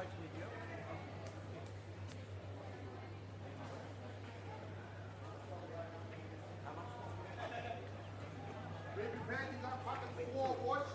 Nice to meet you. Baby Pat, you got pockets for war, boys.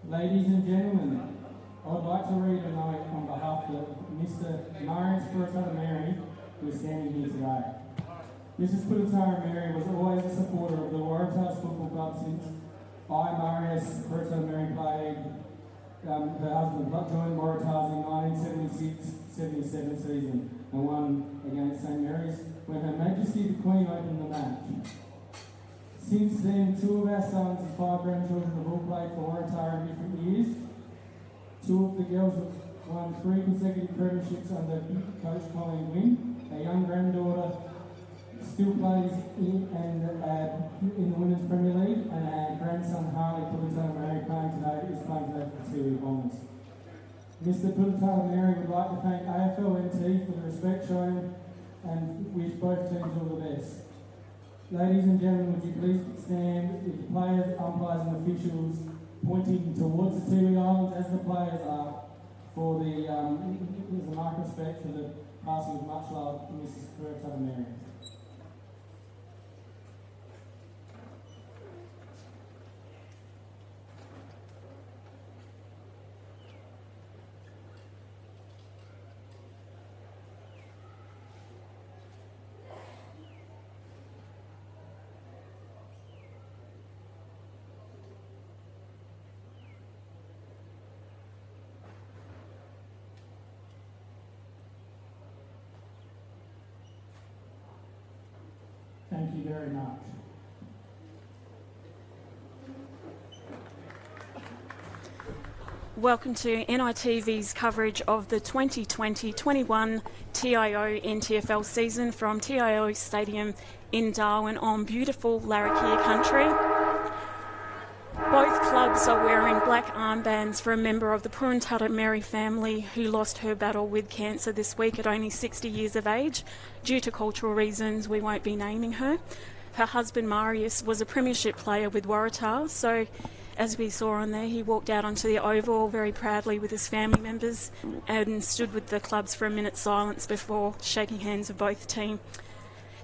Ladies and gentlemen, I would like to read a note on behalf of Mr. Marius Waratah Mary, who is standing here today. Mrs. Waratah Mary was always a supporter of the Waratahs Football Club since I, Marius Waratah Mary, played. Her husband joined Waratahs in 1976-77 season and won against St Mary's when Her Majesty the Queen opened the match. Since then, 2 of our sons and 5 grandchildren have all played for Waratah in different years. 2 of the girls have won 3 consecutive premierships under coach Colleen Wynne. Our young granddaughter still plays in the Women's Premier League, and our grandson Harley Waratah Mary is playing today for the Tiwi Bombers. Mr. Waratah Mary would like to thank AFL-NT for the respect shown and wish both teams all the best. Ladies and gentlemen, would you please stand with the players, umpires and officials pointing towards the Tiwi Islands as the players are for the as a mark of respect for the passing of much love, Mrs. Waratah Mary. Thank you very much. Welcome to NITV's coverage of the 2020-21 TIO NTFL season from TIO Stadium in Darwin on beautiful Larrakia country. Both clubs are wearing black armbands for a member of the Waratah Mary family who lost her battle with cancer this week at only 60 years of age. Due to cultural reasons, we won't be naming her. Her husband Marius was a premiership player with Waratah, so as we saw on there, he walked out onto the oval very proudly with his family members and stood with the clubs for a minute's silence before shaking hands with both teams.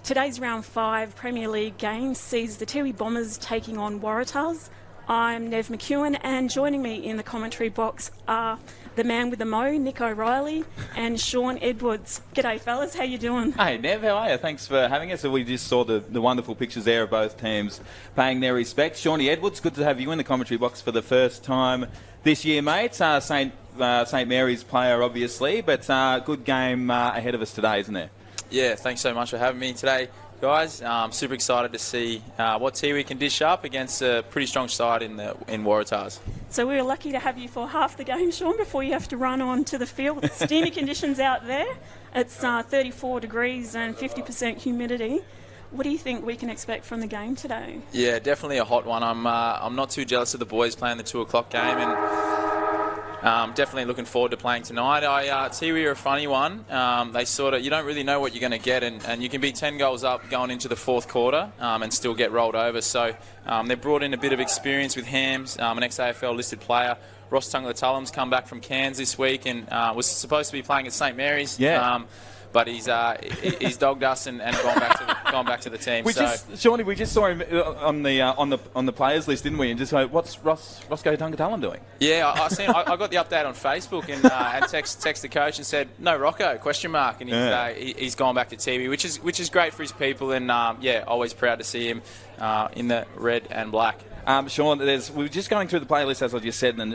Today's round 5 Premier League game sees the Tiwi Bombers taking on Waratahs. I'm Nev McEwen, and joining me in the commentary box are the man with the mo, Nick O'Reilly, and Sean Edwards. G'day, fellas. How you doing? Hey, Nev. How are you? Thanks for having us. We just saw the wonderful pictures there of both teams paying their respects. Shawnee Edwards, good to have you in the commentary box for the first time this year, mate. St Mary's player, obviously, but good game ahead of us today, isn't there? Yeah, thanks so much for having me today, guys. Super excited to see what Tiwi can dish up against a pretty strong side in Waratahs. So we were lucky to have you for half the game, Sean, before you have to run on to the field. Steamy conditions out there. It's 34 degrees and 50% humidity. What do you think we can expect from the game today? Yeah, definitely a hot one. I'm not too jealous of the boys playing the 2 o'clock game, and definitely looking forward to playing tonight. Tiwi are a funny one. They you don't really know what you're going to get, and you can be 10 goals up going into the 4th quarter and still get rolled over. So they've brought in a bit of experience with Hams, an ex-AFL listed player. Ross Tungalatullum's come back from Cairns this week and was supposed to be playing at St Mary's. Yeah. But he's dogged us and gone back to the team. Shawnee, we just saw him on the players list, didn't we? And just go, what's Roscoe Tungatulum doing? Yeah, I got the update on Facebook and text the coach and said no Rocco ? And he's gone back to Tiwi, which is great for his people, and always proud to see him in the red and black. Sean, we were just going through the playlist, as I just said, and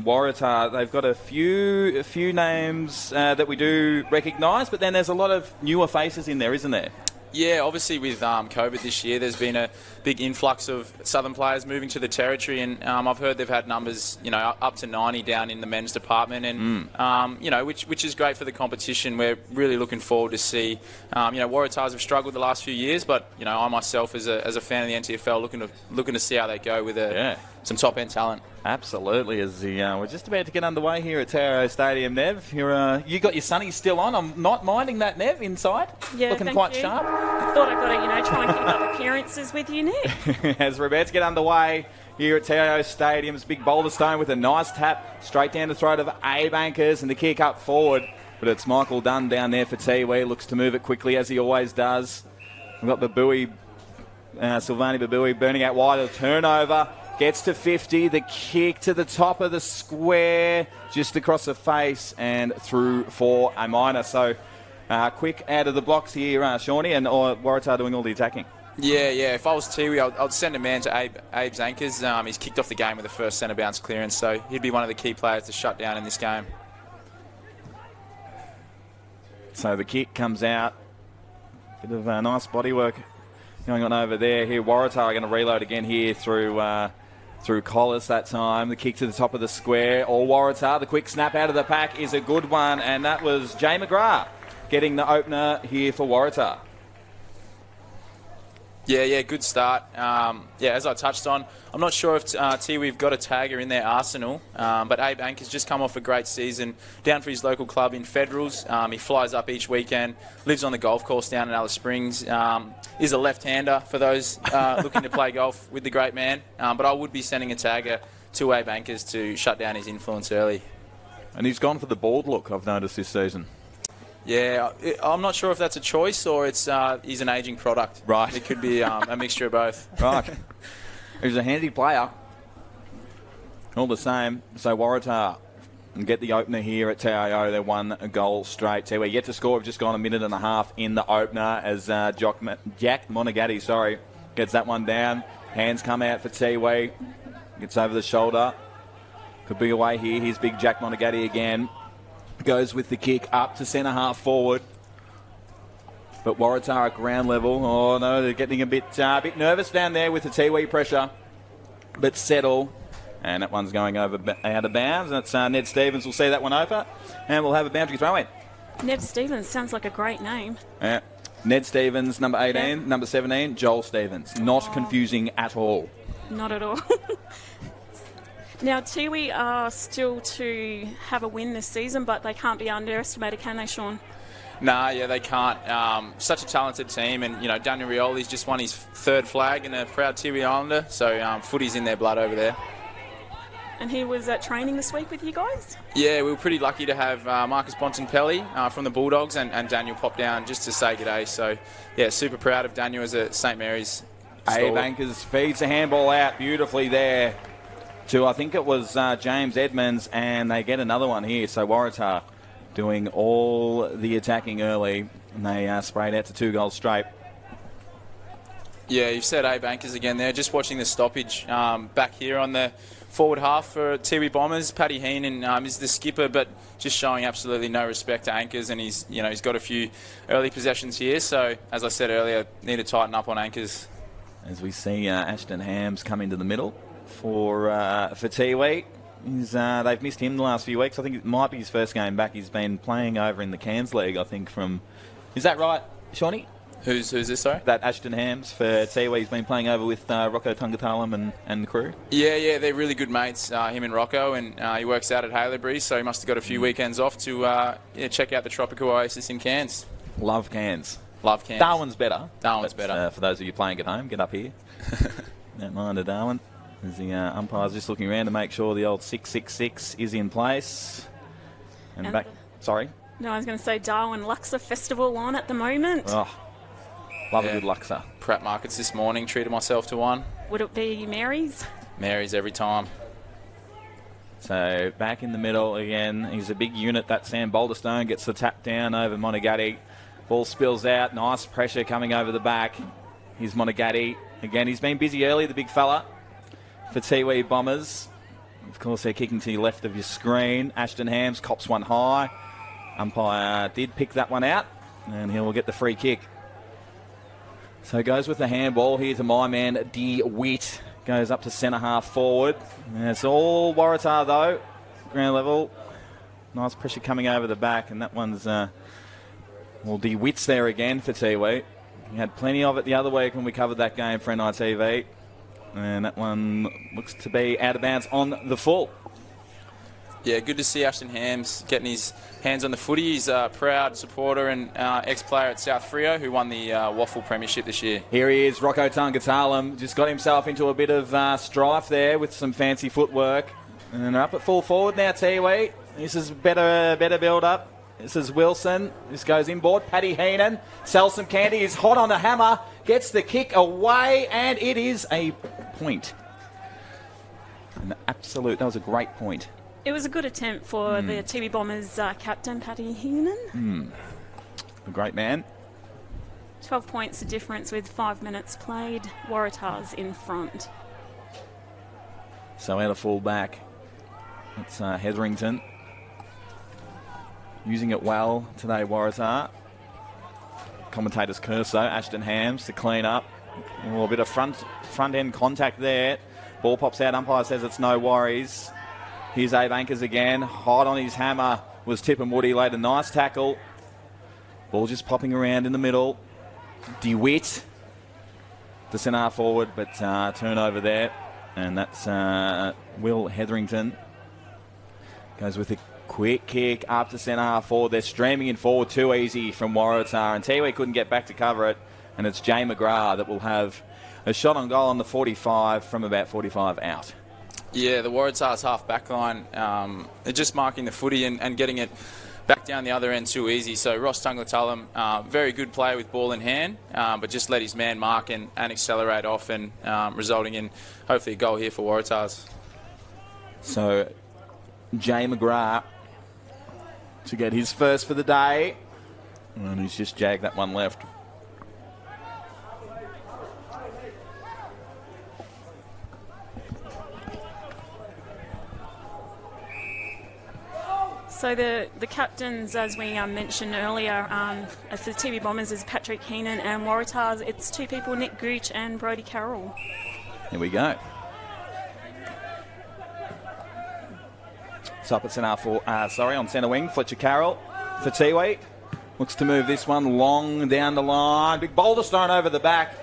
Waratah, they've got a few names that we do recognise, but then there's a lot of newer faces in there, isn't there? Yeah, obviously with COVID this year, there's been a big influx of Southern players moving to the territory, and I've heard they've had numbers, up to 90 down in the men's department, and which is great for the competition. We're really looking forward to see. Waratahs have struggled the last few years, but I myself, as a fan of the NTFL, looking to see how they go with some top end talent. Absolutely. As we're just about to get underway here at TIO Stadium, Nev. You got your sunnies still on. I'm not minding that, Nev, inside. Yeah, looking quite you. Sharp. I thought I'd got to, try and keep up appearances with you, Nick. As we're about to get underway here at TIO Stadium's big boulder stone with a nice tap straight down the throat of Abe Anchors and the kick up forward. But it's Michael Dunn down there for Tiwi. Looks to move it quickly as he always does. We've got Babui, Silvani Babui burning out wide of the turnover. Gets to 50. The kick to the top of the square, just across the face and through for a minor. So quick out of the blocks here, Shawnee, and Waratah doing all the attacking. Yeah. If I was Tiwi, I'd send a man to Abe's anchors. He's kicked off the game with the first centre bounce clearance, so he'd be one of the key players to shut down in this game. So the kick comes out. Bit of nice bodywork going on over there. Here, Waratah are going to reload again here through Collis that time. The kick to the top of the square. All Waratah. The quick snap out of the pack is a good one, and that was Jay McGrath getting the opener here for Waratah. Yeah, good start. As I touched on, I'm not sure if Tiwi've got a tagger in their arsenal, but Abe Ank has just come off a great season down for his local club in Federals. He flies up each weekend, lives on the golf course down in Alice Springs, is a left-hander for those looking to play golf with the great man. But I would be sending a tagger to Abe Ankers to shut down his influence early. And he's gone for the bald look, I've noticed this season. Yeah, I'm not sure if that's a choice or it's he's an ageing product. Right. It could be a mixture of both. Right. He's a handy player. All the same. So Waratah get the opener here at TIO. They're 1 goal straight. Tiwi yet to score. We've just gone a minute and a half in the opener as Jack Monagatti, gets that one down. Hands come out for Tiwi. Gets over the shoulder. Could be away here. Here's big Jack Monagatti again. Goes with the kick up to centre half forward. But Waratah at ground level. Oh no, they're getting a bit nervous down there with the Tiwi pressure. But settle. And that one's going over out of bounds. That's Ned Stevens will see that one over. And we'll have a boundary throw in. Ned Stevens sounds like a great name. Yeah. Ned Stevens, number 18. Yeah. Number 17, Joel Stevens. Not confusing at all. Not at all. Now, Tiwi are still to have a win this season, but they can't be underestimated, can they, Sean? Nah, yeah, they can't. Such a talented team, and Daniel Rioli's just won his 3rd flag and a proud Tiwi Islander, so footy's in their blood over there. And he was at training this week with you guys? Yeah, we were pretty lucky to have Marcus Bontempelli from the Bulldogs and Daniel pop down just to say g'day. So, yeah, super proud of Daniel as a St Mary's Abe Ankers feeds the handball out beautifully there to, I think it was James Edmonds, and they get another one here. So Waratah doing all the attacking early, and they sprayed out to 2 goals straight. Yeah, you've said Abe Ankers again there. Just watching the stoppage back here on the forward half for Tiwi Bombers. Paddy Heenan is the skipper, but just showing absolutely no respect to Ankers, and he's got a few early possessions here. So, as I said earlier, need to tighten up on Ankers. As we see Ashton Hams come into the middle for Tiwi. They've missed him the last few weeks. I think it might be his first game back. He's been playing over in the Cairns League, I think, from... Is that right, Shawnee? Who's this, sorry? That Ashton Hams for Tiwi. He's been playing over with Rocco Tungatalam and the crew. Yeah, they're really good mates, him and Rocco, and he works out at Haileybury, so he must have got a few weekends off to check out the tropical oasis in Cairns. Love Cairns. Love Cairns. Darwin's better. Better. For those of you playing at home, get up here. Don't mind a Darwin. As the umpire's just looking around to make sure the old 666 is in place. And back... Sorry? No, I was going to say Darwin Luxor Festival on at the moment. Oh, love a good Luxor. Pratt Markets this morning, treated myself to one. Would it be Mary's? Mary's every time. So back in the middle again. He's a big unit. That Sam Boulderstone gets the tap down over Monagatti. Ball spills out. Nice pressure coming over the back. Here's Monagatti. Again, he's been busy early, the big fella, for Tiwi Bombers. Of course, they're kicking to the left of your screen. Ashton Hams cops one high. Umpire did pick that one out, and he will get the free kick. So goes with the handball here to my man, DeWitt. Goes up to centre half forward. And it's all Waratah, though. Ground level. Nice pressure coming over the back, and that one's... DeWitt's there again for Tiwi. We had plenty of it the other week when we covered that game for NITV. And that one looks to be out of bounds on the full. Yeah, good to see Ashton Hams getting his hands on the footy. He's a proud supporter and ex-player at South Freo who won the Waffle Premiership this year. Here he is, Rocco Tungatalam. Just got himself into a bit of strife there with some fancy footwork. And up at full forward now, Tiwi. This is better build-up. This is Wilson. This goes inboard. Paddy Heenan sells some candy. Is hot on the hammer. Gets the kick away, and it is a point. That was a great point. It was a good attempt for the Tiwi Bombers captain, Paddy Heenan. A great man. 12 points the difference with 5 minutes played. Waratah's in front. So out of full back, it's Hetherington. Using it well today, Waratah. Commentators curse though, Ashton Hams to clean up. A little bit of front end contact there. Ball pops out, umpire says it's no worries. Here's Abe Ankers again. Hot on his hammer was Tip and Woody. Laid a nice tackle. Ball just popping around in the middle. DeWitt, the centre half forward, but turnover there. And that's Will Hetherington. Goes with a quick kick up to centre half forward. They're streaming in forward too easy from Waratah. And Tiwi couldn't get back to cover it. And it's Jay McGrath that will have a shot on goal on the 45 from about 45 out. Yeah, the Waratah's half back line, they're just marking the footy and getting it back down the other end too easy. So Ross Tungatullum, very good player with ball in hand, but just let his man mark and accelerate off, and resulting in hopefully a goal here for Waratahs. So Jay McGrath to get his first for the day, and he's just jagged that one left. So the captains, as we mentioned earlier, for the Tiwi Bombers is Patrick Heenan, and Waratahs, it's two people, Nick Gooch and Brodie Carroll. Here we go. So up at centre on centre wing, Fletcher Carroll for Tiwi. Looks to move this one long down the line. Big boulder thrown over the back.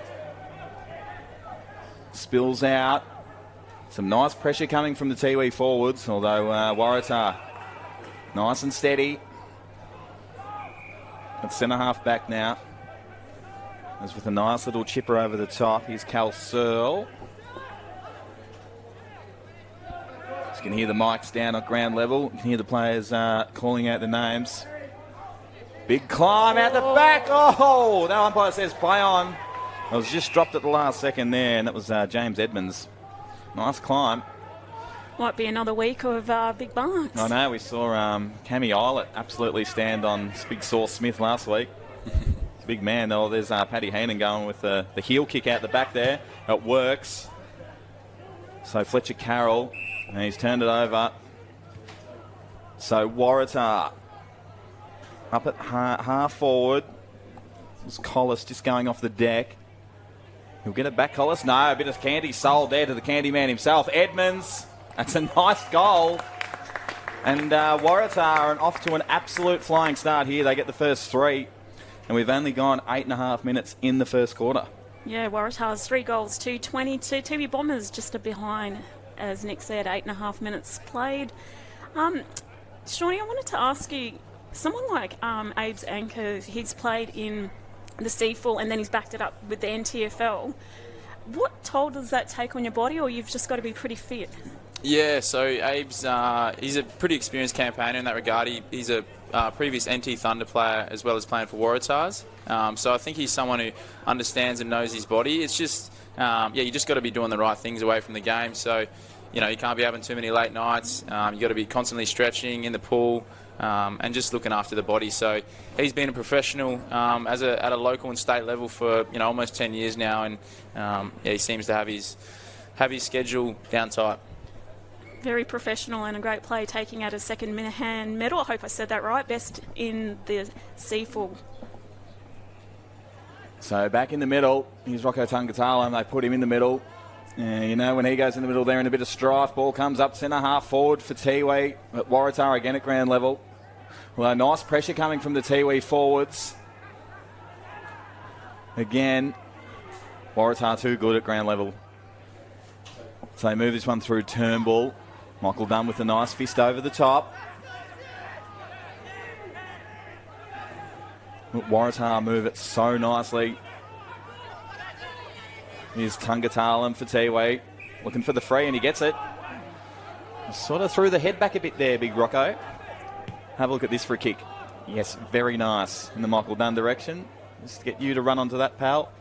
Spills out. Some nice pressure coming from the Tiwi forwards, although Waratah nice and steady. At centre half back now. As with a nice little chipper over the top. Here's Cal Searle. You can hear the mics down at ground level. You can hear the players calling out the names. Big climb out the back. Oh, that umpire says play on. It was just dropped at the last second there, and that was James Edmonds. Nice climb. Might be another week of big marks. I know, we saw Cammy Eilert absolutely stand on Big Sauce Smith last week. It's a big man. Oh, there's Paddy Heenan going with the heel kick out the back there. It works. So Fletcher Carroll, and he's turned it over. So Waratah up at half forward. It was Collis just going off the deck. He'll get it back, Collis. No, a bit of candy sold there to the candy man himself. Edmonds. That's a nice goal. And Waratah are off to an absolute flying start here. They get the first three. And we've only gone 8.5 minutes in the first quarter. Yeah, Waratah's 3 goals to 22. Tiwi Bombers just a behind, as Nick said, 8.5 minutes played. Shawnee, I wanted to ask you, someone like Abe's Anchor, he's played in the CFL and then he's backed it up with the NTFL. What toll does that take on your body, or you've just got to be pretty fit? Yeah, so Abe's he's a pretty experienced campaigner in that regard. He's a previous NT Thunder player as well as playing for Waratahs. So I think he's someone who understands and knows his body. It's just, you just got to be doing the right things away from the game. So, you can't be having too many late nights. You got to be constantly stretching in the pool and just looking after the body. So he's been a professional at a local and state level for almost 10 years now, and he seems to have his schedule down tight. Very professional and a great play, taking out a second-hand medal. I hope I said that right. Best in the CFL. So back in the middle, here's Rocco Tungatullum, and they put him in the middle. When he goes in the middle, they're in a bit of strife. Ball comes up centre half forward for Tiwi. At Waratah again at ground level. Well, nice pressure coming from the Tiwi forwards. Again, Waratah too good at ground level. So they move this one through Turnbull. Michael Dunn with a nice fist over the top. Waratah move it so nicely. Here's Tungatullum for Tiwi. Looking for the free, and he gets it. Sort of threw the head back a bit there, Big Rocco. Have a look at this for a kick. Yes, very nice in the Michael Dunn direction. Just to get you to run onto that, pal.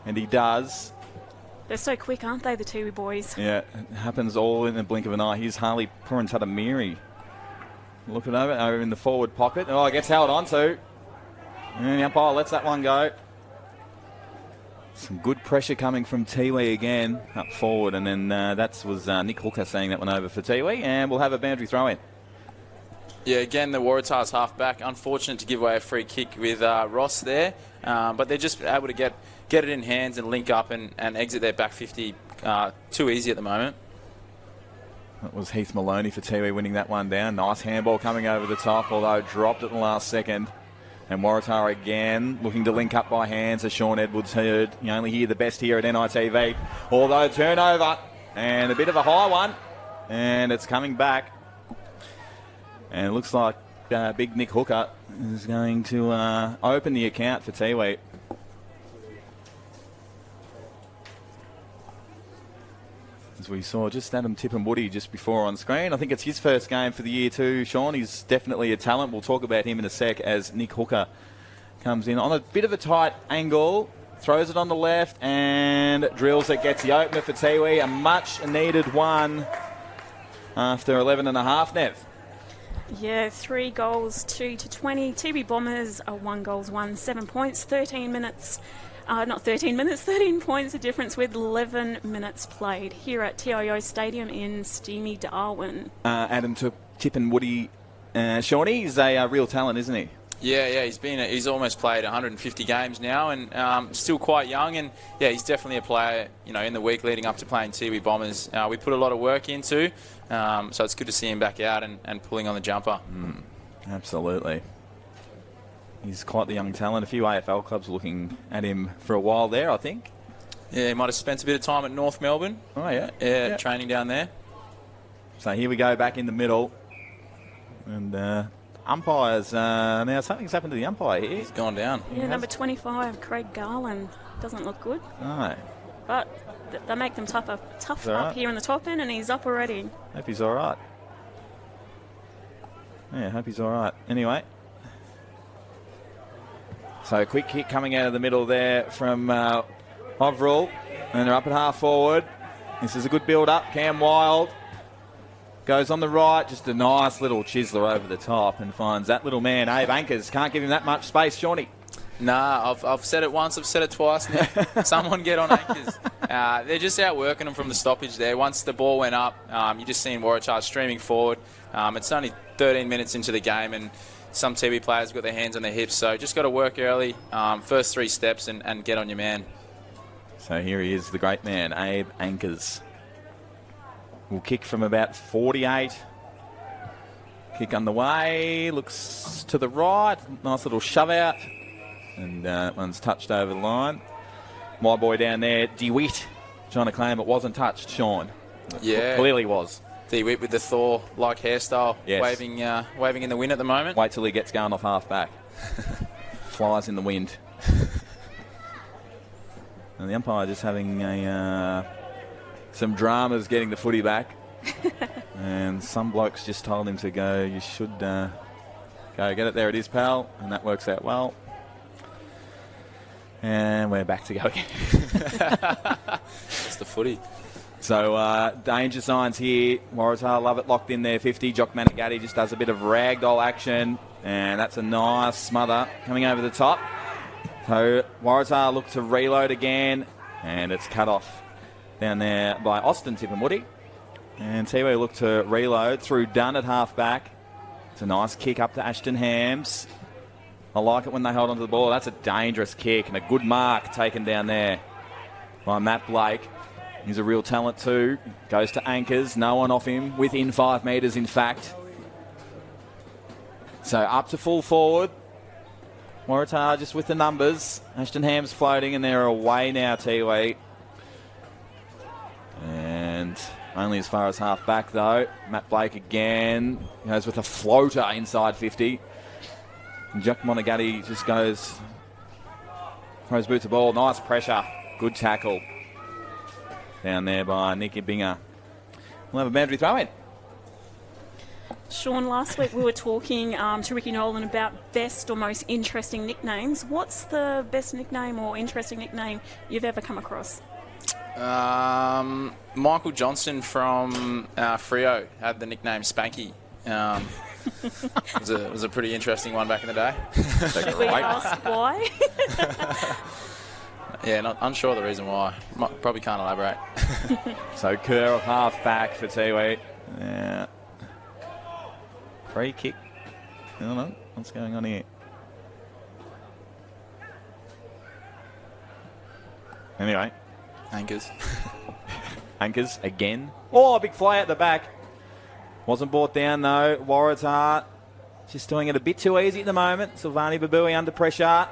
And he does. They're so quick, aren't they, the Tiwi boys? Yeah, it happens all in the blink of an eye. Here's Harley Purintatamiri. Looking over in the forward pocket. Oh, gets held on to. And the umpire lets that one go. Some good pressure coming from Tiwi again up forward. And then that was Nick Hooker saying that one over for Tiwi. And we'll have a boundary throw in. Yeah, again, the Waratahs half back. Unfortunate to give away a free kick with Ross there. But they're just able to get it in hands and link up and exit their back 50 too easy at the moment. That was Heath Maloney for Tiwi winning that one down. Nice handball coming over the top, although dropped at the last second. And Waratah again looking to link up by hands, as Sean Edwards heard. You only hear the best here at NITV. Although turnover and a bit of a high one. And it's coming back. And it looks like big Nick Hooker is going to open the account for Tiwi. As we saw just Adam Tippenwoody just before on screen. I think it's his first game for the year too, Sean. He's definitely a talent. We'll talk about him in a sec as Nick Hooker comes in on a bit of a tight angle. Throws it on the left and drills it. Gets the opener for Tiwi. A much needed one after 11 and a half, Nev. Yeah, 3 goals, 2 to 20. Tiwi Bombers are 1 goals, 7 points, 13 minutes. Not 13 minutes, 13 points of difference with 11 minutes played here at TIO Stadium in steamy Darwin. Adam Tippenwoody, Shawnee, he's a real talent, isn't he? Yeah, he's almost played 150 games now and still quite young. And yeah, he's definitely a player. In the week leading up to playing Tiwi Bombers, we put a lot of work into. So it's good to see him back out and pulling on the jumper. Absolutely. He's quite the young talent. A few AFL clubs looking at him for a while there, I think. Yeah, he might have spent a bit of time at North Melbourne. Oh, yeah. Yeah, training down there. So here we go back in the middle. And umpires, now something's happened to the umpire here. He's gone down. Yeah, number 25, Craig Garland. Doesn't look good. No. But they make them tough up here in the top end, and he's up already. Hope he's all right. Yeah, hope he's all right. Anyway. So a quick kick coming out of the middle there from Overall. And they're up at half forward. This is a good build-up. Cam Wild goes on the right. Just a nice little chiseler over the top and finds that little man, Abe Ankers. Can't give him that much space, Shawnee. Nah, I've said it once, I've said it twice now. Someone get on Ankers. They're just outworking them from the stoppage there. Once the ball went up, you just seen Waratah streaming forward. It's only 13 minutes into the game and some Tiwi players have got their hands on their hips, so just got to work early, first 3 steps and get on your man. So here he is, the great man, Abe Ankers. Will kick from about 48. Kick underway, looks to the right, nice little shove out. And one's touched over the line. My boy down there, DeWitt, trying to claim it wasn't touched, Sean. Yeah. Clearly was. DeWitt with the Thor-like hairstyle, yes. waving in the wind at the moment. Wait till he gets going off half back. Flies in the wind. And the umpire just having some dramas getting the footy back. And some blokes just told him to go, you should go get it. There it is, pal. And that works out well. And we're back to go again. It's the footy. So danger signs here. Waratah love it locked in there. 50. Jock Manigatti just does a bit of ragdoll action. And that's a nice smother coming over the top. So Waratah look to reload again. And it's cut off down there by Austin Tippenwoody. And Tiwi look to reload through Dunn at half back. It's a nice kick up to Ashton Hams. I like it when they hold onto the ball. That's a dangerous kick and a good mark taken down there by Matt Blake. He's a real talent too. Goes to Ankers. No one off him. Within 5 metres, in fact. So up to full forward. Waratah just with the numbers. Ashton Hams floating and they're away now, Tiwi. And only as far as half back though. Matt Blake again goes with a floater inside 50. And Jack Monagatti just goes, throws boots the ball. Nice pressure. Good tackle. Down there by Nicky Binger. We'll have a boundary throw in. Sean, last week we were talking to Ricky Nolan about best or most interesting nicknames. What's the best nickname or interesting nickname you've ever come across? Michael Johnson from Freo had the nickname Spanky. It was a pretty interesting one back in the day. Should we ask why? Yeah, not unsure of the reason why. Probably can't elaborate. So Kerr off half back for Tiwi. Yeah. Free kick. I don't know what's going on here. Anyway. Anchors. Anchors again. Oh, a big fly at the back. Wasn't brought down though. Waratah just doing it a bit too easy at the moment. Silvani Babui under pressure.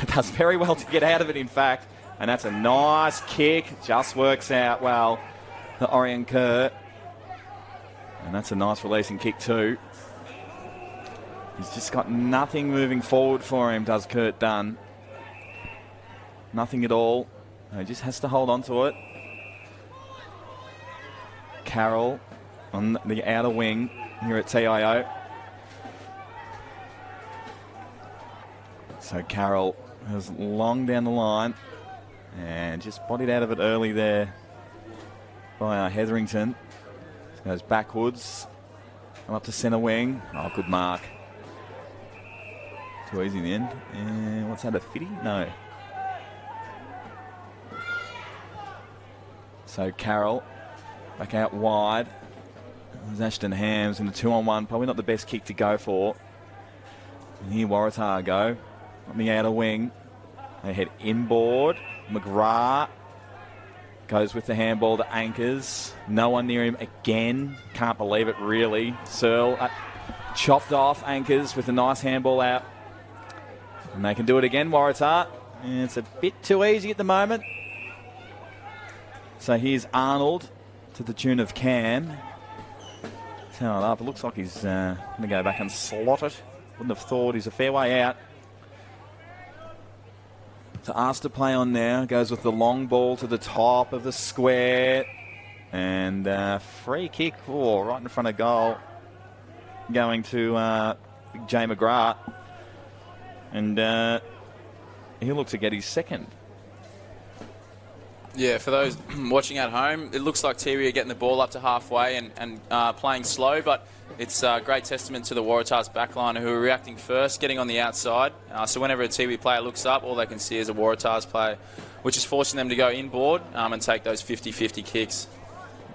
Does very well to get out of it, in fact. And that's a nice kick. Just works out well. The Orion Kerr. And that's a nice releasing kick too. He's just got nothing moving forward for him, does Kurt Dunn. Nothing at all. He just has to hold on to it. Carroll on the outer wing here at TIO. So Carroll has long down the line and just bodied out of it early there by Hetherington. Goes backwards. Up to centre wing. Oh, good mark. Too easy in the end. And what's that, a 50? No. So Carroll back out wide. There's Ashton Hams in the 2-on-1. Probably not the best kick to go for. And here Waratah go on the outer wing. They head inboard. McGrath goes with the handball to Anchors. No one near him again. Can't believe it, really. Searle chopped off Anchors with a nice handball out. And they can do it again, Waratah. And it's a bit too easy at the moment. So here's Arnold to the tune of Cam. Turn it up. It looks like he's going to go back and slot it. Wouldn't have thought. He's a fair way out. So asked to play on now. Goes with the long ball to the top of the square. And free kick. Oh, right in front of goal. Going to Big Jay McGrath. And he'll look to get his second. Yeah, for those watching at home, it looks like Tiwi are getting the ball up to halfway and playing slow, but it's a great testament to the Waratah's backline who are reacting first, getting on the outside. So whenever a Tiwi player looks up, all they can see is a Waratah's player, which is forcing them to go inboard and take those 50-50 kicks.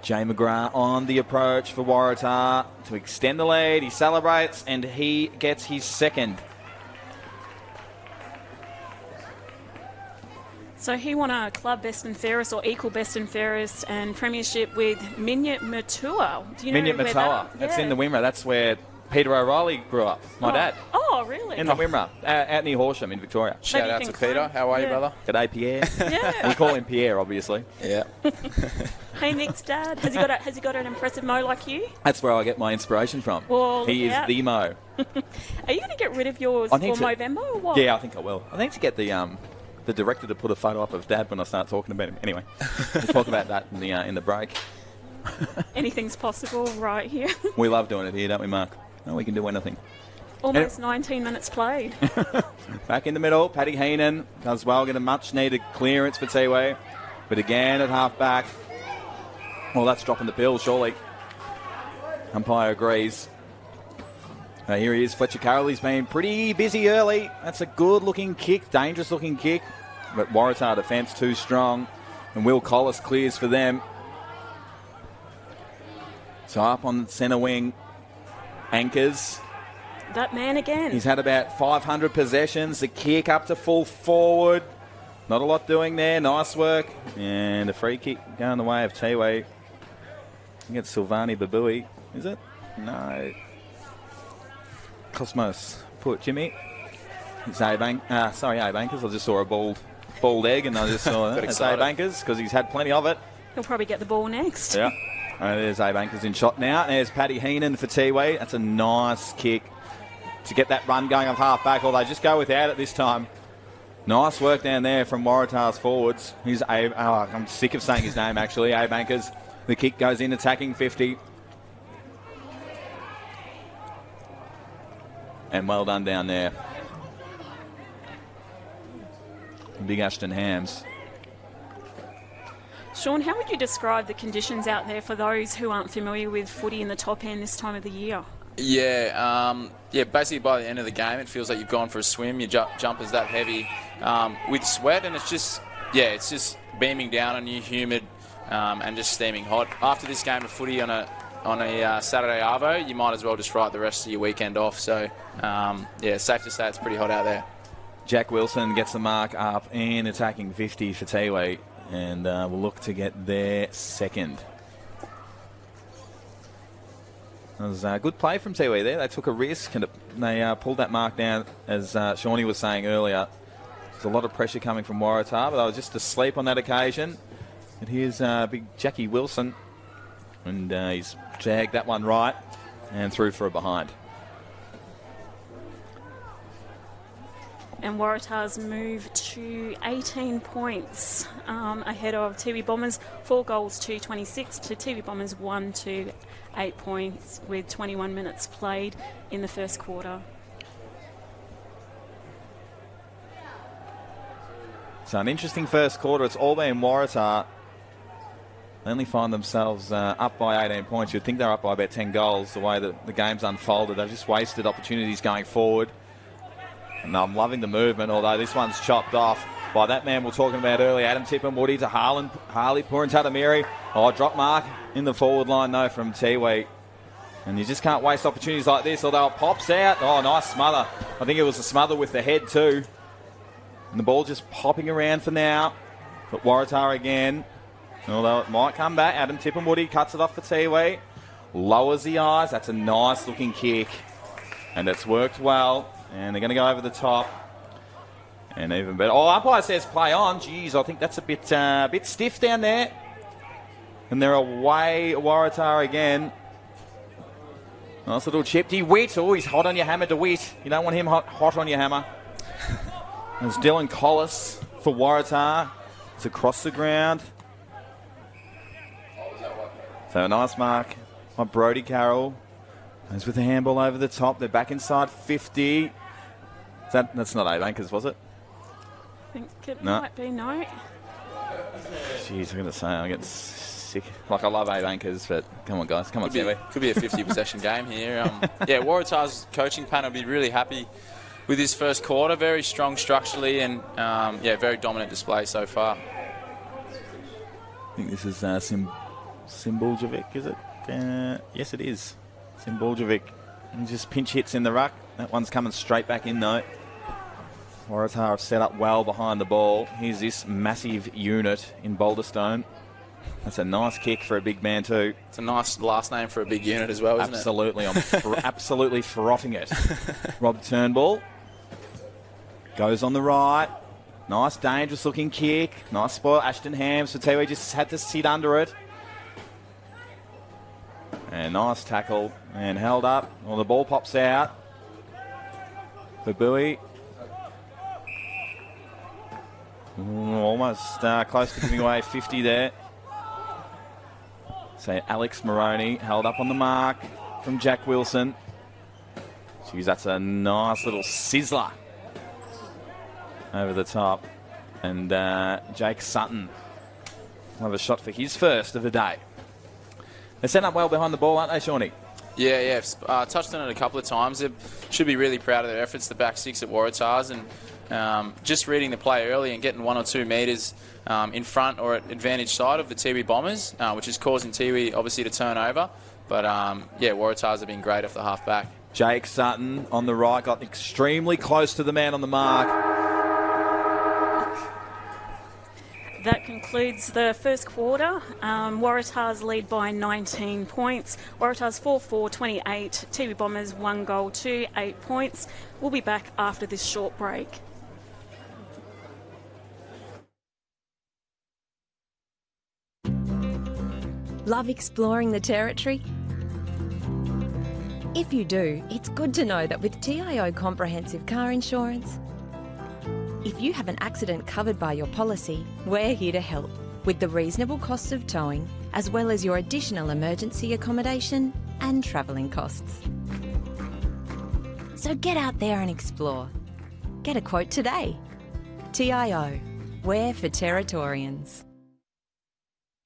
Jay McGrath on the approach for Waratah to extend the lead. He celebrates and he gets his second. So he won a club best and fairest or equal best and fairest and premiership with Minyat Matua. Do you know Minyat where Matua. That's in the Wimmera. That's where Peter O'Reilly grew up. My dad. Oh, really? In the Wimmera, out near Horsham in Victoria. Shout out to Peter. How are you, brother? G'day, Pierre. Yeah. We call him Pierre, obviously. Yeah. Hey, Nick's dad. Has he got an impressive mo like you? That's where I get my inspiration from. Well, he is the mo. Are you going to get rid of yours for Movember or what? Yeah, I think I will. I need to get the director to put a photo up of Dad when I start talking about him. Anyway, we'll talk about that in the break. Anything's possible right here. We love doing it here, don't we, Mark? Oh, we can do anything. Almost 19 minutes played. Back in the middle, Paddy Heenan does well, get a much-needed clearance for Tiwi. But again at half-back. Well, that's dropping the pill, surely. Umpire agrees. Here he is, Fletcher Carroll. He's been pretty busy early. That's a good-looking kick, dangerous-looking kick. But Waratah defence too strong. And Will Collis clears for them. So up on the centre wing, Anchors. That man again. He's had about 500 possessions. The kick up to full forward. Not a lot doing there. Nice work. And a free kick going the way of Tiwi. I think it's Silvani Babui, is it? No. Cosmos put Jimmy. It's A-Bankers. I just saw a bald egg and I just saw that. It's A-Bankers because he's had plenty of it. He'll probably get the ball next. Yeah. There's A-Bankers in shot now. There's Paddy Heenan for Tiwi. That's a nice kick to get that run going of half-back, although just go without it this time. Nice work down there from Waratah's forwards. I'm sick of saying his name, actually. A-Bankers. The kick goes in, attacking 50. And well done down there. Big Ashton Hams. Sean, how would you describe the conditions out there for those who aren't familiar with footy in the top end this time of the year? Yeah, basically by the end of the game, it feels like you've gone for a swim. Your jumper's that heavy with sweat, and it's just beaming down on you, humid, and just steaming hot. After this game of footy on a Saturday arvo, you might as well just write the rest of your weekend off. So, safe to say it's pretty hot out there. Jack Wilson gets the mark up and attacking 50 for Tiwi, and will look to get their second. It was a good play from Tiwi there. They took a risk and they pulled that mark down, as Shawnee was saying earlier. There's a lot of pressure coming from Waratah, but they were just asleep on that occasion. And here's big Jackie Wilson, and he's jagged that one right and through for a behind. And Waratah's moved to 18 points ahead of Tiwi Bombers, 4 goals to 26 to Tiwi Bombers 1 to 8 points with 21 minutes played in the first quarter. So an interesting first quarter. It's all been Waratah. They only find themselves up by 18 points. You'd think they're up by about 10 goals the way that the game's unfolded. They've just wasted opportunities going forward. And I'm loving the movement, although this one's chopped off by that man we were talking about earlier, Adam Tippenwoody to Harley Purintatamiri. Drop mark in the forward line, though, from Tiwi. And you just can't waste opportunities like this, although it pops out. Oh, nice smother. I think it was a smother with the head, too. And the ball just popping around for now. But Waratah again. Although it might come back. Adam Tippenwoody cuts it off for Tiwi. Lowers the eyes. That's a nice-looking kick. And it's worked well. And they're going to go over the top. And even better. Oh, umpire says play on. Jeez, I think that's a bit stiff down there. And they're away, Waratah again. Nice little chip. DeWitt. Oh, he's hot on your hammer, DeWitt. You don't want him hot on your hammer. There's Dylan Collis for Waratah. It's across the ground. So a nice mark by Brodie Carroll. Goes with the handball over the top. They're back inside 50. That's not 8 anchors, was it? I think it might be, no. Jeez, I'm going to say I get sick. Like, I love 8 anchors, but come on, guys. Come on, Tiwi. Could be a 50-possession game here. Waratah's coaching panel will be really happy with this first quarter. Very strong structurally and, very dominant display so far. I think this is Simboljevic, is it? Yes, it is. Simboljevic. He just pinch hits in the ruck. That one's coming straight back in, though. Waratah have set up well behind the ball. Here's this massive unit in Boulderstone. That's a nice kick for a big man, too. It's a nice last name for a big unit as well, isn't Absolutely. I'm absolutely frothing it. Rob Turnbull goes on the right. Nice, dangerous-looking kick. Nice spoil. Ashton Hams for Tiwi just had to sit under it. And nice tackle. And held up. Well, the ball pops out. Babui. Almost close to giving away 50 there. So Alex Moroney held up on the mark from Jack Wilson. Jeez, that's a nice little sizzler over the top. And Jake Sutton will have a shot for his first of the day. They're set up well behind the ball, aren't they, Shawnee? Yeah. Touched on it a couple of times. They should be really proud of their efforts, the back six at Waratahs, and just reading the play early and getting 1 or 2 metres in front or at advantage side of the Tiwi Bombers, which is causing Tiwi obviously to turn over. But Waratahs have been great off the half back. Jake Sutton on the right got extremely close to the man on the mark. That concludes the first quarter. Waratahs lead by 19 points. Waratahs 4-4-28. Tiwi Bombers 1 goal to 8 points. We'll be back after this short break. Love exploring the territory? If you do, it's good to know that with TIO Comprehensive Car Insurance, if you have an accident covered by your policy, we're here to help with the reasonable costs of towing, as well as your additional emergency accommodation and travelling costs. So get out there and explore. Get a quote today. TIO, we're for Territorians.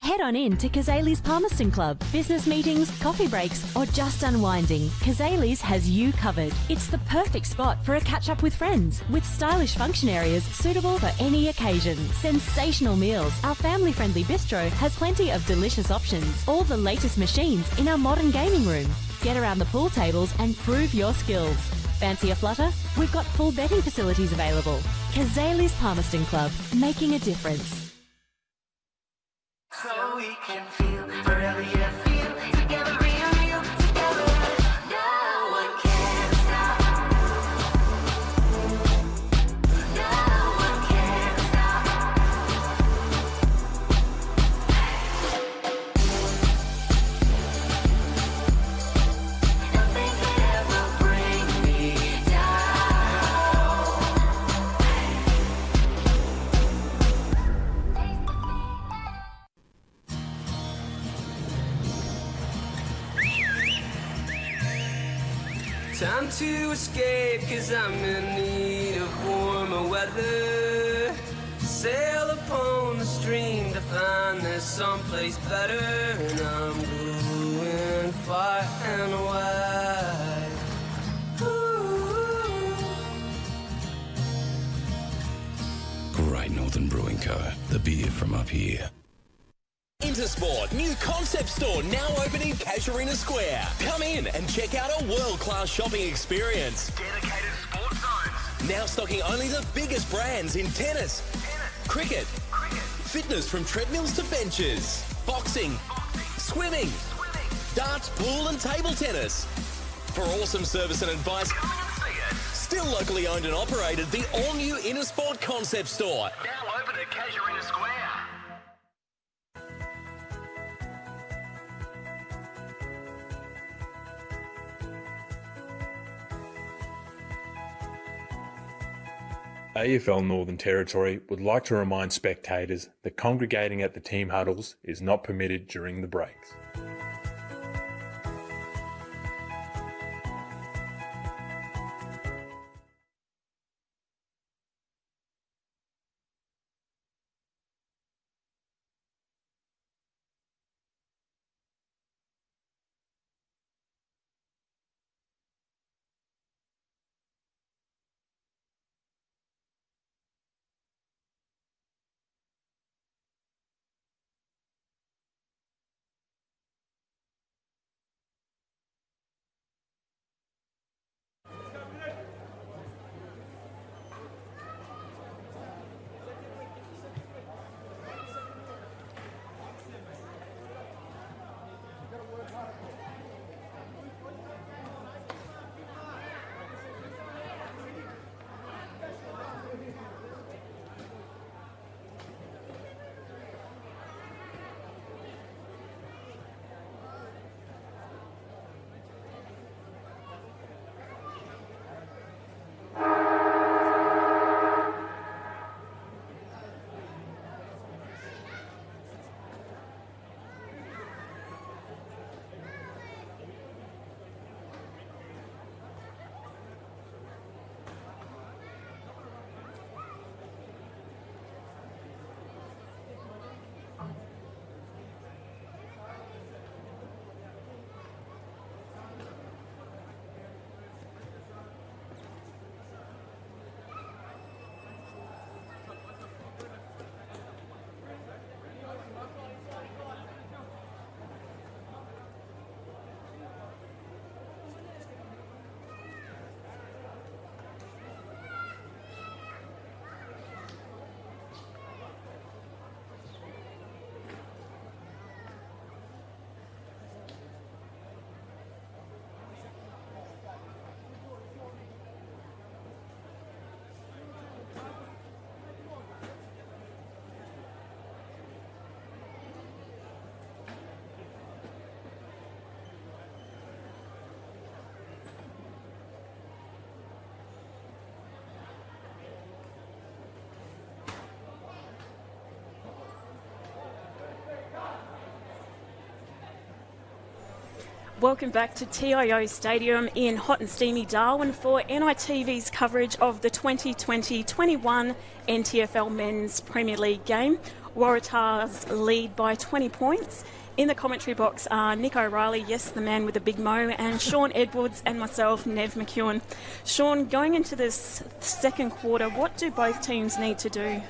Head on in to Kazali's Palmerston Club. Business meetings, coffee breaks, or just unwinding, Kazali's has you covered. It's the perfect spot for a catch-up with friends, with stylish function areas suitable for any occasion. Sensational meals. Our family-friendly bistro has plenty of delicious options. All the latest machines in our modern gaming room. Get around the pool tables and prove your skills. Fancy a flutter? We've got full betting facilities available. Kazali's Palmerston Club, making a difference. So we can feel wherever you feel together, real together. No one can stop. No one can stop. Nothing can ever bring me Time to escape, 'cause I'm in need of warmer weather. Sail upon the stream to find there's someplace better. And I'm going far and wide. Ooh. Great Northern Brewing Co. The beer from up here. Intersport, new concept store now open in Casuarina Square. Come in and check out a world-class shopping experience. Dedicated sports zones. Now stocking only the biggest brands in tennis, cricket, fitness from treadmills to benches, boxing, swimming, darts, pool and table tennis. For awesome service and advice, Come and see it. still locally owned and operated, the all-new Intersport concept store. Now open at Casuarina Square. AFL Northern Territory would like to remind spectators that congregating at the team huddles is not permitted during the breaks. Welcome back to TIO Stadium in hot and steamy Darwin for NITV's coverage of the 2020-21 NTFL Men's Premier League game. Waratahs lead by 20 points. In the commentary box are Nick O'Reilly, yes, the man with the big mo, and Sean Edwards and myself, Nev McEwen. Sean, going into this second quarter, what do both teams need to do?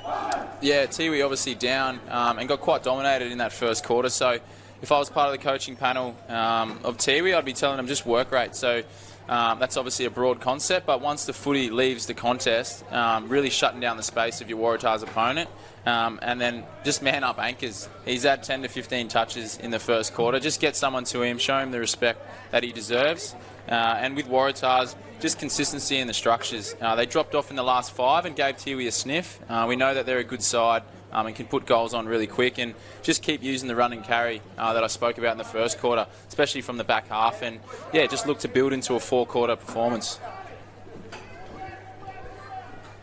Yeah, Tiwi obviously down and got quite dominated in that first quarter. So if I was part of the coaching panel of Tiwi, I'd be telling them just work rate. So that's obviously a broad concept, but once the footy leaves the contest, really shutting down the space of your Waratahs opponent, and then just man up anchors. He's had 10 to 15 touches in the first quarter. Just get someone to him, show him the respect that he deserves. And with Waratahs, just consistency in the structures. They dropped off in the last 5 and gave Tiwi a sniff. We know that they're a good side and can put goals on really quick, and just keep using the run and carry that I spoke about in the first quarter, especially from the back half, and yeah, just look to build into a 4-quarter performance.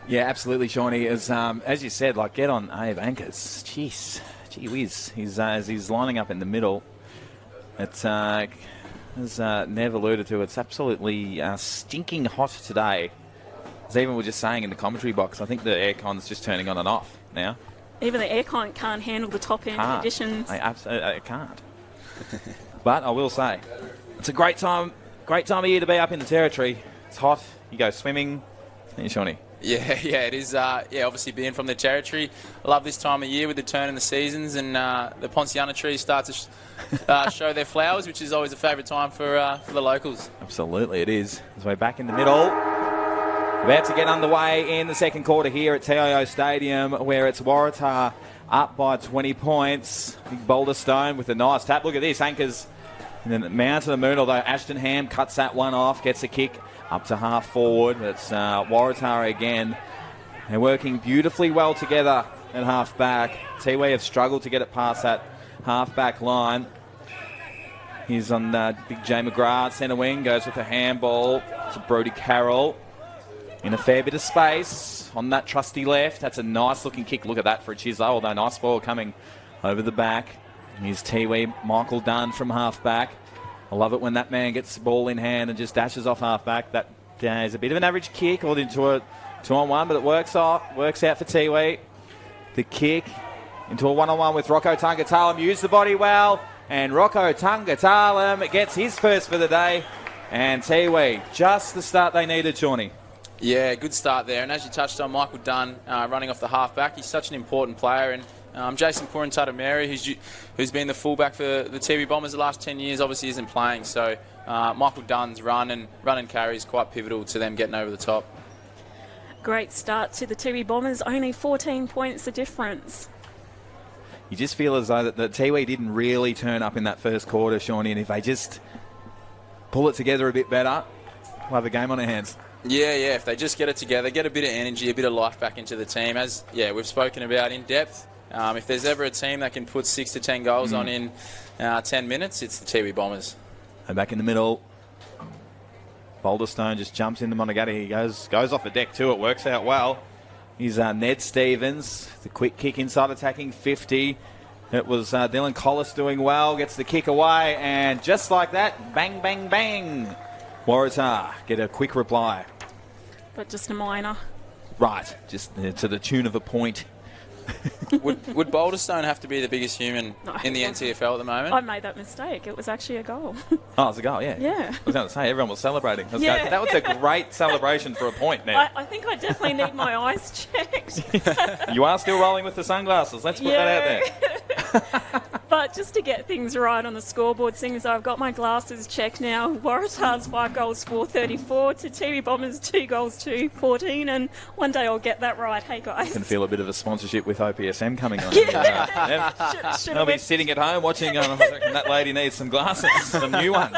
Yeah, absolutely, Shawnee. As you said, like, get on Abe Anchors. Jeez, gee whiz. As he's lining up in the middle, it's as Nev alluded to, it's absolutely stinking hot today. As even we were just saying in the commentary box, I think the aircon's just turning on and off now. Even the aircon can't handle the top end conditions. I can't. But I will say, it's a great time of year to be up in the territory. It's hot. You go swimming. Hey, Shawnee. Yeah, it is. Obviously being from the territory, I love this time of year with the turn in the seasons, and the Ponciana trees start to show their flowers, which is always a favourite time for the locals. Absolutely, it is. As we're back in the middle, about to get underway in the second quarter here at TIO Stadium, where it's Waratah up by 20 points. Big Boulder Stone with a nice tap. Look at this, anchors. And then the Mount to the moon, although Ashton Ham cuts that one off, gets a kick up to half forward. It's Waratah again. They're working beautifully well together at half back. Tiwi have struggled to get it past that half back line. He's on big Jay McGrath, centre wing, goes with a handball to Brodie Carroll. In a fair bit of space on that trusty left. That's a nice looking kick. Look at that for a Chislo, although nice ball coming over the back. Here's Tiwi, Michael Dunn from half back. I love it when that man gets the ball in hand and just dashes off half back. That is a bit of an average kick, all into a 2-on-1, but it works out for Tiwi. The kick into a 1-on-1 with Rocco Tungatalum. Used the body well, and Rocco Tungatalum gets his first for the day. And Tiwi, just the start they needed, Shawnee. Yeah, good start there. And as you touched on, Michael Dunn running off the half-back, he's such an important player. And Jason Purintata-Mary, who's been the fullback for the Tiwi Bombers the last 10 years, obviously isn't playing. So Michael Dunn's run and carry is quite pivotal to them getting over the top. Great start to the Tiwi Bombers, only 14 points the difference. You just feel as though that the Tiwi didn't really turn up in that first quarter, Shawnee, and if they just pull it together a bit better, we'll have a game on our hands. Yeah, if they just get it together, get a bit of energy, a bit of life back into the team. As we've spoken about in depth, if there's ever a team that can put 6 to 10 goals on in 10 minutes, it's the Tiwi Bombers. And back in the middle, Boulderstone just jumps into Monagatti. He goes off the deck too. It works out well. He's Ned Stevens. The quick kick inside attacking 50. It was Dylan Collis doing well. Gets the kick away. And just like that, bang, bang, bang. Waratah get a quick reply. But just a minor. Right. Just to the tune of a point. Would Boulderstone have to be the biggest human in the NTFL at the moment? I made that mistake. It was actually a goal. Oh, it's a goal, yeah. Yeah. I was going to say, everyone was celebrating. Yeah. That was a great celebration for a point now. I think I definitely need my eyes checked. You are still rolling with the sunglasses. Let's put that out there. But just to get things right on the scoreboard, seeing as I've got my glasses checked now, Waratah's 5 goals, 434 to Tiwi Bombers 2 goals, 214, and one day I'll get that right. Hey, guys. I can feel a bit of a sponsorship with OPSM coming on. I'll be sitting at home watching, I reckon that lady needs some glasses, some new ones.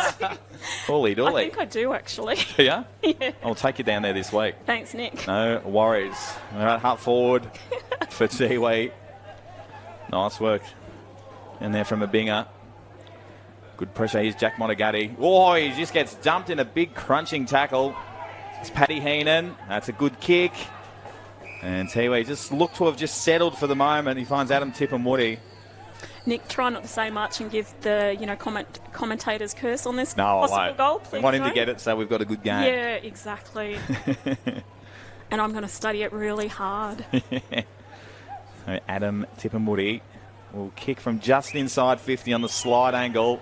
Holy dolly. I think I do, actually. Yeah? Yeah. I'll take you down there this week. Thanks, Nick. No worries. All right, half forward for Tiwi. Nice work. And there from a binger. Good pressure. Here's Jack Monagatti. Oh, he just gets dumped in a big crunching tackle. It's Paddy Heenan. That's a good kick. And Tiwi just looked to have just settled for the moment. He finds Adam Tipperwoody. Nick, try not to say much and give the commentators curse on this No, possible I won't. goal. Please I want him don't. to get it so we've got a good game. Yeah, exactly. And I'm going to study it really hard. So Adam Tipamuri will kick from just inside 50 on the slide angle.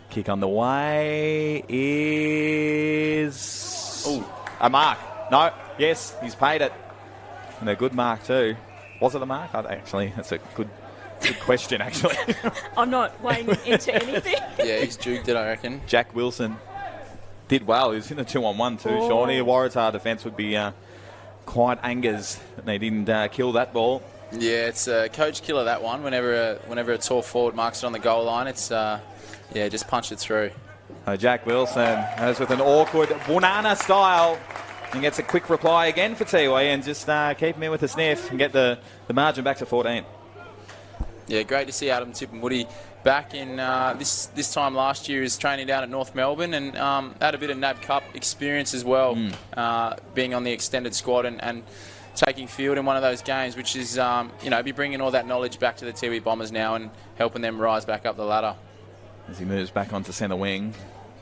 Kick on the way is a mark. No, yes, he's paid it. And a good mark too. Was it a mark? Actually, that's a good question, actually. I'm not weighing into anything. Yeah, he's juked it, I reckon. Jack Wilson did well. He was in a 2-on-1 too. Oh. Shawnee, Waratah defence would be quite angers. They didn't kill that ball. Yeah, it's a coach killer, that one. Whenever a tall forward marks it on the goal line, it's just punch it through. Jack Wilson goes with an awkward banana style and gets a quick reply again for Tiwi and just keep him in with a sniff and get the margin back to 14. Yeah, great to see Adam Tipamuri back in this time last year. He was training down at North Melbourne and had a bit of NAB Cup experience as well, being on the extended squad and taking field in one of those games, which is, be bringing all that knowledge back to the Tiwi Bombers now and helping them rise back up the ladder. As he moves back onto centre wing,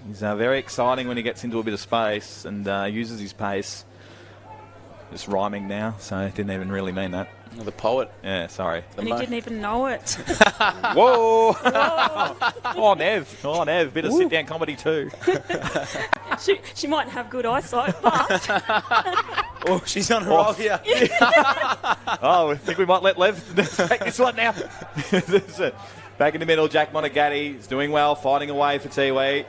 he's very exciting when he gets into a bit of space and uses his pace. Just rhyming now, so I didn't even really mean that. The poet. Yeah, sorry. And he didn't even know it. Whoa! Oh, Nev. Bit of sit-down comedy too. She might have good eyesight, but... Oh, she's on a roll here. I think we might let Lev take this one now. Back in the middle, Jack Monagatti is doing well, fighting away for Tiwi.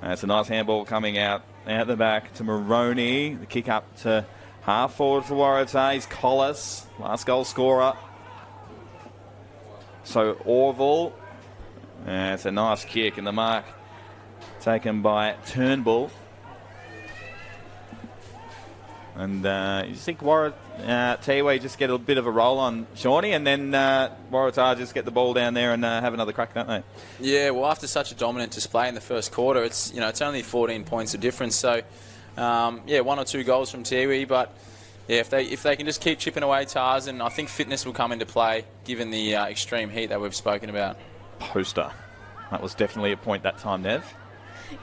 That's a nice handball coming out the back to Maroney. The kick up to half forward for Waratah. He's Collis, last goal scorer. So Orville. It's a nice kick, and the mark taken by Turnbull. And you think Tiwi just get a bit of a roll on Shawnee, and then Waratah just get the ball down there and have another crack, don't they? Yeah, well, after such a dominant display in the first quarter, it's only 14 points of difference. So, 1 or 2 goals from Tiwi, but yeah, if they can just keep chipping away Tars, and I think fitness will come into play given the extreme heat that we've spoken about. Poster. That was definitely a point that time, Nev.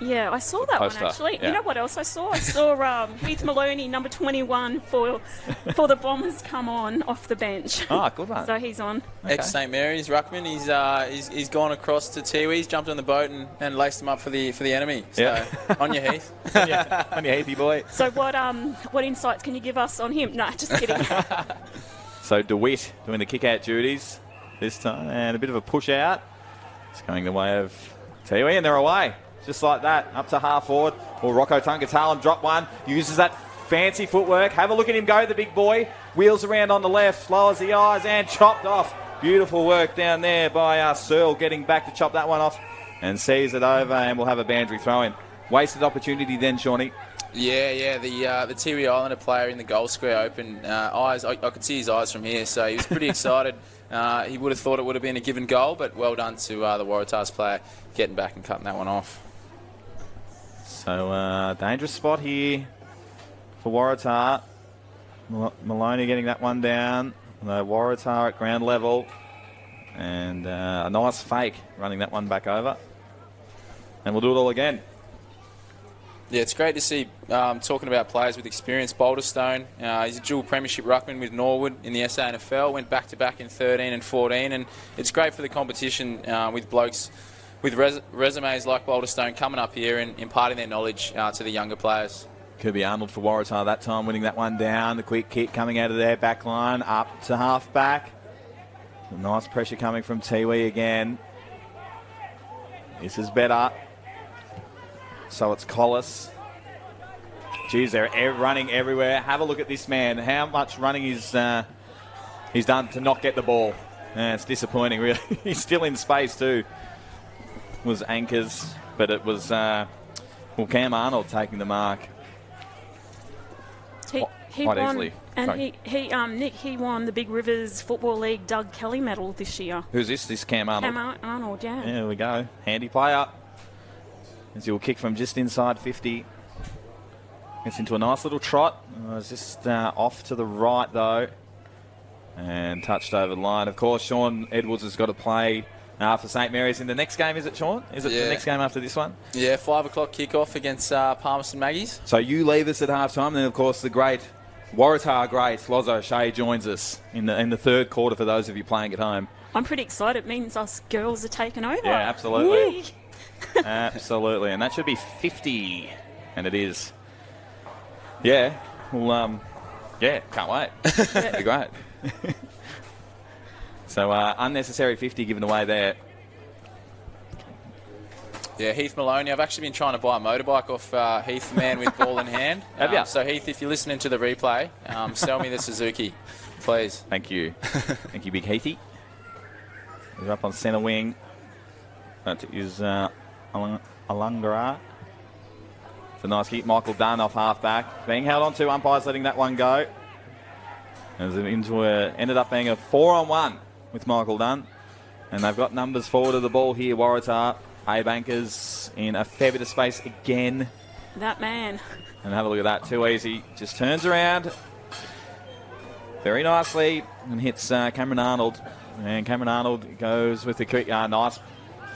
Yeah, I saw that Poster, one actually. yeah. You know what else I saw? I saw Heath Maloney, number 21 for the Bombers, come on off the bench. Ah, good one. So he's on. Okay. Ex-St Mary's ruckman. He's gone across to Tiwi. He's jumped on the boat and laced him up for the enemy. So Yeah. on your Heath. On your Heathy boy. So what insights can you give us on him? No, just kidding. So DeWitt doing the kick-out duties this time, and a bit of a push out. It's going the way of Tiwi, and they're away. Just like that, up to half forward. Well, Rocco Tungatalum drop one, uses that fancy footwork. Have a look at him go, the big boy. Wheels around on the left, lowers the eyes and chopped off. Beautiful work down there by Searle, getting back to chop that one off and sees it over, and we'll have a boundary throw in. Wasted opportunity then, Shawnee. Yeah, the Tiwi Islander player in the goal square open eyes. I could see his eyes from here, so he was pretty excited. He would have thought it would have been a given goal, but well done to the Waratahs player getting back and cutting that one off. So, dangerous spot here for Waratah. Maloney getting that one down. The Waratah at ground level. And a nice fake running that one back over. And we'll do it all again. Yeah, it's great to see, talking about players with experience. Boulderstone, he's a dual premiership ruckman with Norwood in the NTFL, went back-to-back in 13 and 14, and it's great for the competition with blokes with resumes like Boulderstone coming up here and imparting their knowledge to the younger players. Kirby Arnold for Waratah that time, winning that one down. The quick kick coming out of their back line, up to half-back. Nice pressure coming from Tiwi again. This is better. So it's Collis. Geez, they're running everywhere. Have a look at this man. How much running he's done to not get the ball. It's disappointing, really. He's still in space too. It was anchors, but it was Cam Arnold taking the mark. He quite won, easily. and Sorry. Nick, he won the Big Rivers Football League Doug Kelly medal this year. Who's this? This Cam Arnold. Cam Arnold, yeah. There we go. Handy player. As he'll kick from just inside 50. Gets into a nice little trot. It's just off to the right, though. And touched over the line. Of course, Sean Edwards has got to play for St Mary's in the next game, is it, Sean? Is it the next game after this one? Yeah, 5 o'clock kickoff against Palmerston Maggies. So you leave us at half-time. Then, of course, the great Waratah great Loz O'Shea joins us in the third quarter for those of you playing at home. I'm pretty excited. It means us girls are taking over. Yeah, absolutely. Yay. Absolutely. And that should be 50. And it is. Yeah. Well, can't wait. It'll be great. So, unnecessary 50 given away there. Yeah, Heath Maloney. I've actually been trying to buy a motorbike off Heath, the man with ball in hand. Have ya? So, Heath, if you're listening to the replay, sell me the Suzuki, please. Thank you. Thank you, Big Heathy. He's up on centre wing. That is Alangara. It's a nice hit. Michael Dunn off half-back. Being held on to, umpires letting that one go. Ended up being a 4-on-1 with Michael Dunn. And they've got numbers forward of the ball here, Waratah. A-Bankers in a fair bit of space again. That man. And have a look at that. Too easy. Just turns around very nicely and hits Cameron Arnold. And Cameron Arnold goes with the quick, nice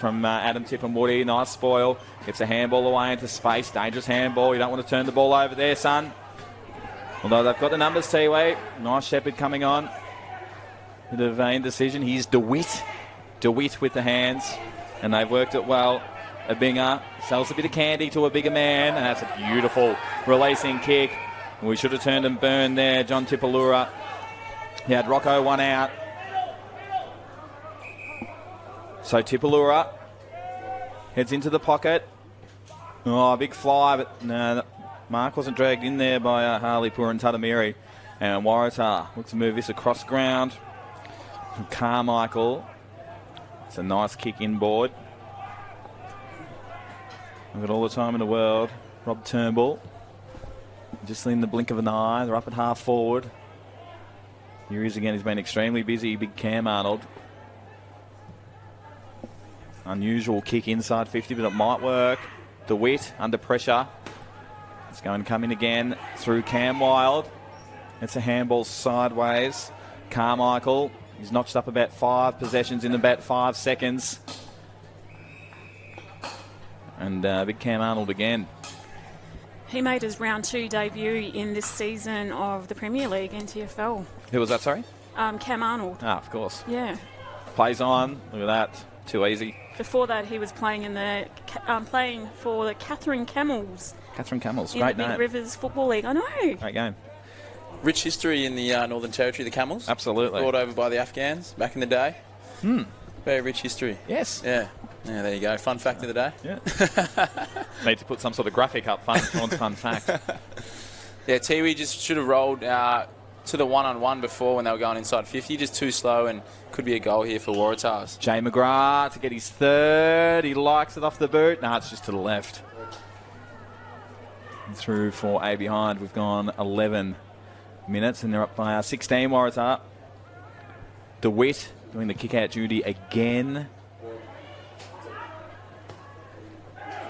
from Adam Tipperwoody. Nice spoil. Gets a handball away into space. Dangerous handball. You don't want to turn the ball over there, son. Although they've got the numbers, Tiwi. Nice Shepherd coming on. Bit of indecision. Here's DeWitt. DeWitt with the hands. And they've worked it well. A binger sells a bit of candy to a bigger man. And that's a beautiful releasing kick. We should have turned and burned there. John Tipalura. He had Rocco one out. So Tipalura heads into the pocket. Oh, big fly, but no, Mark wasn't dragged in there by Harley Purantatamiri. And Waratah looks to move this across ground. Carmichael. It's a nice kick inboard. We've got all the time in the world. Rob Turnbull. Just in the blink of an eye. They're up at half forward. Here he is again. He's been extremely busy. Big Cam Arnold. Unusual kick inside 50, but it might work. DeWitt under pressure. It's going to come in again through Cam Wild. It's a handball sideways. Carmichael. He's notched up about 5 possessions in about 5 seconds. And big Cam Arnold again. He made his round 2 debut in this season of the Premier League, NTFL. Who was that, sorry? Cam Arnold. Ah, of course. Yeah. Plays on. Look at that. Too easy. Before that, he was playing playing for the Catherine Camels. Catherine Camels, in great the Big name. Rivers Football League. I know. Great game. Rich history in the Northern Territory, the Camels. Absolutely. Brought over by the Afghans back in the day. Very rich history. Yes. Yeah. Yeah, there you go. Fun fact of the day. Yeah. Need to put some sort of graphic up. Fun fact. Yeah, Tiwi just should have rolled to the one-on-one before when they were going inside 50. Just too slow and could be a goal here for Waratahs. Jay McGrath to get his third. He likes it off the boot. No, it's just to the left. Through for A behind. We've gone 11 minutes and they're up by 16 Waratah. DeWitt doing the kick-out duty again.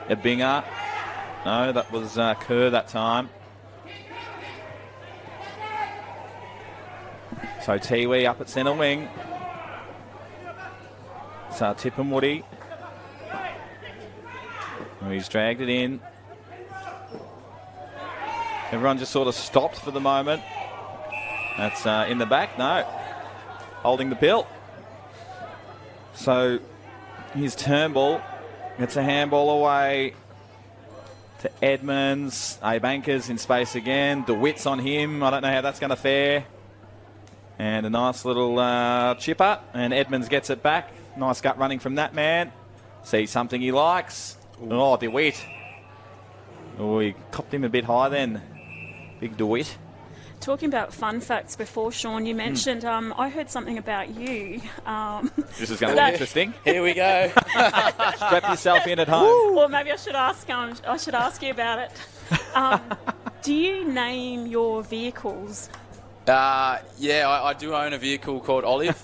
A binger. No, that was Kerr that time. So Tiwi up at centre wing. So Tipperwoody. He's dragged it in. Everyone just sort of stopped for the moment. That's in the back. No. Holding the pill. So here's Turnbull. Gets a handball away to Edmonds. A-Bankers in space again. DeWitt's on him. I don't know how that's going to fare. And a nice little chipper. And Edmonds gets it back. Nice gut running from that man. See something he likes. Oh, DeWitt. Oh, he copped him a bit high then. Big DeWitt. Talking about fun facts before, Sean, you mentioned, I heard something about you. This is going to be interesting. Here we go. Strap yourself in at home. Or maybe I should ask you about it. Do you name your vehicles? Yeah, I do own a vehicle called Olive,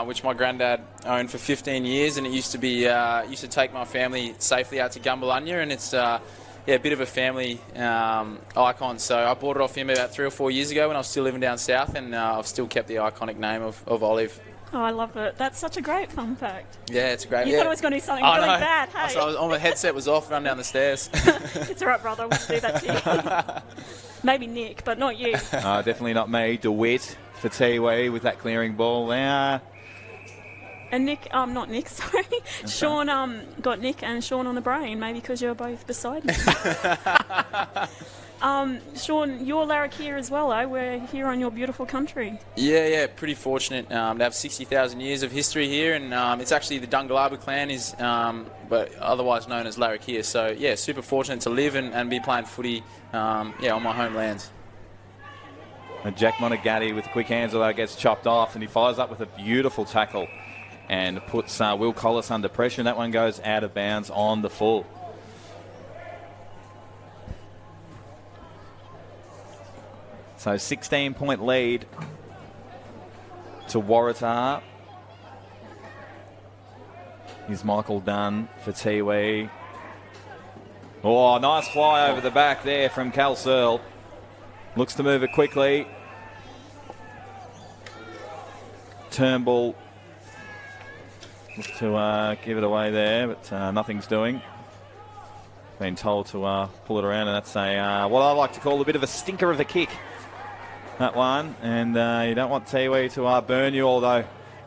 which my granddad owned for 15 years, and it used to take my family safely out to Gumbalunya, and it's a bit of a family icon. So I bought it off him about 3 or 4 years ago when I was still living down south, and I've still kept the iconic name of Olive. Oh, I love it. That's such a great fun fact. Yeah, it's great. You thought I was going to do something really bad, hey? So my headset was off, run down the stairs. It's all right, brother. We'll do that to you. Maybe Nick, but not you. Definitely not me. DeWitt for Tiwi with that clearing ball there. And Nick, not Nick, sorry. Sean got Nick and Sean on the brain, maybe because you're both beside me. Sean, you're Larrakia as well, eh? We're here on your beautiful country. Yeah, pretty fortunate to have 60,000 years of history here, and it's actually the Dungalaba clan is, but otherwise known as Larrakia. So yeah, super fortunate to live and be playing footy, on my homelands. And Jack Monagatti with quick hands, although gets chopped off, and he follows up with a beautiful tackle and puts Will Collis under pressure, and that one goes out of bounds on the full. So 16-point lead to Waratah. Here's Michael Dunn for Tiwi. Oh, nice fly over the back there from Cal Searle. Looks to move it quickly. Turnbull looks to give it away there, but nothing's doing. Been told to pull it around, and that's what I like to call a bit of a stinker of a kick. That one, and you don't want Tiwi to burn you, although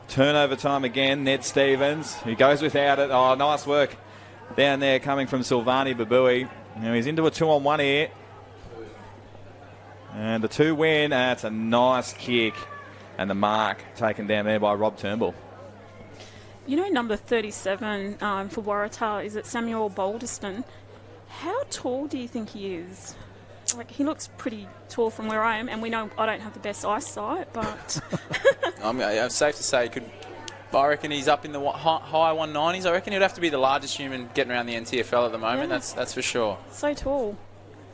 turnover time again. Ned Stevens, he goes without it. Oh, nice work down there coming from Silvani Babui. Now he's into a 2-on-1 here. And the 2 win, that's a nice kick. And the mark taken down there by Rob Turnbull. You know, number 37 for Waratah, is it Samuel Balderston? How tall do you think he is? Like, he looks pretty tall from where I am, and we know I don't have the best eyesight, but... I'm safe to say, I reckon he's up in the high 190s. I reckon he'd have to be the largest human getting around the NTFL at the moment, Yeah. that's for sure. So tall.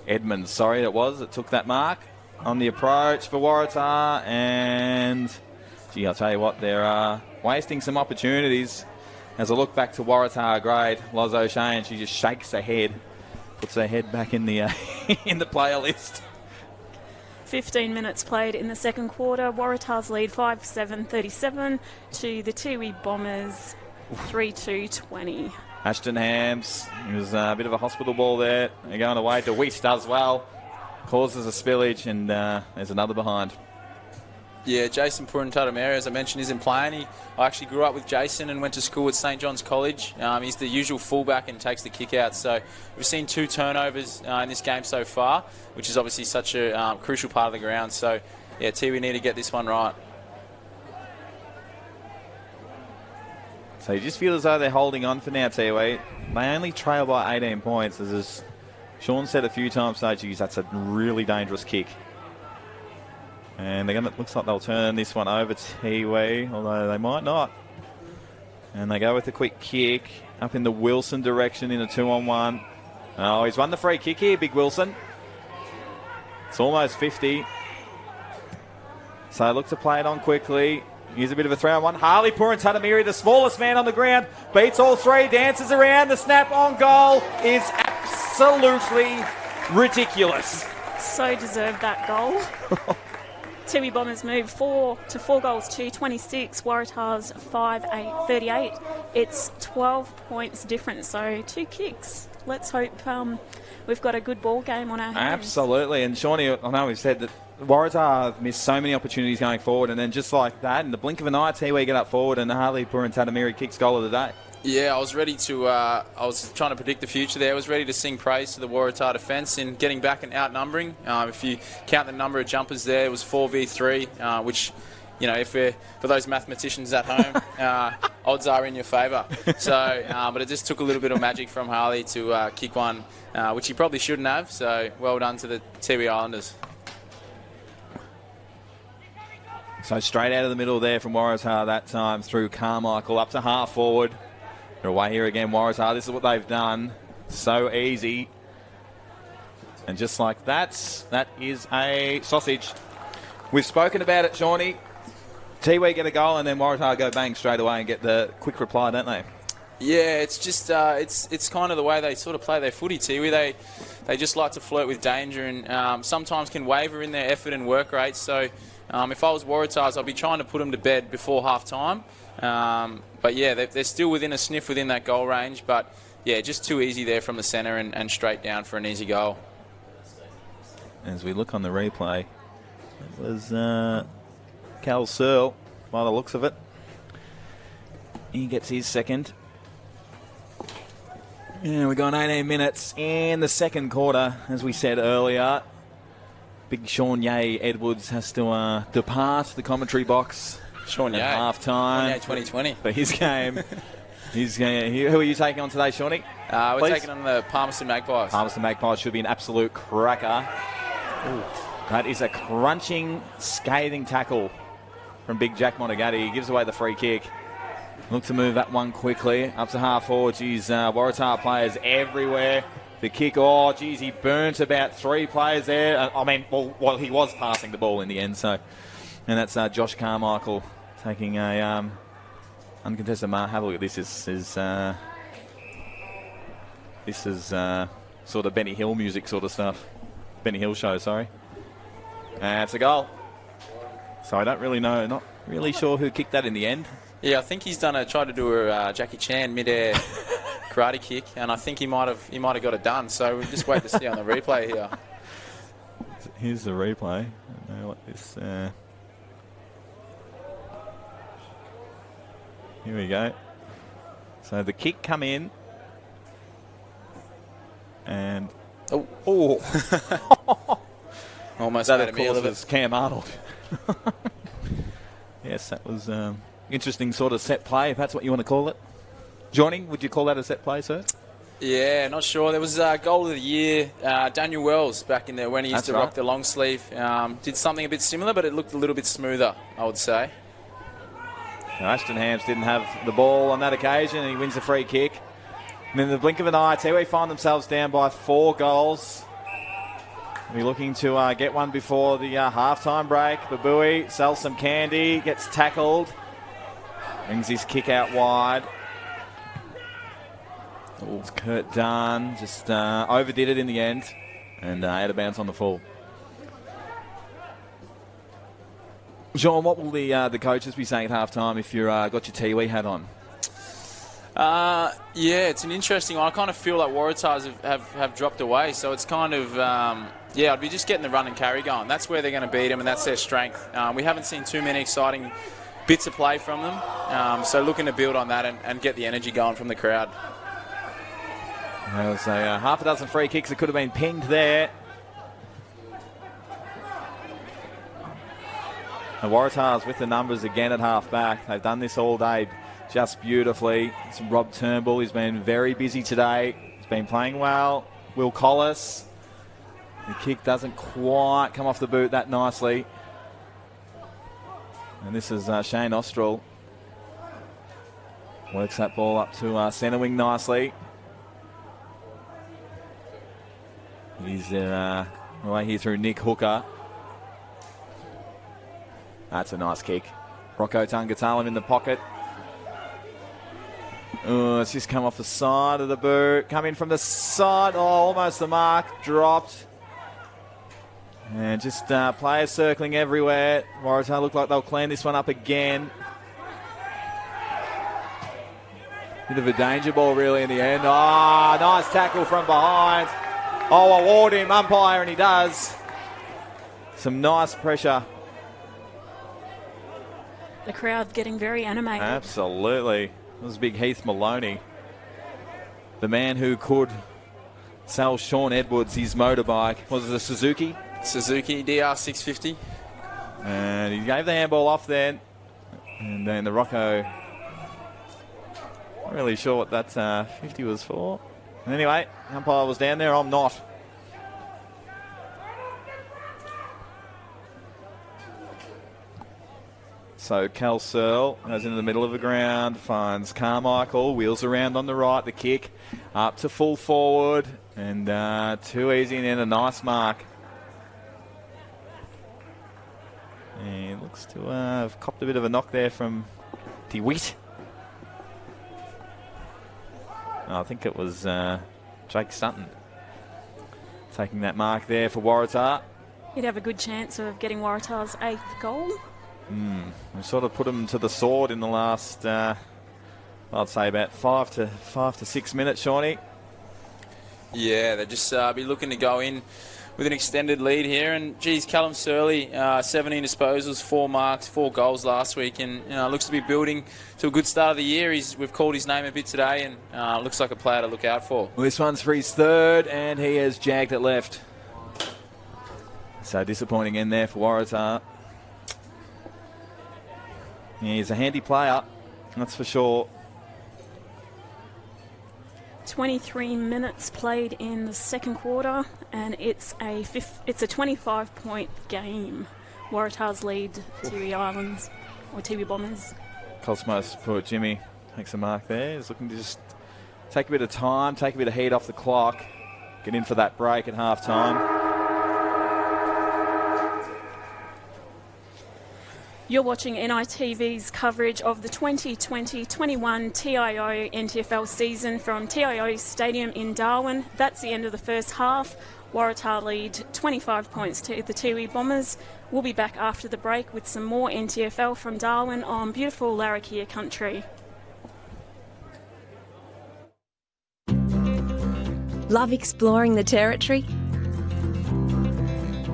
Edmonds, that took that mark on the approach for Waratah, and gee, I'll tell you what, they're wasting some opportunities. As I look back to Waratah grade, Loz O'Shea, she just shakes her head, puts her head back in the in the player list. 15 minutes played in the second quarter. Waratah's lead 5-7-37 to the Tiwi Bombers 3-2-20. Ashton Hams, it was a bit of a hospital ball there. They're going away. DeWitt does well, causes a spillage, and there's another behind. Yeah, Jason Purintatamere, as I mentioned, isn't playing. I actually grew up with Jason and went to school at St John's College. He's the usual fullback and takes the kick out. So we've seen 2 turnovers in this game so far, which is obviously such a crucial part of the ground. So, yeah, Tiwi need to get this one right. So you just feel as though they're holding on for now, Tiwi. They only trail by 18 points. As Sean said a few times today, geez, that's a really dangerous kick. And looks like they'll turn this one over Tiwi, although they might not. And they go with a quick kick up in the Wilson direction in a 2-on-1. Oh, he's won the free kick here, Big Wilson. It's almost 50. So look to play it on quickly. Here's a bit of a 3-on-1. Harley Purintatamere, the smallest man on the ground, beats all 3, dances around. The snap on goal is absolutely ridiculous. So deserved that goal. Tiwi Bombers move 4 goals to 26. Waratah's 5-8-38. It's 12 points difference, so 2 kicks. Let's hope we've got a good ball game on our hands. Absolutely. And Shawnee, I know we've said that Waratah have missed so many opportunities going forward, and then just like that, in the blink of an eye, Tiwi get up forward, and Harley Purintatamere kicks goal of the day. Yeah, I was ready to. I was trying to predict the future there. I was ready to sing praise to the Waratah defence in getting back and outnumbering. If you count the number of jumpers there, it was 4v3, which, you know, for those mathematicians at home, odds are in your favour. So, but it just took a little bit of magic from Harley to kick one, which he probably shouldn't have. So, well done to the Tiwi Islanders. So straight out of the middle there from Waratah that time through Carmichael up to half forward. They're away here again, Waratah. This is what they've done. So easy. And just like that is a sausage. We've spoken about it, Shawnee. Tiwi get a goal and then Waratah go bang straight away and get the quick reply, don't they? Yeah, it's just it's kind of the way they sort of play their footy, Tiwi. They just like to flirt with danger and sometimes can waver in their effort and work rate. So if I was Waratahs, I'd be trying to put them to bed before half time. But yeah, they're still within a sniff within that goal range. But yeah, just too easy there from the centre and straight down for an easy goal. as we look on the replay. It was Cal Searle, by the looks of it. He gets his second. Yeah, we got 18 minutes in the second quarter, as we said earlier. Big Sean Ye Edwards has to depart the commentary box. Sean Ye. At half-time. Sean Ye 2020. For his game. Who are you taking on today, Shawnee? We're taking on the Palmerston Magpies. Palmerston Magpies should be an absolute cracker. Ooh. That is a crunching, scathing tackle from Big Jack Monagatti. He gives away the free kick. Look to move that one quickly. Up to half forward. Geez, Waratah players everywhere. The kick, geez, he burnt about 3 players there. Well, he was passing the ball in the end, so. And that's Josh Carmichael taking a uncontested mark. Have a look at this. This is sort of Benny Hill music sort of stuff. Benny Hill show, sorry. And it's a goal. So I don't really know, not really sure who kicked that in the end. Yeah, I think he's tried to do a Jackie Chan mid-air karate kick, and I think he might have got it done. So we'll just wait to see on the replay here. Here's the replay. I don't know what this. Here we go. So the kick come in, and almost that made of a meal course of it. was Cam Arnold. Yes, that was interesting sort of set play, if that's what you want to call it. Johnny, would you call that a set play, sir? Yeah, not sure. There was a goal of the year, Daniel Wells, back in there when he used to rock the long sleeve. Did something a bit similar, but it looked a little bit smoother, I would say. Now, Ashton Hams didn't have the ball on that occasion, and he wins the free kick. And in the blink of an eye, Tiwi find themselves down by 4 goals. We're looking to get one before the half-time break. Babui sells some candy, gets tackled, brings his kick out wide. It's Kurt Dunn, just overdid it in the end, and out of bounds on the full. Sean, what will the coaches be saying at half-time if you've got your Tiwi hat on? Yeah, it's an interesting one. I kind of feel like Waratahs have dropped away, so it's kind of, I'd be just getting the run and carry going. That's where they're going to beat them, and that's their strength. We haven't seen too many exciting bits of play from them, so looking to build on that and get the energy going from the crowd. There was a half a dozen free kicks that could have been pinged there. The Waratahs with the numbers again at half-back. They've done this all day just beautifully. It's Rob Turnbull. He's been very busy today. He's been playing well. Will Collis. The kick doesn't quite come off the boot that nicely. And this is Shane Ostrell. Works that ball up to centre wing nicely. He's away here through Nick Hooker. That's a nice kick. Rocco Tangatalam in the pocket. It's just come off the side of the boot. Come in from the side. Almost the mark. Dropped. And just players circling everywhere. Waratah look like they'll clean this one up again. Bit of a danger ball really in the end. Nice tackle from behind. Award him, umpire, and he does. Some nice pressure. The crowd getting very animated. Absolutely. It was big Heath Maloney. The man who could sell Sean Edwards his motorbike. Was it a Suzuki? Suzuki DR650. And he gave the handball off then. And then the Rocco. Not really sure what that 50 was for. Anyway, umpire was down there. I'm not. So Cal Searle goes into the middle of the ground, finds Carmichael, wheels around on the right, the kick up to full forward, and too easy and then a nice mark. And looks to have copped a bit of a knock there from Tiwi. I think it was Jake Sutton taking that mark there for Waratah. He'd have a good chance of getting Waratah's 8th goal. We sort of put them to the sword in the last, I'd say about 5 to 6 minutes, Shawnee. Yeah, they'll just be looking to go in with an extended lead here. And, geez, Callum Surley, 17 disposals, 4 marks, 4 goals last week, and looks to be building to a good start of the year. We've called his name a bit today, and looks like a player to look out for. Well, this one's for his third, and he has jagged it left. So disappointing in there for Waratah. He's a handy player, that's for sure. 23 minutes played in the second quarter, and it's a 25-point game. Waratah's lead Tiwi Islands, or Tiwi Bombers. Cosmos, poor Jimmy, takes a mark there. He's looking to just take a bit of time, take a bit of heat off the clock, get in for that break at half-time. You're watching NITV's coverage of the 2020-21 TIO NTFL season from TIO Stadium in Darwin. That's the end of the first half. Waratah lead 25 points to the Tiwi Bombers. We'll be back after the break with some more NTFL from Darwin on beautiful Larrakia country. Love exploring the territory?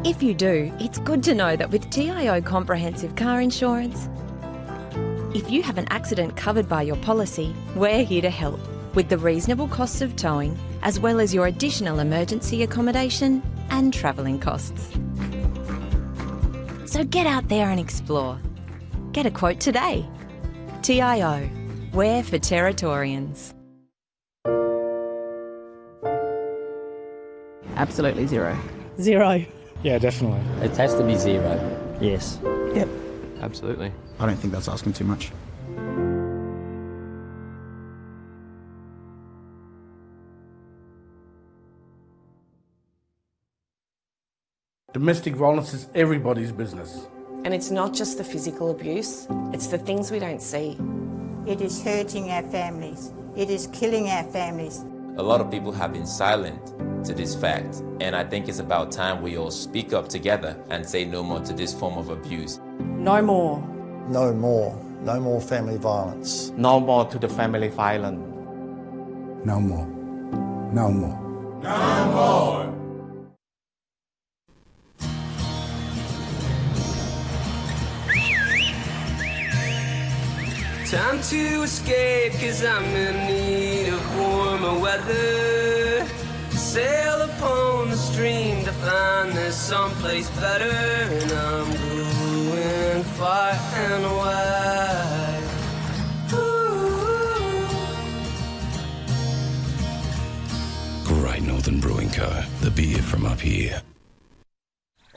If you do, it's good to know that with TIO Comprehensive Car Insurance, if you have an accident covered by your policy, we're here to help with the reasonable costs of towing, as well as your additional emergency accommodation and travelling costs. So get out there and explore. Get a quote today. TIO, we're for Territorians. Absolutely zero. Zero. Yeah, definitely. It has to be zero. Yes. Yep. Absolutely. I don't think that's asking too much. Domestic violence is everybody's business. And it's not just the physical abuse, it's the things we don't see. It is hurting our families. It is killing our families. A lot of people have been silent to this fact, and I think it's about time we all speak up together and say no more to this form of abuse. No more. No more. No more family violence. No more to the family violence. No more. No more. No more. Time to escape, 'cause I'm in need of warmer weather. Sail upon the stream to find there's someplace better. And I'm going far and wide. Great Northern Brewing Co. The beer from up here.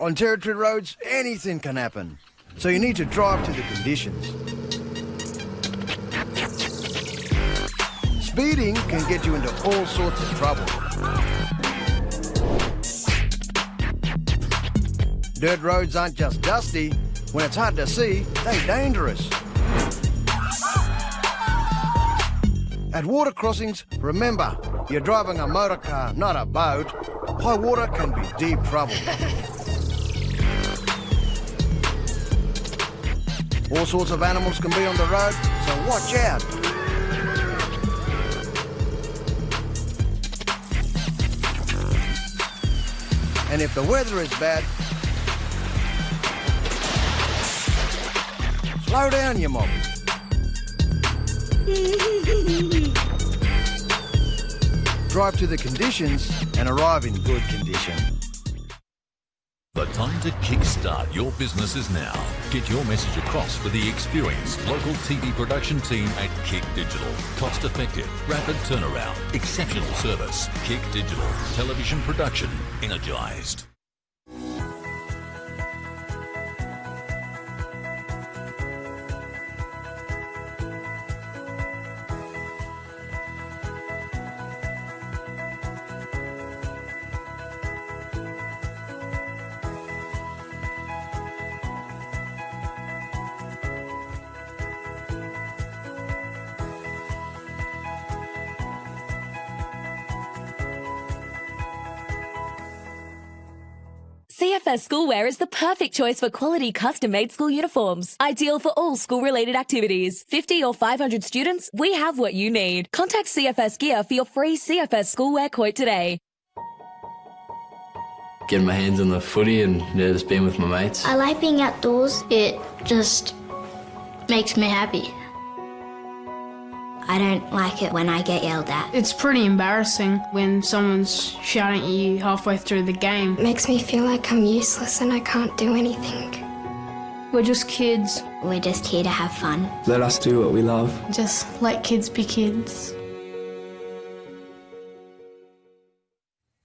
On Territory roads, anything can happen. So you need to drive to the conditions. Speeding can get you into all sorts of trouble. Dirt roads aren't just dusty. When it's hard to see, they're dangerous. At water crossings, remember, you're driving a motor car, not a boat. High water can be deep trouble. All sorts of animals can be on the road, so watch out. And if the weather is bad, slow down, you mob. Drive to the conditions and arrive in good condition. The time to kickstart your business is now. Get your message across with the experienced local TV production team at Kick Digital. Cost effective, rapid turnaround, exceptional service. Kick Digital. Television production energised. CFS Schoolwear is the perfect choice for quality custom-made school uniforms. Ideal for all school-related activities. 50 or 500 students, we have what you need. Contact CFS Gear for your free CFS Schoolwear quote today. getting my hands on the footy and just being with my mates. I like being outdoors. It just makes me happy. I don't like it when I get yelled at. It's pretty embarrassing when someone's shouting at you halfway through the game. It makes me feel like I'm useless and I can't do anything. We're just kids. We're just here to have fun. Let us do what we love. Just let kids be kids.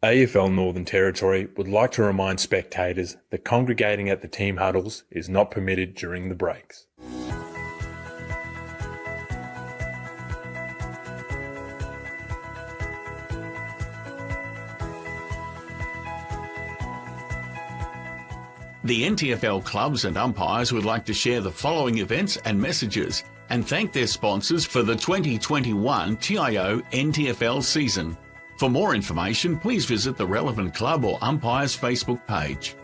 AFL Northern Territory would like to remind spectators that congregating at the team huddles is not permitted during the breaks. The NTFL clubs and umpires would like to share the following events and messages and thank their sponsors for the 2021 TIO NTFL season. For more information, please visit the relevant club or umpire's Facebook page.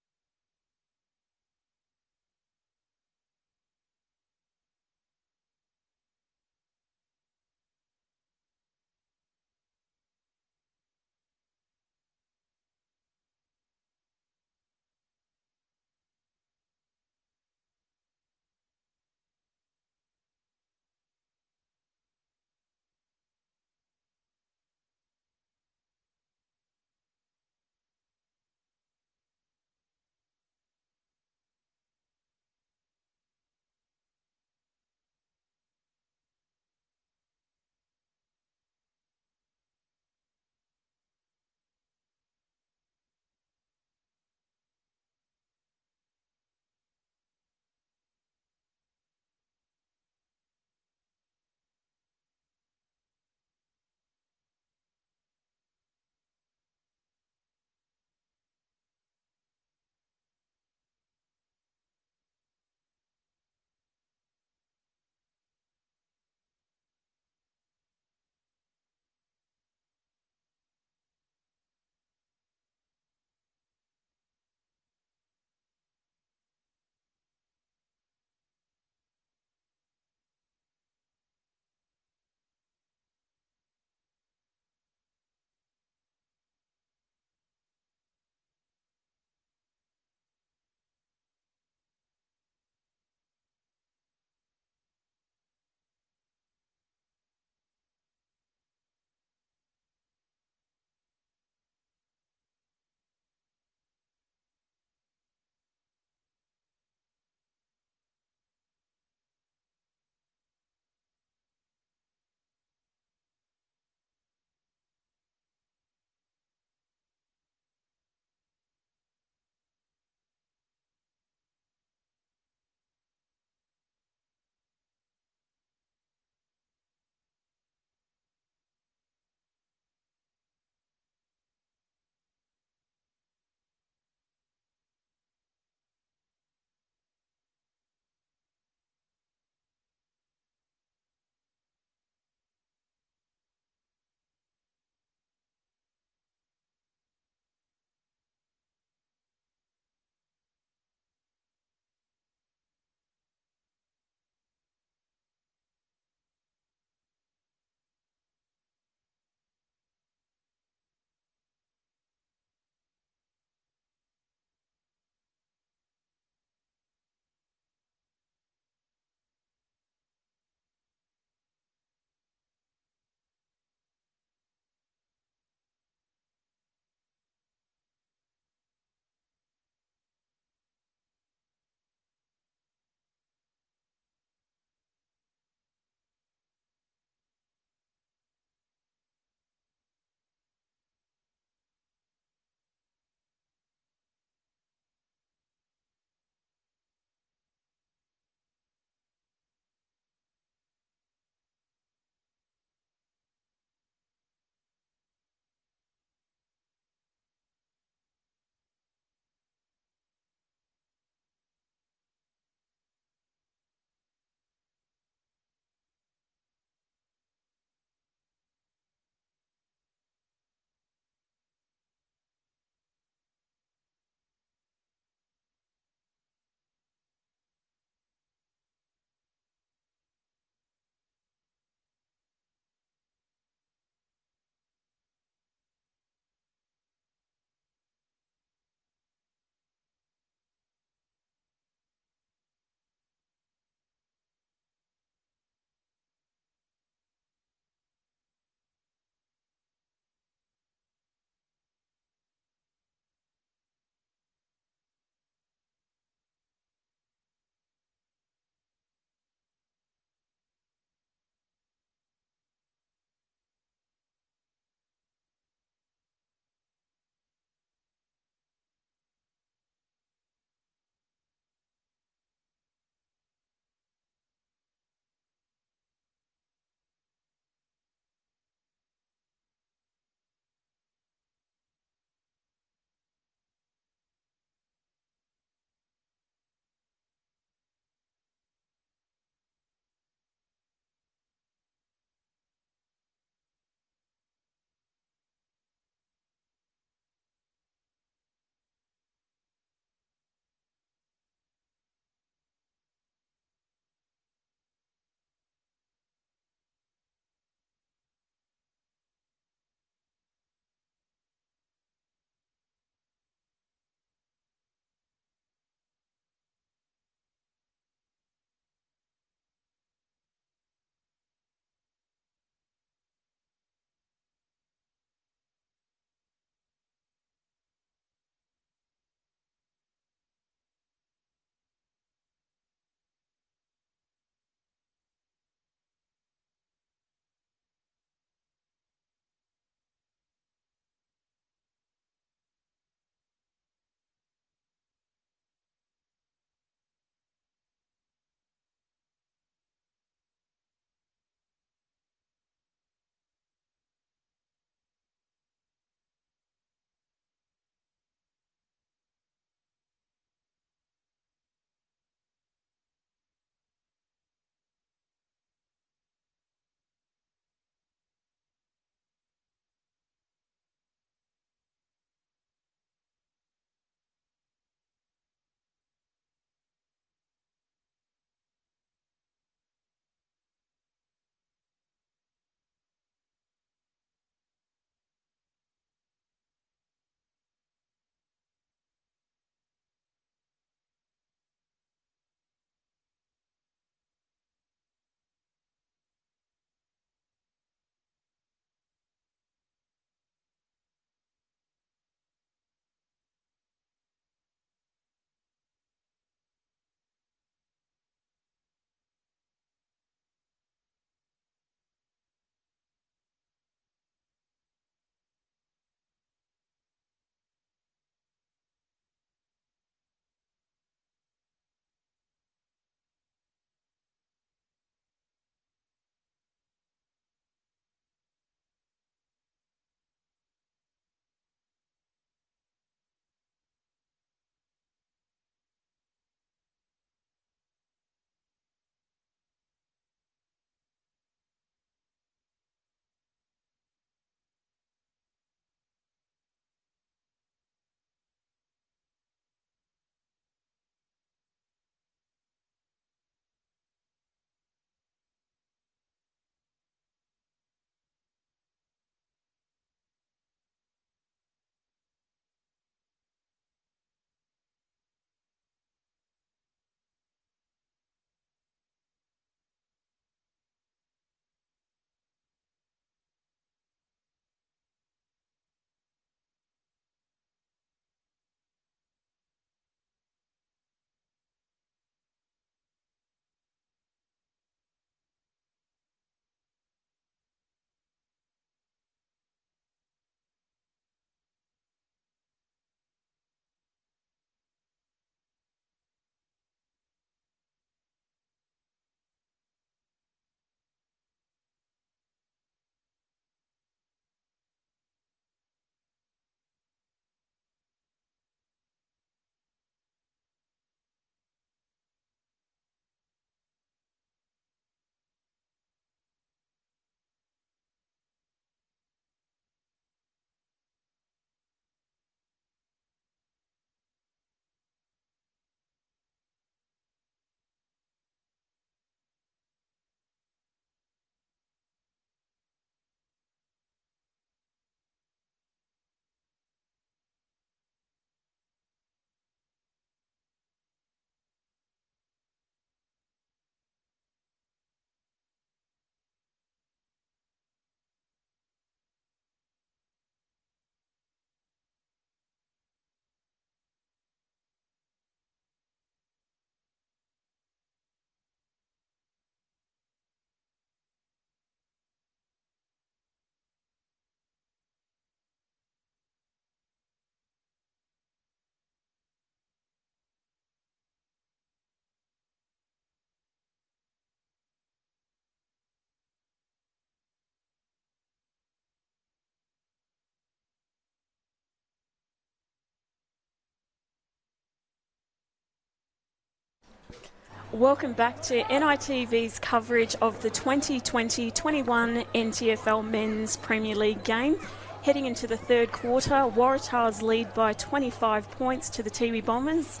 Welcome back to NITV's coverage of the 2020-21 NTFL Men's Premier League game. Heading into the third quarter, Waratahs lead by 25 points to the Tiwi Bombers.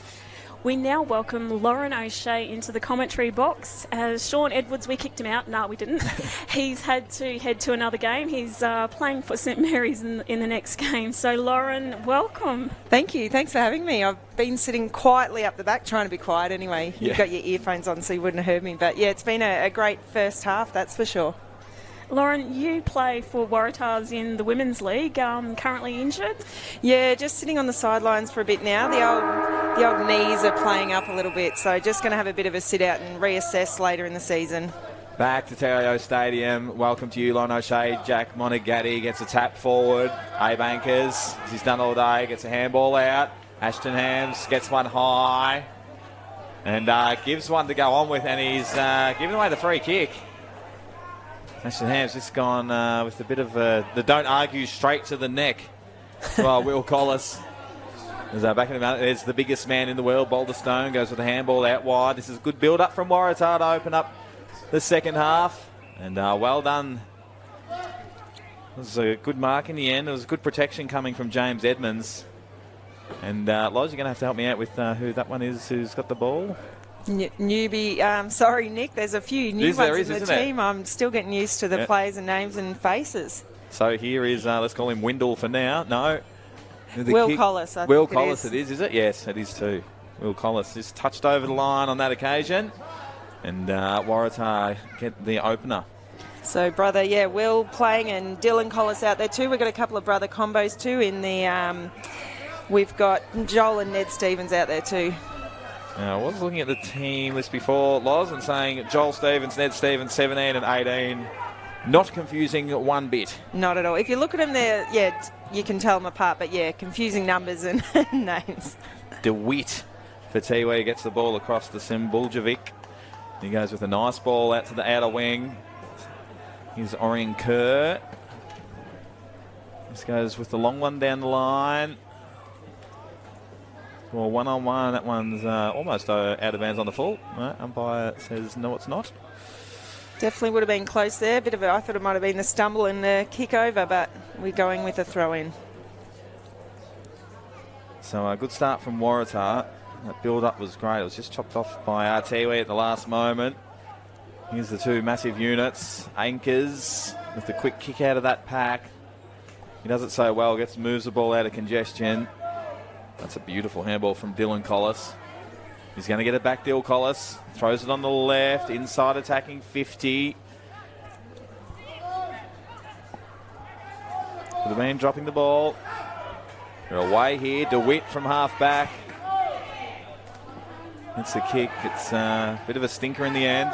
We now welcome Lauren O'Shea into the commentary box. As Sean Edwards, we kicked him out. No, we didn't. He's had to head to another game. He's playing for St Mary's in the next game. So, Lauren, welcome. Thank you. Thanks for having me. I've been sitting quietly up the back, trying to be quiet anyway. You've got your earphones on so you wouldn't have heard me. But, yeah, it's been a great first half, that's for sure. Lauren, you play for Waratahs in the Women's League, currently injured? Yeah, just sitting on the sidelines for a bit now. The old knees are playing up a little bit, so just going to have a bit of a sit-out and reassess later in the season. Back to TIO Stadium. Welcome to you, Lauren O'Shea. Jack Monagatti gets a tap forward. Abe Anchors, as he's done all day, gets a handball out. Ashton Hams gets one high and gives one to go on with, and he's giving away the free kick. Ashton Ham's just gone with a bit of the don't argue straight to the neck. Well, Will Collis is back in the mountain. There's the biggest man in the world, Boulder Stone, goes with a handball out wide. This is a good build-up from Waratah to open up the second half. And well done. It was a good mark in the end. It was good protection coming from James Edmonds. And Loz, you're going to have to help me out with who that one is who's got the ball. Newbie, sorry Nick, there's a few new ones in the team. I'm still getting used to the players and names and faces. So here is, let's call him Windle for now. No. Will Collis, I Will think Collis it is it? Yes, it is too. Will Collis just touched over the line on that occasion. And Waratah get the opener. So brother, Will playing and Dylan Collis out there too. We've got a couple of brother combos too in the, we've got Joel and Ned Stevens out there too. Now, I was looking at the team list before, Loz, and saying Joel Stevens, Ned Stevens, 17 and 18. Not confusing one bit. Not at all. If you look at them there, you can tell them apart, but confusing numbers and names. DeWitt for Tiwi gets the ball across to Simbuljevic. He goes with a nice ball out to the outer wing. Here's Orion Kerr. This goes with the long one down the line. Well, one-on-one, that one's almost out of bounds on the full. No, umpire says no, it's not. Definitely would have been close there. I thought it might have been the stumble and the kick over, but we're going with a throw-in. So a good start from Waratah. That build-up was great. It was just chopped off by Tiwi at the last moment. Here's the two massive units. Anchors with the quick kick out of that pack. He does it so well, moves the ball out of congestion. That's a beautiful handball from Dylan Collis. He's going to get it back, Dylan Collis. Throws it on the left, inside attacking 50. For the man dropping the ball. They're away here. DeWitt from half back. It's a kick. It's a bit of a stinker in the end.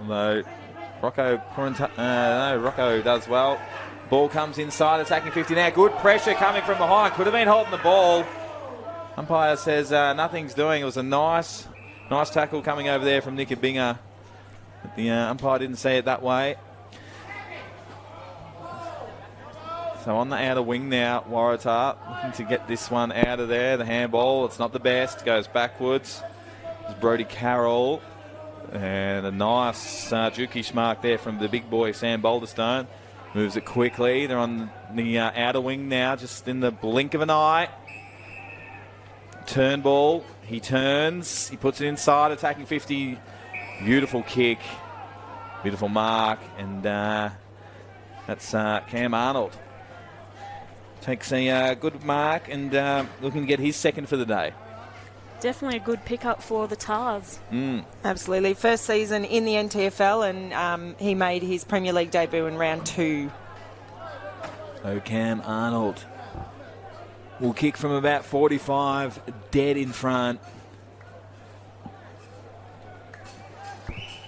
Although Rocco does well. Ball comes inside, attacking 50 now. Good pressure coming from behind. Could have been holding the ball. Umpire says nothing's doing. It was a nice tackle coming over there from Nicky Binger. But the umpire didn't see it that way. So on the outer wing now, Waratah looking to get this one out of there. The handball, it's not the best. Goes backwards. It's Brody Carroll. And a nice Jukish mark there from the big boy, Sam Boulderstone. Moves it quickly. They're on the outer wing now, just in the blink of an eye. Turn ball. He turns. He puts it inside, attacking 50. Beautiful kick. Beautiful mark. And that's Cam Arnold. Takes a good mark and looking to get his second for the day. Definitely a good pickup for the Tars. Absolutely. First season in the NTFL, and he made his Premier League debut in round 2. So Cam Arnold will kick from about 45, dead in front.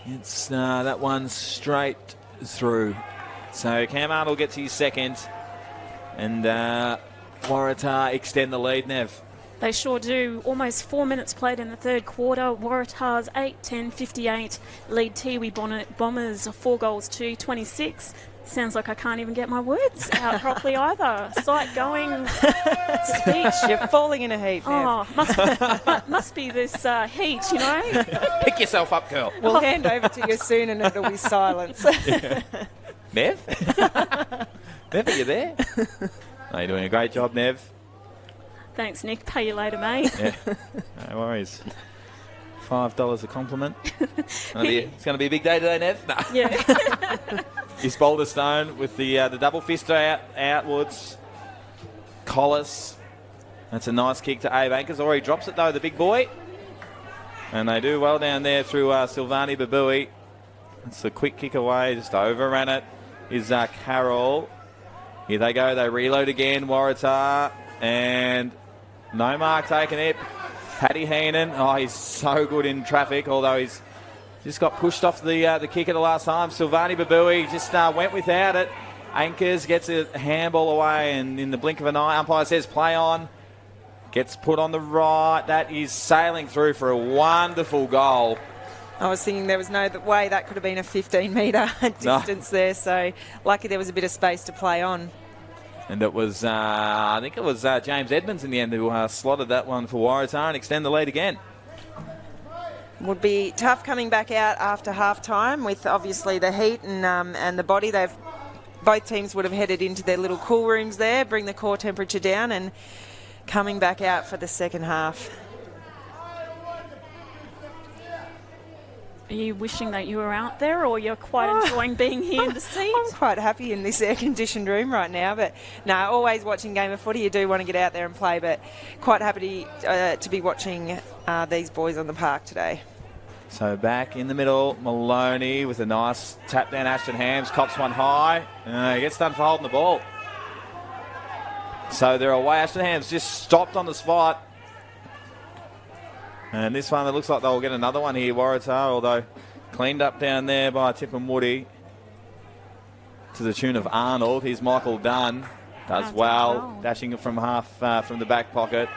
It's that one straight through. So Cam Arnold gets his second, and Waratah extend the lead, Nev. They sure do. Almost 4 minutes played in the third quarter. Waratahs 8-10-58 lead Tiwi Bombers 4 goals to 26. Sounds like I can't even get my words out properly either. Sight going, speech. You're falling in a heap now. Oh, must be this heat, you know. Pick yourself up, girl. We'll hand over to you soon and it'll be silence. Nev? Nev, are you there? Oh, you're doing a great job, Nev. Thanks, Nick. Pay you later, mate. Yeah, no worries. $5 a compliment. It's going to be a big day today, Nev. No. Yeah. He's Boulder Stone with the double fist outwards. Collis. That's a nice kick to Abe Ankers. Already drops it, though, the big boy. And they do well down there through Silvani Babui. It's a quick kick away. Just overran it is Carroll. Here they go. They reload again. Waratah. And no mark taken it. Paddy Heenan. Oh, he's so good in traffic, although he's just got pushed off the kick at the last time. Silvani Babui just went without it. Ankers gets a handball away, and in the blink of an eye, umpire says play on. Gets put on the right. That is sailing through for a wonderful goal. I was thinking there was no way that could have been a 15-metre distance there, so lucky there was a bit of space to play on. And it was, I think it was James Edmonds in the end who slotted that one for Waratah and extend the lead again. Would be tough coming back out after half-time with obviously the heat and the body. Both teams would have headed into their little cool rooms there, bring the core temperature down, and coming back out for the second half. Are you wishing that you were out there, or you're quite enjoying being here in the seat? I'm quite happy in this air-conditioned room right now, but no, always watching game of footy, you do want to get out there and play, but quite happy to be watching these boys on the park today. So back in the middle, Maloney with a nice tap down. Ashton Hams cops one high. He gets done for holding the ball. So they're away. Ashton Hams just stopped on the spot. And this one, it looks like they'll get another one here, Waratah, although cleaned up down there by Tip and Woody to the tune of Arnold. Here's Michael Dunn. Does well, dashing it from from the back pocket.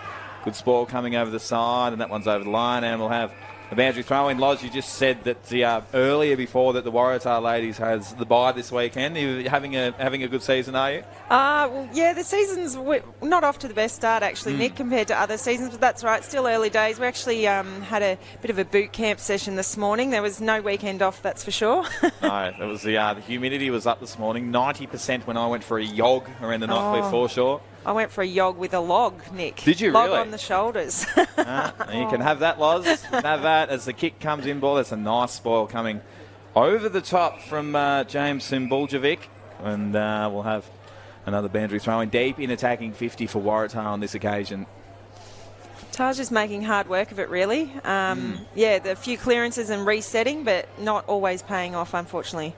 Good spoil coming over the side, and that one's over the line, and we'll have a boundary throw in. Loz, you just said that earlier before that the Waratah ladies has the bye this weekend. Are you having a good season, are you? Well, yeah, the season's not off to the best start, actually, Nick, compared to other seasons, but that's right, still early days. We actually had a bit of a boot camp session this morning. There was no weekend off, that's for sure. No, it was the humidity was up this morning, 90% when I went for a jog around the Nightcliff foreshore. I went for a jog with a log, Nick. Did you log really? On the shoulders. You can have that, Loz. Have that as the kick comes in ball. That's a nice spoil coming over the top from James Simbuljevic. And we'll have another boundary throw in deep in attacking 50 for Waratah on this occasion. Taj is making hard work of it, really. Yeah, the few clearances and resetting, but not always paying off, unfortunately.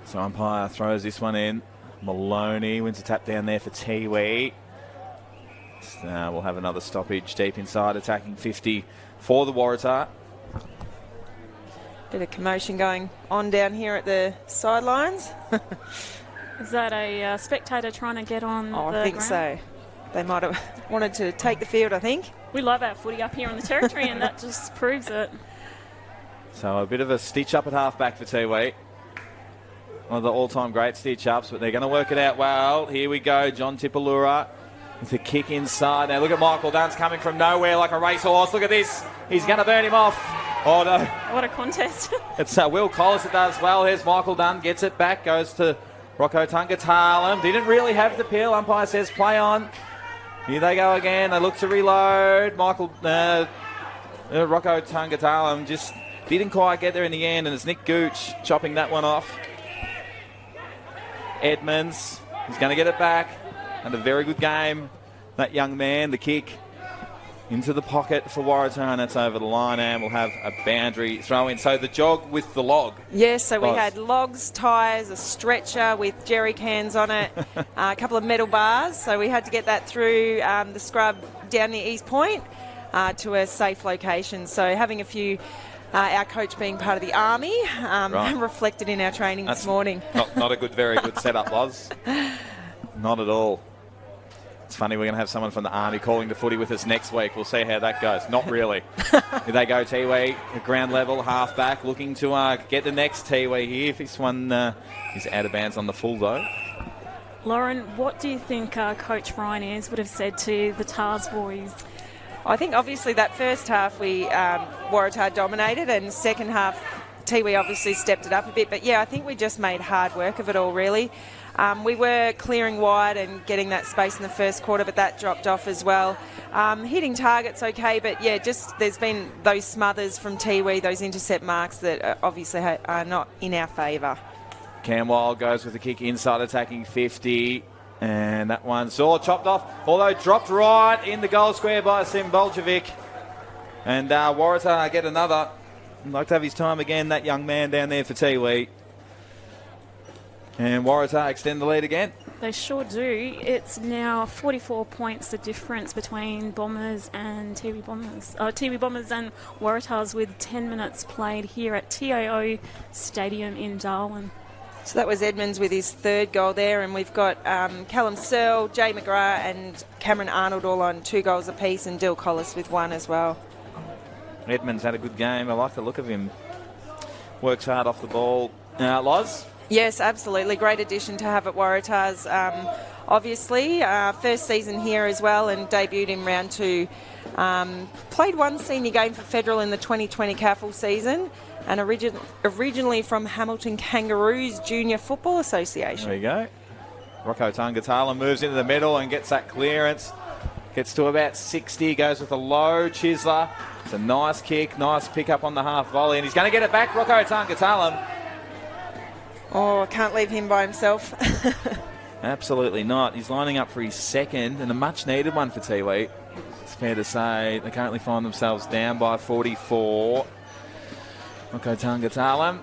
So umpire throws this one in. Maloney wins a tap down there for Tiwi. We'll have another stoppage deep inside, attacking 50 for the Waratah. Bit of commotion going on down here at the sidelines. Is that a spectator trying to get on the I think ground? so. They might have wanted to take the field, I think. We love our footy up here on the territory, and that just proves it. So a bit of a stitch up at half-back for Tiwi. One of the all-time great stitch-ups, but they're going to work it out well. Here we go, John Tipalura with a kick inside. Now look at Michael Dunn's coming from nowhere like a racehorse. Look at this. He's going to burn him off. Oh, no. What a contest. It's Will Collis that does well. Here's Michael Dunn. Gets it back. Goes to Rocco Tungatalam. Didn't really have the peel. Umpire says play on. Here they go again. They look to reload. Rocco Tungatalam just didn't quite get there in the end, and it's Nick Gooch chopping that one off. Edmonds, he's going to get it back. And a very good game. That young man, the kick into the pocket for Waratah, and that's over the line, and we'll have a boundary throw in. So the jog with the log. Yes, so we had logs, tyres, a stretcher with jerry cans on it, a couple of metal bars. So we had to get that through the scrub down near East Point to a safe location. So having a few... our coach being part of the Army, reflected in our training this morning. Not a very good setup, Loz. Not at all. It's funny, we're going to have someone from the Army calling the footy with us next week. We'll see how that goes. Not really. Here they go, Tiwi, at ground level, half back, looking to get the next Tiwi here. This one is out of bounds on the full, though. Lauren, what do you think Coach Ryan Ayres would have said to the TARS boys? I think obviously that first half we Waratah dominated, and second half Tiwi obviously stepped it up a bit. But yeah, I think we just made hard work of it all, really. We were clearing wide and getting that space in the first quarter, but that dropped off as well. Hitting targets okay, but yeah, just there's been those smothers from Tiwi, those intercept marks that obviously are not in our favour. Cam Wild goes with the kick inside, attacking 50. And that one saw chopped off, although dropped right in the goal square by Simboljevic. And Waratah get another. I'd like to have his time again, that young man down there for Tiwi. And Waratah extend the lead again. They sure do. It's now 44 points the difference between Bombers and Tiwi Bombers. Tiwi Bombers and Waratahs with 10 minutes played here at TIO Stadium in Darwin. So that was Edmonds with his third goal there, and we've got Callum Searle, Jay McGrath and Cameron Arnold all on 2 goals apiece, and Dill Collis with 1 as well. Edmonds had a good game. I like the look of him. Works hard off the ball. Loz? Yes, absolutely. Great addition to have at Waratahs. Obviously, first season here as well, and debuted in round 2. Played 1 senior game for Federal in the 2020 CAFL season, and originally from Hamilton Kangaroos Junior Football Association. There you go. Rocco Tungatala moves into the middle and gets that clearance. Gets to about 60, goes with a low Chisler. It's a nice kick, nice pick up on the half volley, and he's going to get it back, Rocco Tungatala. Oh, I can't leave him by himself. Absolutely not. He's lining up for his second, and a much-needed one for Tiwi. It's fair to say they currently find themselves down by 44. Rocco Tungatala,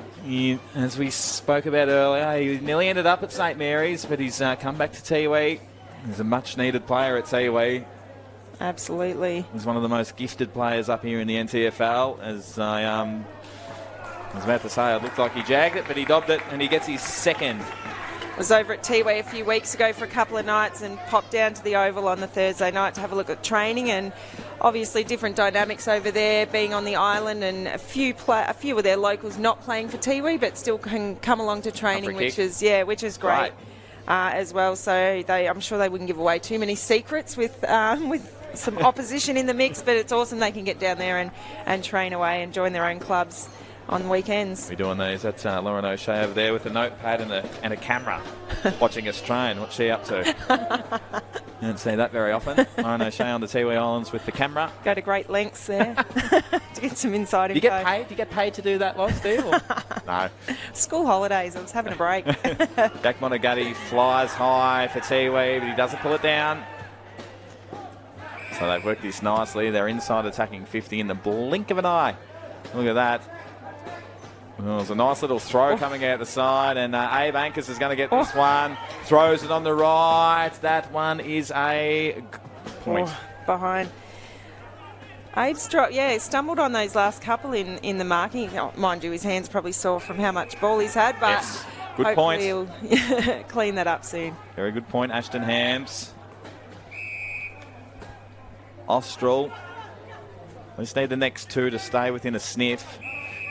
as we spoke about earlier, he nearly ended up at St Mary's, but he's come back to Tiwi. He's a much-needed player at Tiwi. Absolutely. He's one of the most gifted players up here in the NTFL. As I was about to say, it looked like he jagged it, but he dobbed it, and he gets his second. I was over at Tiwi a few weeks ago for a couple of nights and popped down to the Oval on the Thursday night to have a look at training, and obviously different dynamics over there, being on the island, and a few of their locals not playing for Tiwi but still can come along to training, which is great. As well. So I'm sure they wouldn't give away too many secrets with some opposition in the mix, but it's awesome they can get down there and train away and join their own clubs on weekends. We're doing these. That's Lauren O'Shea over there with a notepad and a camera watching us train. What's she up to? You don't see that very often. Lauren O'Shea on the Tiwi Islands with the camera. Go to great lengths there to get some inside info. Do you get paid? Do you get paid to do that, Loz, do you? No. School holidays. I was having a break. Jack Monagatti flies high for Tiwi, but he doesn't pull it down. So they've worked this nicely. They're inside attacking 50 in the blink of an eye. Look at that. Well, there's a nice little throw coming out the side, and Abe Ankers is going to get this one. Throws it on the right. That one is a point. Behind. Abe stumbled on those last couple in the marking. Oh, mind you, his hand's probably sore from how much ball he's had, but yes. Good point. He'll clean that up soon. Very good point, Ashton Hams. Austral. We just need the next 2 to stay within a sniff.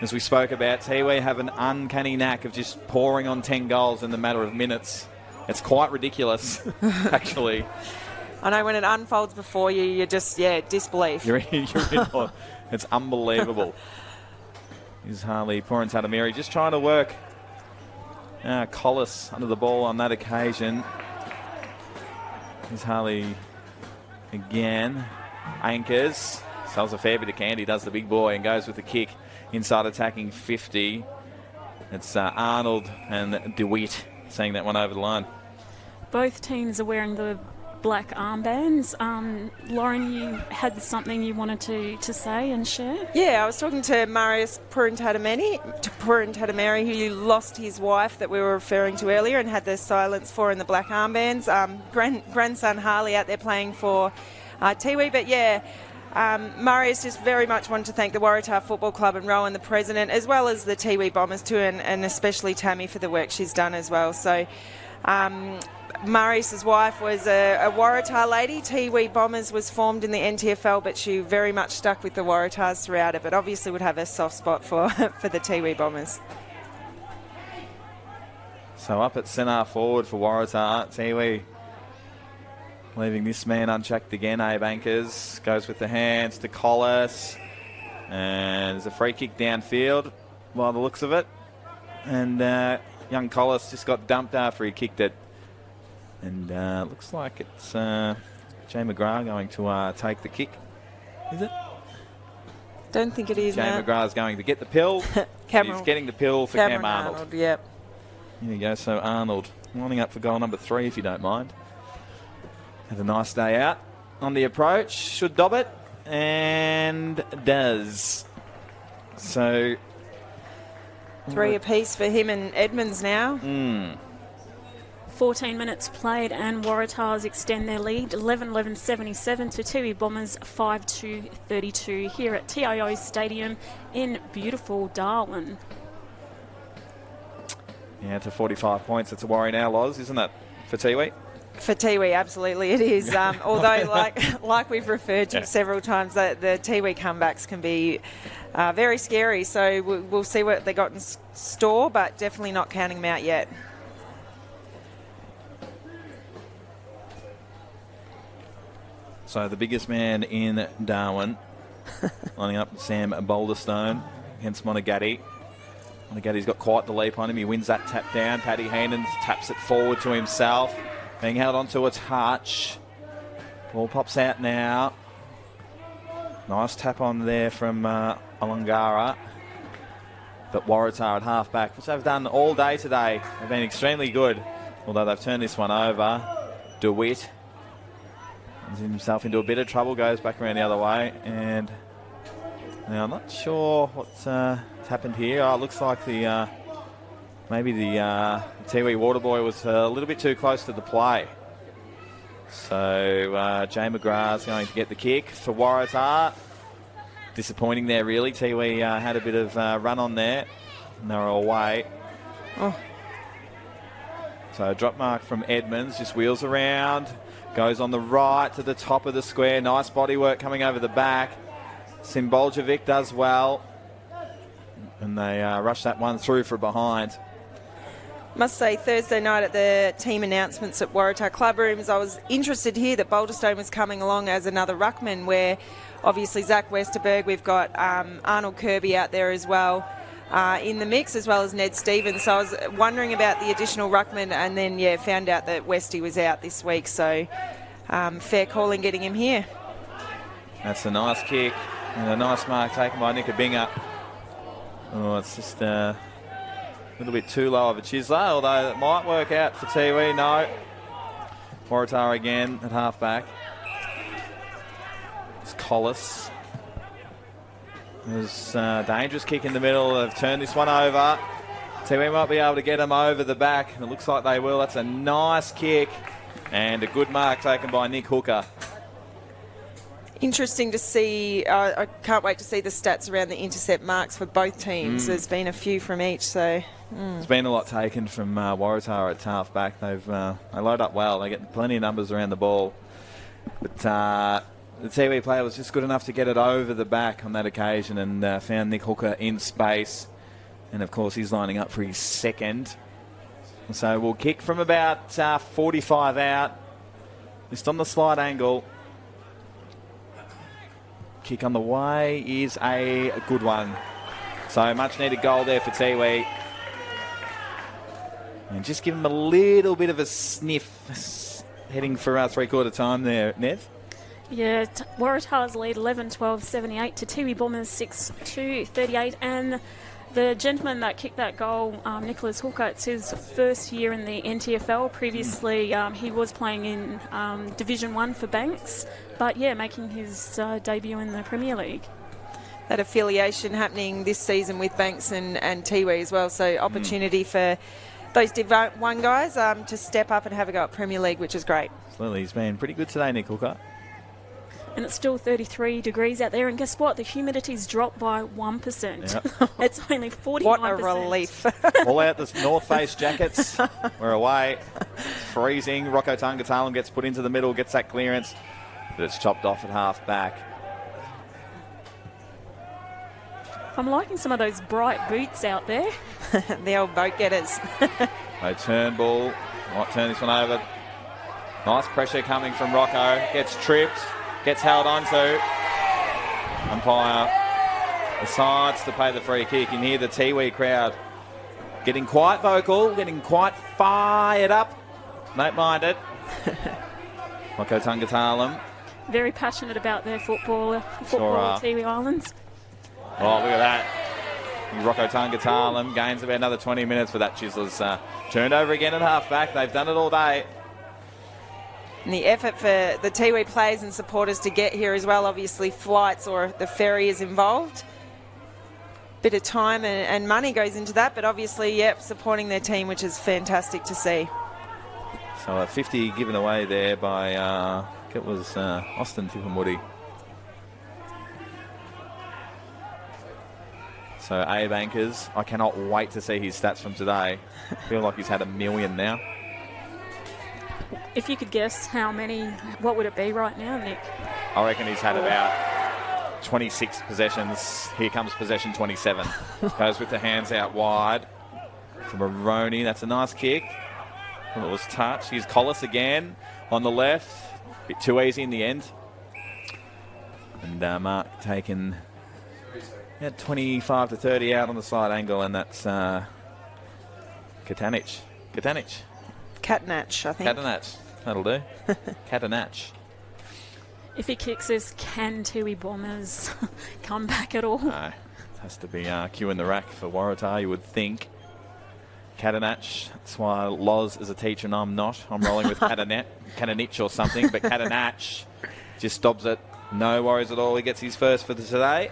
As we spoke about, Tiwi have an uncanny knack of just pouring on 10 goals in the matter of minutes. It's quite ridiculous, actually. I know when it unfolds before you, you're just, disbelief. You're in awe. It's unbelievable. Here's Harley Purantatamiri just trying to work Collis under the ball on that occasion. Here's Harley again. Ankers. Sells a fair bit of candy, does the big boy, and goes with the kick. Inside attacking 50. It's Arnold and DeWitt seeing that one over the line. Both teams are wearing the black armbands. Lauren, you had something you wanted to say and share? Yeah, I was talking to Marius Purantatamiri, who lost his wife that we were referring to earlier and had the silence for in the black armbands. Grandson Harley out there playing for Tiwi, but Marius just very much wanted to thank the Waratah Football Club and Rowan, the president, as well as the Tiwi Bombers too, and especially Tammy for the work she's done as well. So Marius' wife was a Waratah lady. Tiwi Bombers was formed in the NTFL, but she very much stuck with the Waratahs throughout it, but obviously would have a soft spot for the Tiwi Bombers. So up at centre forward for Waratah, Tiwi leaving this man unchecked again. Abe Anchors goes with the hands to Collis, and there's a free kick downfield by the looks of it, and young Collis just got dumped after he kicked it, and looks like it's Jay McGrath going to take the kick. Is it? Don't think it is. Jay McGrath's going to get the pill. He's getting the pill for Cam Arnold. Yep. There you go. So Arnold lining up for goal number 3, if you don't mind. Have a nice day out on the approach. Should dob it, and does. So 3 apiece for him and Edmonds now. 14 minutes played and Waratahs extend their lead 11-11-77 to Tiwi Bombers 5-2-32 here at TIO Stadium in beautiful Darwin. Yeah, to 45 points. It's a worry now, Loz, isn't it, for Tiwi? For Tiwi, absolutely it is. Although, like we've referred to several times, the Tiwi comebacks can be very scary. So we'll see what they got in store, but definitely not counting them out yet. So the biggest man in Darwin, lining up Sam Boulderstone against Monagatti. Monagatti's got quite the leap on him. He wins that tap down. Paddy Heenan taps it forward to himself. Being held onto a touch. Ball pops out now. Nice tap on there from Alangara. But Waratah at half-back, which they've done all day today. They've been extremely good. Although they've turned this one over. DeWitt gets himself into a bit of trouble, goes back around the other way. And now I'm not sure what's happened here. Oh, it looks like the maybe the Tiwi Waterboy was a little bit too close to the play. So Jay McGrath's going to get the kick for Waratah. Disappointing there, really. Tiwi had a bit of run on there, and they were away. So drop mark from Edmonds, just wheels around, goes on the right to the top of the square. Nice body work coming over the back. Simboljevic does well, and they rush that one through for behind. Must say, Thursday night at the team announcements at Waratah Club Rooms, I was interested here that Boulderstone was coming along as another ruckman, where obviously Zach Westerberg, we've got Arnold Kirby out there as well in the mix, as well as Ned Stevens. So I was wondering about the additional ruckman, and then, found out that Westy was out this week. So fair calling getting him here. That's a nice kick and a nice mark taken by Nickabinger. Oh, it's just a little bit too low of a chisel, although it might work out for Tiwi. No. Waratah again at half-back. It's Collis. There's a dangerous kick in the middle. They've turned this one over. Tiwi might be able to get them over the back, and it looks like they will. That's a nice kick and a good mark taken by Nick Hooker. Interesting to see. I can't wait to see the stats around the intercept marks for both teams. There's been a few from each, so... There's been a lot taken from Waratah at half-back. They load up well. They get plenty of numbers around the ball. But the Tiwi player was just good enough to get it over the back on that occasion, and found Nick Hooker in space. And, of course, he's lining up for his second. So we'll kick from about 45 out. Just on the slide angle. Kick on the way is a good one. So much needed goal there for Tiwi. And just give him a little bit of a sniff heading for three-quarter time there, Nev. Yeah, Waratahs lead 11-12-78 to Tiwi Bombers 6-2-38, and the gentleman that kicked that goal, Nicholas Hooker, it's his first year in the NTFL. Previously, he was playing in Division 1 for Banks, but making his debut in the Premier League. That affiliation happening this season with Banks and Tiwi as well, so opportunity for those Div 1 guys to step up and have a go at Premier League, which is great. Absolutely, he's been pretty good today, Nick Hooker. And it's still 33 degrees out there. And guess what? The humidity's dropped by 1%. Yep. It's only 49%. What a relief. Pull out the North Face jackets. We're away. It's freezing. Rocco Tungatalum gets put into the middle, gets that clearance, but it's chopped off at half back. I'm liking some of those bright boots out there. The old boat getters. So Turnbull might turn this one over. Nice pressure coming from Rocco. Gets tripped. Gets held on to. Umpire decides to pay the free kick. You can hear the Tiwi crowd getting quite vocal, getting quite fired up. Don't mind it. Rocco Tungatalum. Very passionate about their football Tiwi Islands. Oh, look at that. Rocco Tungatalum gains about another 20 minutes for that. Chisler's turned over again at half-back. They've done it all day. And the effort for the Tiwi players and supporters to get here as well. Obviously, flights or the ferry is involved. Bit of time and money goes into that, but obviously, supporting their team, which is fantastic to see. So a 50 given away there by, it was Austin Tippermoody. So Abe Anchors, I cannot wait to see his stats from today. I feel like he's had a million now. If you could guess how many, what would it be right now, Nick? I reckon he's had about 26 possessions. Here comes possession 27. Goes with the hands out wide from Maroney. That's a nice kick. It was touched. Here's Collis again on the left. Bit too easy in the end. And Mark taken 25 to 30 out on the side angle, and that's Katanich, Catanach, I think. Catanach. That'll do. Catanach. If he kicks this, can Tiwi Bombers come back at all? No. It has to be Q in the rack for Waratah, you would think. Catanach. That's why Loz is a teacher and I'm not. I'm rolling with Catanich or something, but Catanach just stops it. No worries at all. He gets his first for today.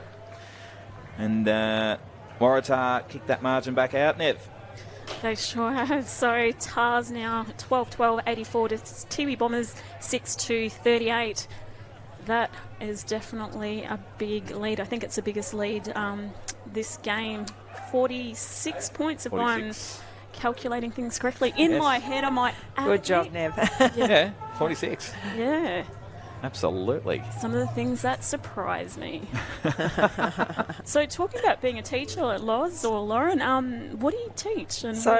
And Waratah kicked that margin back out, Nev. They sure have. So Tars now 12-12, 84 to Tiwi Bombers 6-2, 38. That is definitely a big lead. I think it's the biggest lead this game. 46 points if I'm calculating things correctly. In my head, I might add. Good job, Nev. Yeah, 46. Yeah. Absolutely. Some of the things that surprise me. So talking about being a teacher at Loz or Lauren, what do you teach? And so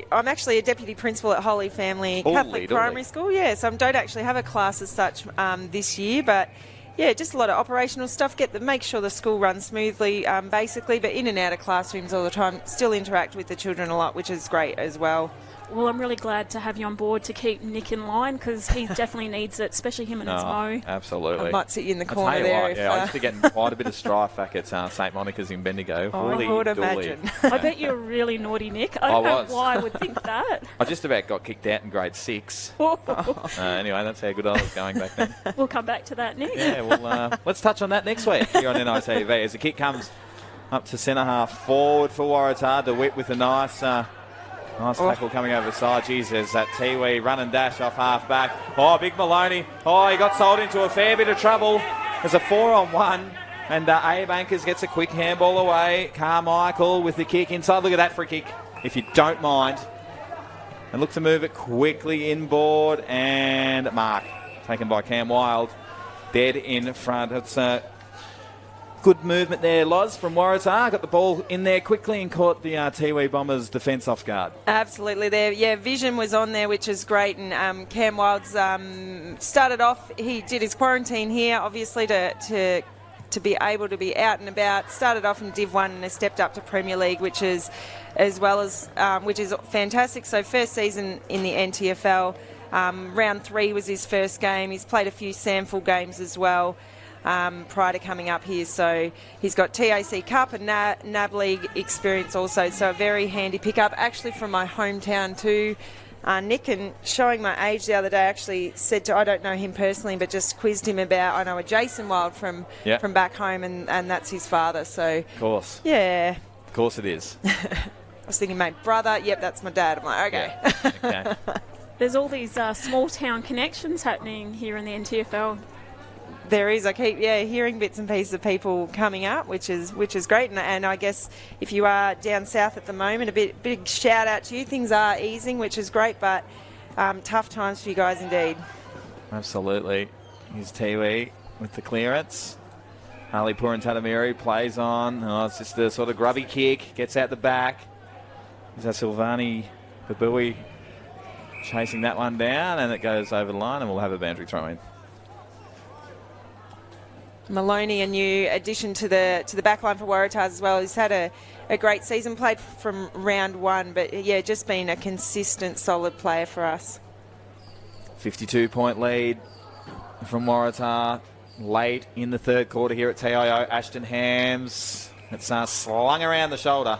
I'm actually a deputy principal at Holy Family Catholic Primary School. Yeah, so I don't actually have a class as such this year, but yeah, just a lot of operational stuff. Make sure the school runs smoothly, basically, but in and out of classrooms all the time. Still interact with the children a lot, which is great as well. Well, I'm really glad to have you on board to keep Nick in line because he definitely needs it, especially him and his Mo. Absolutely. I might sit you in the corner there. I used to get quite a bit of strife back at St Monica's in Bendigo. I would imagine. I bet you're really naughty, Nick. I don't know why I would think that. I just about got kicked out in grade 6. Anyway, that's how good I was going back then. We'll come back to that, Nick. Yeah, well, let's touch on that next week here on NITV as the kick comes up to centre half forward for Waratah. DeWitt with a nice tackle coming over the side. Geez, there's that Tiwi run and dash off half back. Oh, big Maloney. Oh, he got sold into a fair bit of trouble. There's a 4-on-1. And Abe Anchors gets a quick handball away. Carmichael with the kick inside. Look at that free kick, if you don't mind. And look to move it quickly inboard. And Mark, taken by Cam Wild. Dead in front. It's good movement there, Loz, from Waratah. Got the ball in there quickly and caught the Tiwi Bombers' defence off guard. Absolutely there. Yeah, vision was on there, which is great. And Cam Wilds started off, he did his quarantine here, obviously, to be able to be out and about. Started off in Div 1 and has stepped up to Premier League, which is which is fantastic. So first season in the NTFL. Round 3 was his first game. He's played a few sample games as well. Prior to coming up here, so he's got TAC Cup and NAB League experience also, so a very handy pickup, actually from my hometown too. Nick, and showing my age the other day, actually said to, I don't know him personally, but just quizzed him about, I know a Jason Wild from back home, and that's his father, so. Of course. Yeah. Of course it is. I was thinking, mate, brother, yep, that's my dad. I'm like, okay. Yeah. Okay. There's all these small town connections happening here in the NTFL. There is. I keep hearing bits and pieces of people coming up, which is great. And I guess if you are down south at the moment, big shout out to you. Things are easing, which is great, but tough times for you guys indeed. Absolutely. Here's Tiwi with the clearance. Ali Purantatamiri plays on. Oh, it's just a sort of grubby kick. Gets out the back. There's Silvani Babui chasing that one down, and it goes over the line, and we'll have a boundary throw in. Maloney, a new addition to the back line for Waratah as well. He's had a great season, played from round one, but just been a consistent, solid player for us. 52-point lead from Waratah late in the third quarter here at TIO. Ashton Hams, it's slung around the shoulder,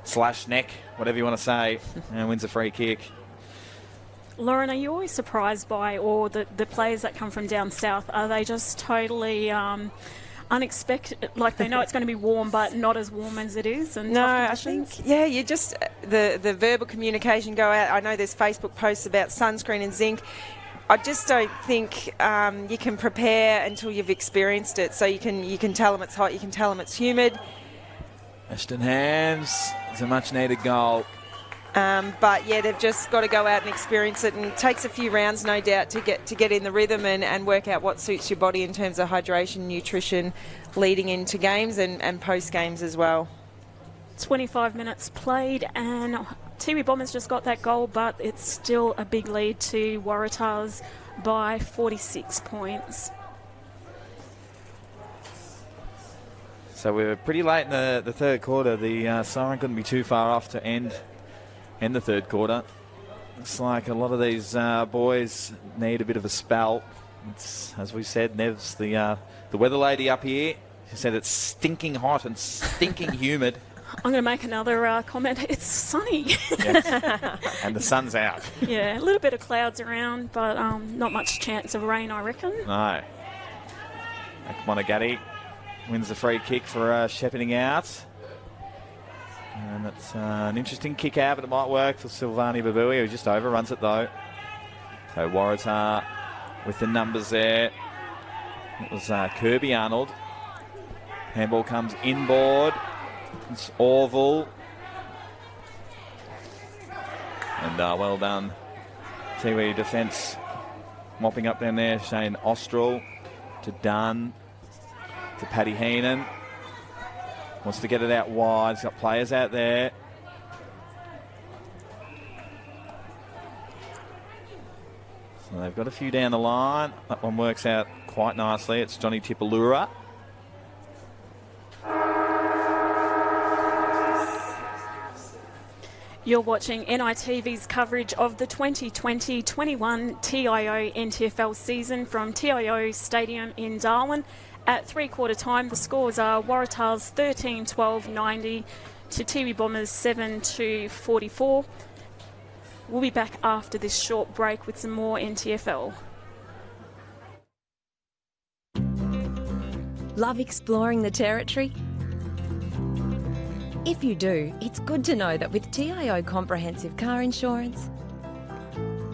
slash neck, whatever you want to say, and wins a free kick. Lauren, are you always surprised by the players that come from down south? Are they just totally unexpected? Like they know it's going to be warm, but not as warm as it is? And no, I think, you just, the verbal communication go out. I know there's Facebook posts about sunscreen and zinc. I just don't think you can prepare until you've experienced it. So you can tell them it's hot, you can tell them it's humid. Ashton Hams, it's a much needed goal. But they've just got to go out and experience it, and it takes a few rounds, no doubt, to get in the rhythm and work out what suits your body in terms of hydration, nutrition, leading into games and post games as well. 25 minutes played, and Tiwi Bombers just got that goal, but it's still a big lead to Waratahs by 46 points. So we're pretty late in the third quarter. The siren couldn't be too far off to end the third quarter. Looks like a lot of these boys need a bit of a spell. It's, as we said, Nev's the weather lady up here. She said it's stinking hot and stinking humid. I'm going to make another comment. It's sunny. Yes. And the sun's out. Yeah, a little bit of clouds around, but not much chance of rain, I reckon. No. Monagatti wins the free kick for shepherding out. And it's an interesting kick out, but it might work for Silvani Babui, who just overruns it though. So Waratah with the numbers there. It was Kirby Arnold. Handball comes inboard. It's Orville. And well done. Tiwi defence mopping up down there. Shane Ostrel to Dunn. To Paddy Heenan. Wants to get it out wide. He's got players out there. So they've got a few down the line. That one works out quite nicely. It's Johnny Tipalura. You're watching NITV's coverage of the 2020-21 TIO NTFL season from TIO Stadium in Darwin. At three-quarter time, the scores are Waratahs 13-12-90 to Tiwi Bombers 7-44. We'll be back after this short break with some more NTFL. Love exploring the territory? If you do, it's good to know that with TIO Comprehensive Car Insurance,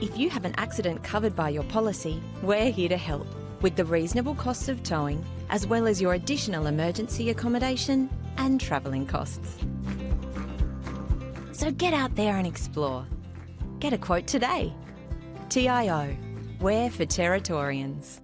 if you have an accident covered by your policy, we're here to help with the reasonable costs of towing, as well as your additional emergency accommodation and travelling costs. So get out there and explore. Get a quote today. TIO, we're for Territorians.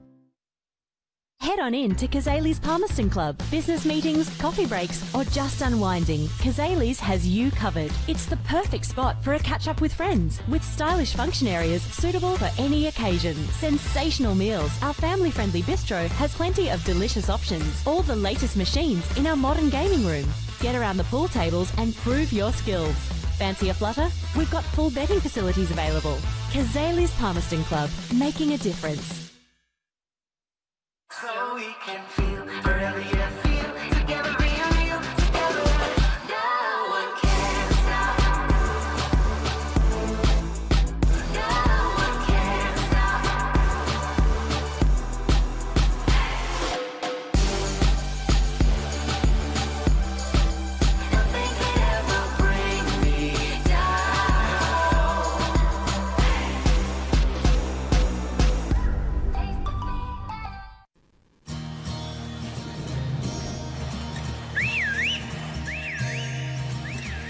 Head on in to Kazali's Palmerston Club. Business meetings, coffee breaks, or just unwinding, Kazali's has you covered. It's the perfect spot for a catch-up with friends, with stylish function areas suitable for any occasion. Sensational meals. Our family-friendly bistro has plenty of delicious options. All the latest machines in our modern gaming room. Get around the pool tables and prove your skills. Fancy a flutter? We've got full betting facilities available. Kazali's Palmerston Club, making a difference. So we can feel earlier, feel together, real together. No one can stop. No one can stop. Nothing can ever bring me down.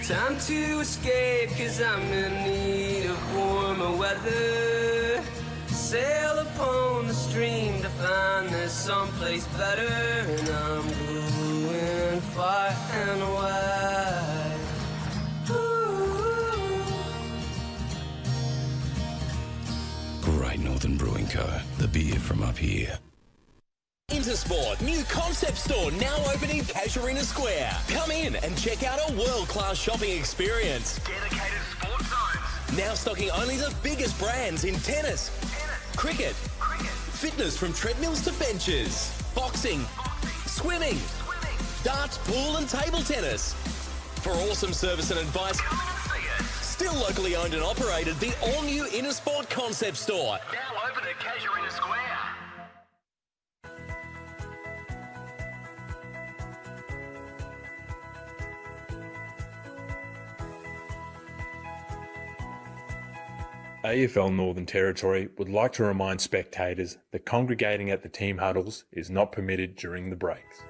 Time to escape, 'cause I'm in need of warmer weather. Sail upon the stream to find there's someplace better, and I'm going far and wide. Ooh. Great Northern Brewing Co. The beer from up here. Intersport, new concept store now open in Casuarina Square. Come in and check out a world-class shopping experience. Dedicated sports zones. Now stocking only the biggest brands in tennis, cricket, fitness from treadmills to benches, boxing, swimming, darts, pool and table tennis. For awesome service and advice, still locally owned and operated, the all-new Intersport concept store. Now open at Casuarina Square. AFL Northern Territory would like to remind spectators that congregating at the team huddles is not permitted during the breaks.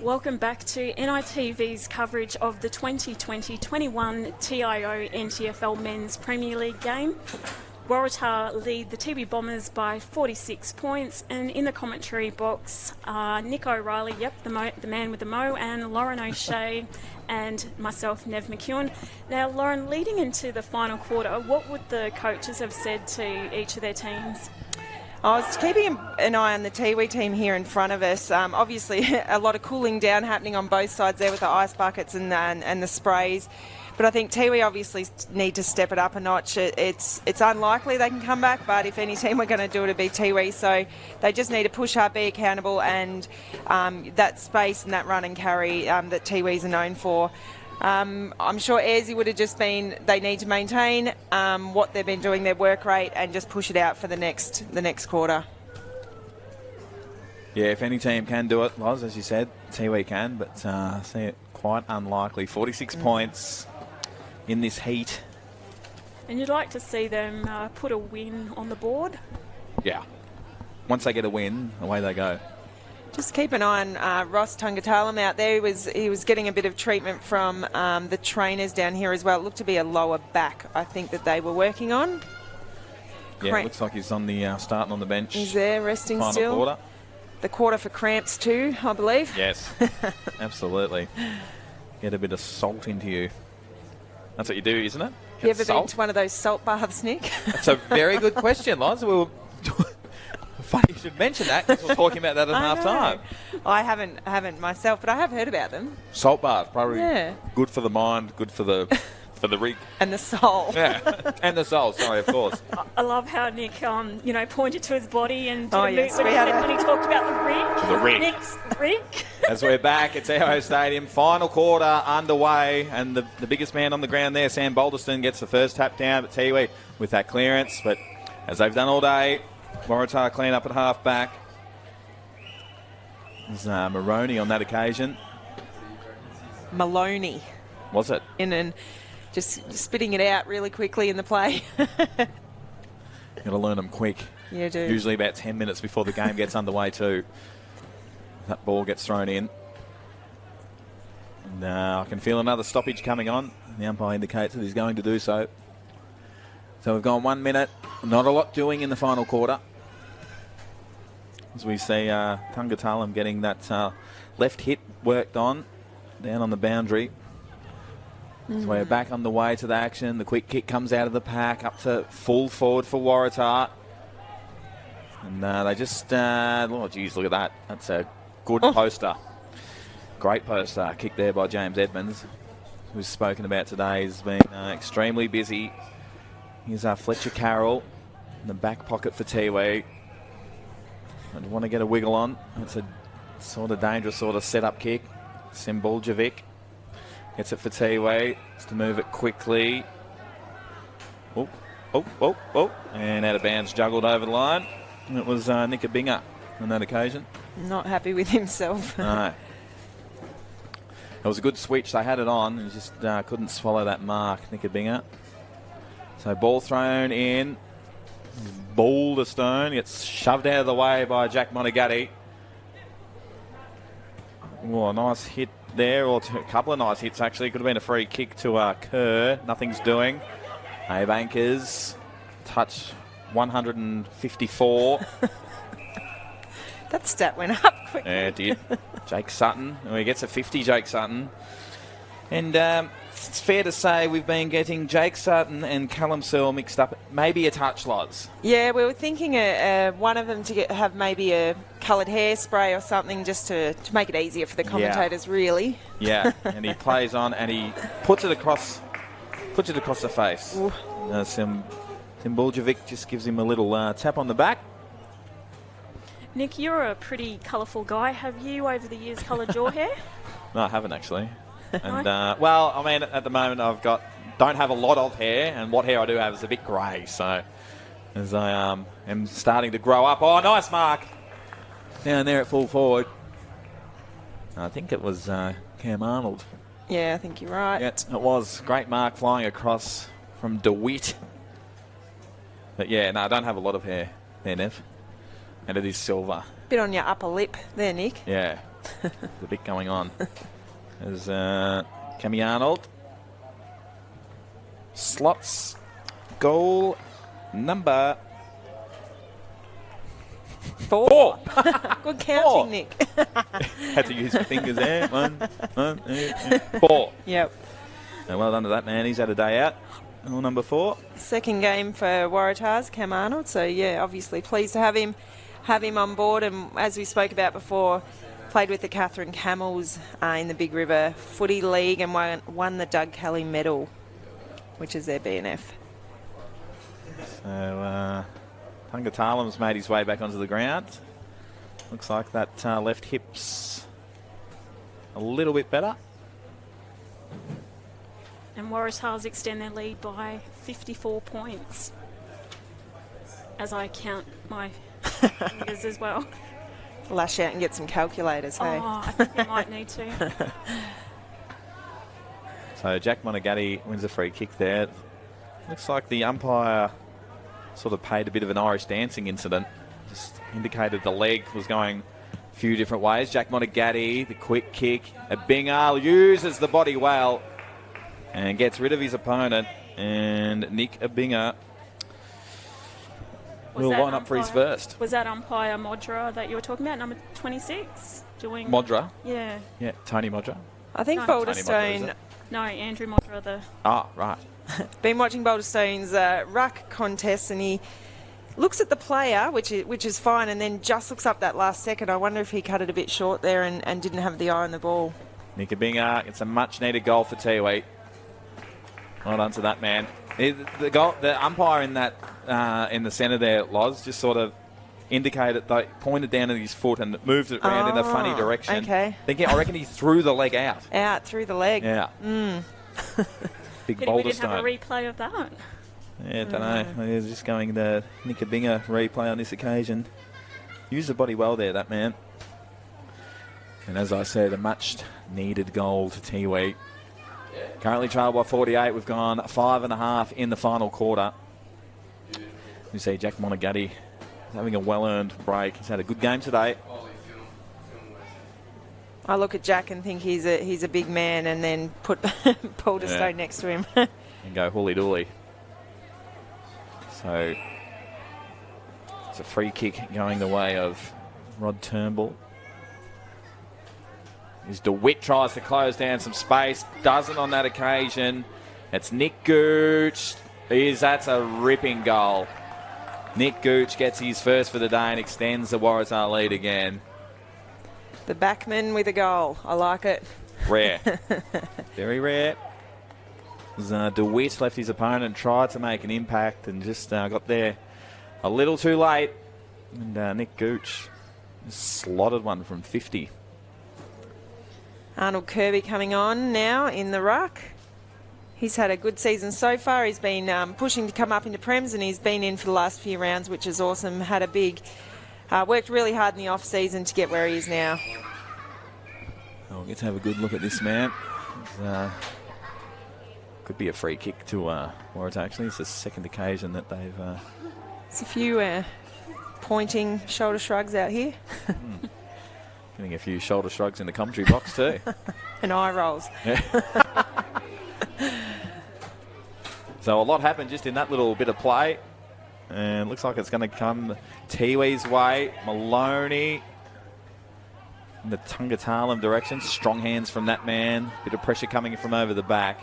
Welcome back to NITV's coverage of the 2020-21 TIO NTFL Men's Premier League game. Waratah lead the Tiwi Bombers by 46 points, and in the commentary box are Nick O'Reilly, the man with the mo, and Lauren O'Shea and myself, Nev McEwen. Now, Lauren, leading into the final quarter, what would the coaches have said to each of their teams? I was keeping an eye on the Tiwi team here in front of us. Obviously, a lot of cooling down happening on both sides there with the ice buckets and the sprays. But I think Tiwi obviously need to step it up a notch. It's unlikely they can come back, but if any team we're going to do it, it'd be Tiwi. So they just need to push hard, be accountable, and that space and that run and carry that Tiwis are known for. I'm sure Ayresy would have just been, they need to maintain what they've been doing, their work rate, and just push it out for the next quarter. Yeah, if any team can do it, Loz, as you said, Tiwi can, but I see it quite unlikely. 46 points in this heat. And you'd like to see them put a win on the board? Yeah. Once they get a win, away they go. Just keep an eye on Ross Tungatalam out there. He was getting a bit of treatment from the trainers down here as well. It looked to be a lower back, I think, that they were working on. Yeah, it looks like he's on the starting on the bench. He's there, resting final still. Quarter. The quarter for cramps too, I believe. Yes, absolutely. Get a bit of salt into you. That's what you do, isn't it? You ever been to one of those salt baths, Nick? That's a very good question, Loz. We were funny you should mention that, because we're talking about that at half time. I haven't myself, but I have heard about them. Salt bath, probably good for the mind, good for the For the rig. And the soul. Yeah, and the soul, sorry, of course. I love how Nick, pointed to his body and did Oh, a yes, move when he talked about the rig. The rig. Nick's rig. As we're back at TIO Stadium, final quarter underway, and the biggest man on the ground there, Sam Balderston, gets the first tap down, but Tiwi with that clearance. But as they've done all day, Waratah clean up at half back. There's Maroney on that occasion. Maloney. Was it? And just spitting it out really quickly in the play. Got to learn them quick. Yeah, do. Usually about 10 minutes before the game gets underway too. That ball gets thrown in. And I can feel another stoppage coming on. The umpire indicates that he's going to do so. So we've gone 1 minute. Not a lot doing in the final quarter. As we see Tungatalam getting that left hit worked on down on the boundary. So we're back on the way to the action. The quick kick comes out of the pack up to full forward for Waratah. And they just, oh geez, look at that. That's a good poster. Great poster. Kick there by James Edmonds, who's spoken about today. He's been extremely busy. Here's Fletcher Carroll in the back pocket for Tiwi. I want to get a wiggle on. It's a sort of dangerous sort of set-up kick. Simbuljevic gets it for Tiwi. It's to move it quickly. Oh. And out of bounds, juggled over the line. And it was Nick Abinga on that occasion. Not happy with himself. No. It was a good switch. They had it on and just couldn't swallow that mark, Nick Abinga. So ball thrown in. Balderstone gets shoved out of the way by Jack Monagatti. Oh, a nice hit there, or a couple of nice hits actually. Could have been a free kick to Kerr. Nothing's doing. Abe Anchors touch 154. That stat went up quickly. Yeah, it did. Jake Sutton. He gets a 50, Jake Sutton. And it's fair to say we've been getting Jake Sutton and Callum Searle mixed up. Maybe a touch, Loz. Yeah, we were thinking one of them to have maybe a coloured hairspray or something just to make it easier for the commentators, really. Yeah, and he plays on and he puts it across the face. Simbuljevic just gives him a little tap on the back. Nick, you're a pretty colourful guy. Have you, over the years, coloured your hair? No, I haven't actually. And well, I mean, at the moment don't have a lot of hair, and what hair I do have is a bit grey. So as I am starting to grow up. Oh, nice mark down there at full forward. I think it was Cam Arnold. Yeah, I think you're right. Yeah, it was. Great mark flying across from DeWitt. But yeah, no, I don't have a lot of hair there, Nev. And it is silver. Bit on your upper lip there, Nick. Yeah, there's a bit going on. There's Cammy Arnold. Slots goal number 4. Good counting, Nick. Had to use my fingers there. 1, 4. Yep. And well done to that man. He's had a day out. Goal number 4. Second game for Waratahs, Cam Arnold. So yeah, obviously pleased to have him on board. And as we spoke about before, played with the Catherine Camels in the Big River Footy League and won the Doug Kelly Medal, which is their BNF. So Tungatalam's made his way back onto the ground. Looks like that left hip's a little bit better. And Waratahs extend their lead by 54 points. As I count my fingers as well. Lash out and get some calculators, hey? Oh, I think we might need to. So Jack Monagatti wins a free kick there. Looks like the umpire sort of paid a bit of an Irish dancing incident. Just indicated the leg was going a few different ways. Jack Monagatti, the quick kick. Abinga uses the body well and gets rid of his opponent. And Nick Abinga will line up for his first. Was that umpire Modra that you were talking about, number 26? Doing Modra? Yeah. Yeah, Tony Modra. I think No. Balderstone... No, Andrew Modra, Ah, right. Been watching Balderstone's ruck contest, and he looks at the player, which is fine, and then just looks up that last second. I wonder if he cut it a bit short there and didn't have the eye on the ball. Nick Abinga, it's a much-needed goal for Tiwi. Well done to that man. The umpire in that in the centre there, Loz, just sort of indicated, pointed down at his foot and moved it around in a funny direction. Okay. I reckon he threw the leg out. Out through the leg. Yeah. Big Pity we boulder didn't have a stone. replay of that. Yeah, don't know. He's just going the Nickabinger replay on this occasion. Used the body well there, that man. And as I said, a much-needed goal to Tiwi. Currently trailed by 48. We've gone 5.5 in the final quarter. You see Jack Monagatti having a well-earned break. He's had a good game today. I look at Jack and think he's a big man, and then put boulder stone next to him. And go hooly-dooly. So it's a free kick going the way of Rod Turnbull. As DeWitt tries to close down some space, doesn't on that occasion. It's Nick Gooch. That's a ripping goal. Nick Gooch gets his first for the day and extends the Waratah lead again. The backman with a goal. I like it. Rare. Very rare. As DeWitt left his opponent and tried to make an impact and just got there a little too late. And Nick Gooch slotted one from 50. Arnold Kirby coming on now in the ruck. He's had a good season so far. He's been pushing to come up into Prems, and he's been in for the last few rounds, which is awesome. Had a big... worked really hard in the off-season to get where he is now. We'll get to have a good look at this man. Could be a free kick to Waratah, actually. It's the second occasion that they've... There's a few pointing shoulder shrugs out here. Getting a few shoulder shrugs in the commentary box too. And eye rolls. Yeah. So a lot happened just in that little bit of play. And looks like it's going to come Tiwi's way. Maloney in the Tungatalum direction. Strong hands from that man. Bit of pressure coming from over the back.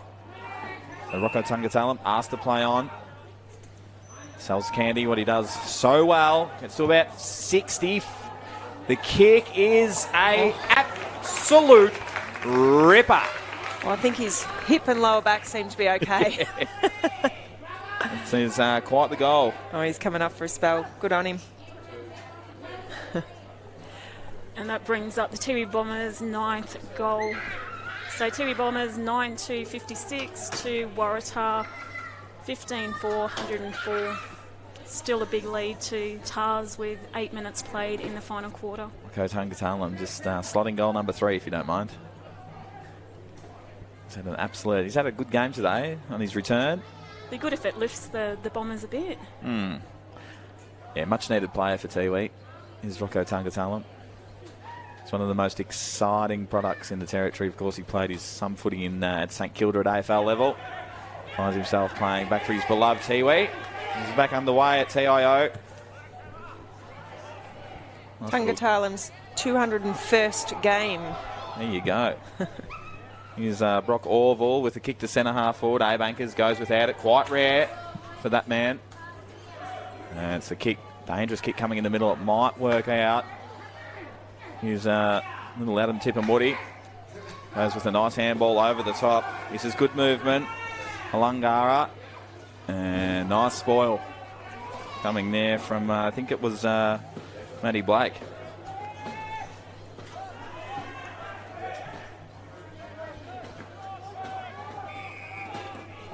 So Rocco Tungatalum asked to play on. Sells Candy what he does so well. Gets to about 60. The kick is a absolute ripper. Well, I think his hip and lower back seem to be okay. It's quite the goal. Oh, he's coming up for a spell. Good on him. And that brings up the Tiwi Bombers' 9th goal. So Tiwi Bombers 9-56 to Waratah 15-4, 104. Still a big lead to Tars with 8 minutes played in the final quarter. Okay, Tungatalum just slotting goal number 3, if you don't mind. He's had a good game today on his return. Be good if it lifts the Bombers a bit. Yeah, much needed player for Tiwi is Rocco Tungatalum. It's one of the most exciting products in the territory. Of course, he played some footy in at St Kilda at AFL level. Finds himself playing back for his beloved Tiwi. He's back underway at TIO. Tungatalum's 201st game. There you go. Here's Brock Orville with a kick to centre half forward. Abe Ankers goes without it. Quite rare for that man. And it's a kick, dangerous kick coming in the middle. It might work out. Here's little Adam Tipperwoody. Goes with a nice handball over the top. This is good movement. Halangara. And nice spoil coming there from, I think it was Matty Blake.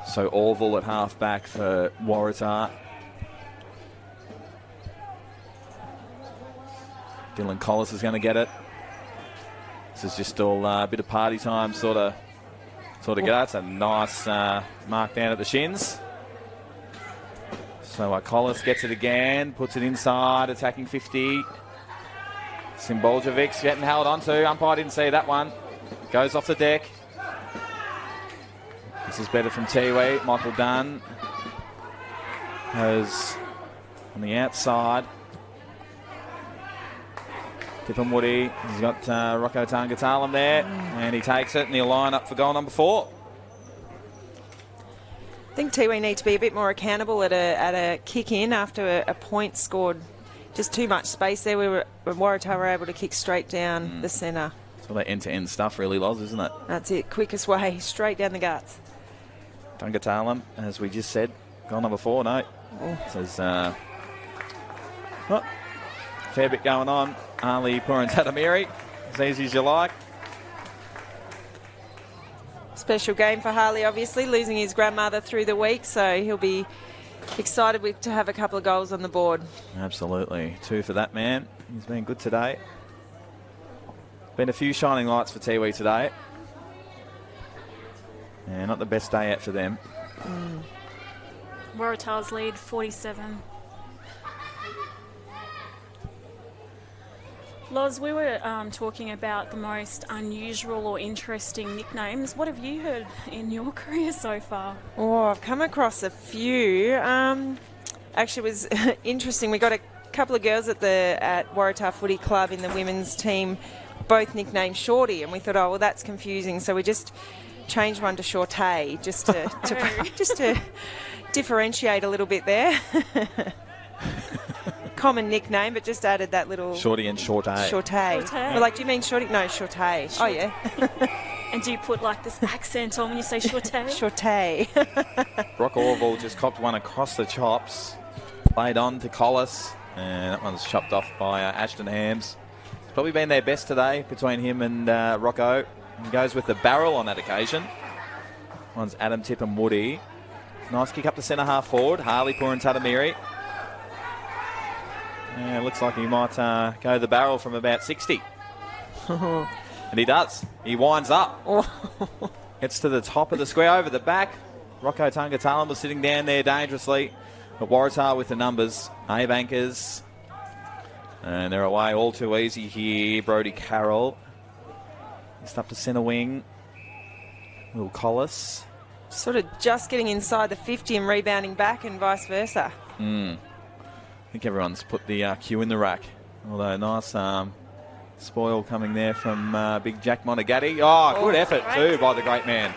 So Orville at half-back for Waratah. Dylan Collis is going to get it. This is just all a bit of party time sort of get out. It's a nice mark down at the shins. So Collis gets it again, puts it inside, attacking 50. Simboljevic's getting held onto. Umpire didn't see that one. Goes off the deck. This is better from Tiwi. Michael Dunn goes on the outside. Tipperwoody, he's got Rocco Tungatalum there, and he takes it, and he'll line up for goal number 4. I think Tiwi need to be a bit more accountable at a kick in after a point scored. Just too much space there. Waratah were able to kick straight down the centre. It's all that end-to-end stuff really, Loz, isn't it? That's it. Quickest way, straight down the guts. Tungatalum, as we just said, goal number 4. No, there's fair bit going on. Ali Purantatamiri, as easy as you like. Special game for Harley, obviously, losing his grandmother through the week, so he'll be excited to have a couple of goals on the board. Absolutely. 2 for that man. He's been good today. Been a few shining lights for Tiwi today. Yeah, not the best day yet for them. Waratah's lead 47. Loz, we were talking about the most unusual or interesting nicknames. What have you heard in your career so far? Oh, I've come across a few. Actually, it was interesting. We got a couple of girls at Waratah Footy Club in the women's team, both nicknamed Shorty, and we thought, oh, well, that's confusing. So we just changed one to Shortay, just to differentiate a little bit there. Common nickname, but just added that little... Shorty and Shortay. Shortay. We're like, do you mean Shorty? No, Shortay. Oh, yeah. And do you put like this accent on when you say Shortay? Shortay. Brock Orville just copped one across the chops. Played on to Collis. And that one's chopped off by Ashton Hams. It's probably been their best today between him and Rocco. He goes with the barrel on that occasion. One's Adam Tip and Woody. Nice kick up to centre half forward. Harley Purantatamiri. Yeah, looks like he might go the barrel from about 60. And he does. He winds up. Gets to the top of the square, over the back. Rocco Tungatalum was sitting down there dangerously. But Waratah with the numbers. Abe Anchors. And they're away all too easy here. Brody Carroll. Just up to centre wing. Will Collis. Sort of just getting inside the 50 and rebounding back and vice versa. I think everyone's put the cue in the rack. Although nice spoil coming there from big Jack Monagatti. Oh, good effort too by the great man.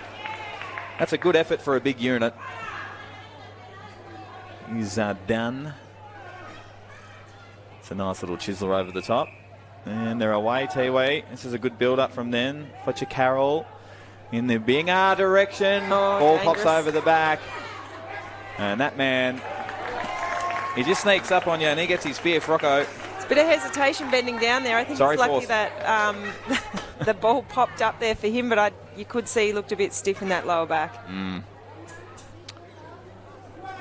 That's a good effort for a big unit. He's done. It's a nice little chisel over the top. And they're away, Tiwi. This is a good build-up from them. Fletcher Carroll in the Bingar direction. Ball pops over the back. And that man... he just sneaks up on you and he gets his fifth, Rocco. It's a bit of hesitation bending down there. I think it's lucky that the ball popped up there for him, but you could see he looked a bit stiff in that lower back.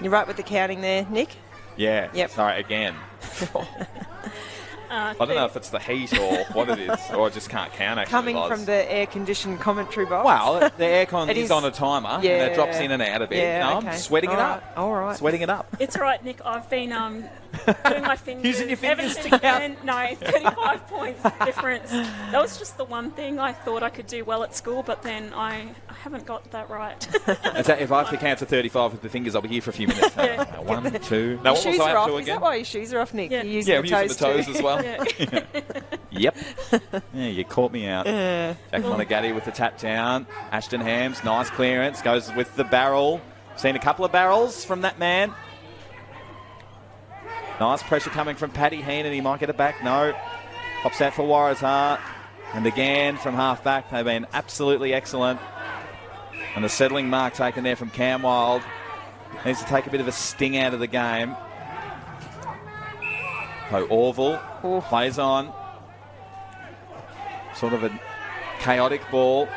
You're right with the counting there, Nick? Yeah. Yep. Sorry, again. I don't know if it's the heat or what it is, or I just can't count actually. Coming from the air-conditioned commentary box. Well, the aircon is on a timer, and it drops in and out a bit. Yeah, I'm sweating it up. All right. Sweating it up. It's all right, Nick. I've been doing my fingers. Using your fingers to count. No, 35 points difference. That was just the one thing I thought I could do well at school, but then I haven't got that right. If I have to count to 35 with the fingers, I'll be here for a few minutes. 1, 2. No, what was I up to again? Is that why your shoes are off, Nick? Yeah, you're using I'm using the toes as well. Yep. Yeah, you caught me out. Jack Monagatti with the tap down. Ashton Hams, nice clearance. Goes with the barrel. Seen a couple of barrels from that man. Nice pressure coming from Paddy Heenan. He might get it back. No. Pops out for Waratah. And again from half back. They've been absolutely excellent. And the settling mark taken there from Cam Wild. Needs to take a bit of a sting out of the game. So Orville plays on. Sort of a chaotic ball.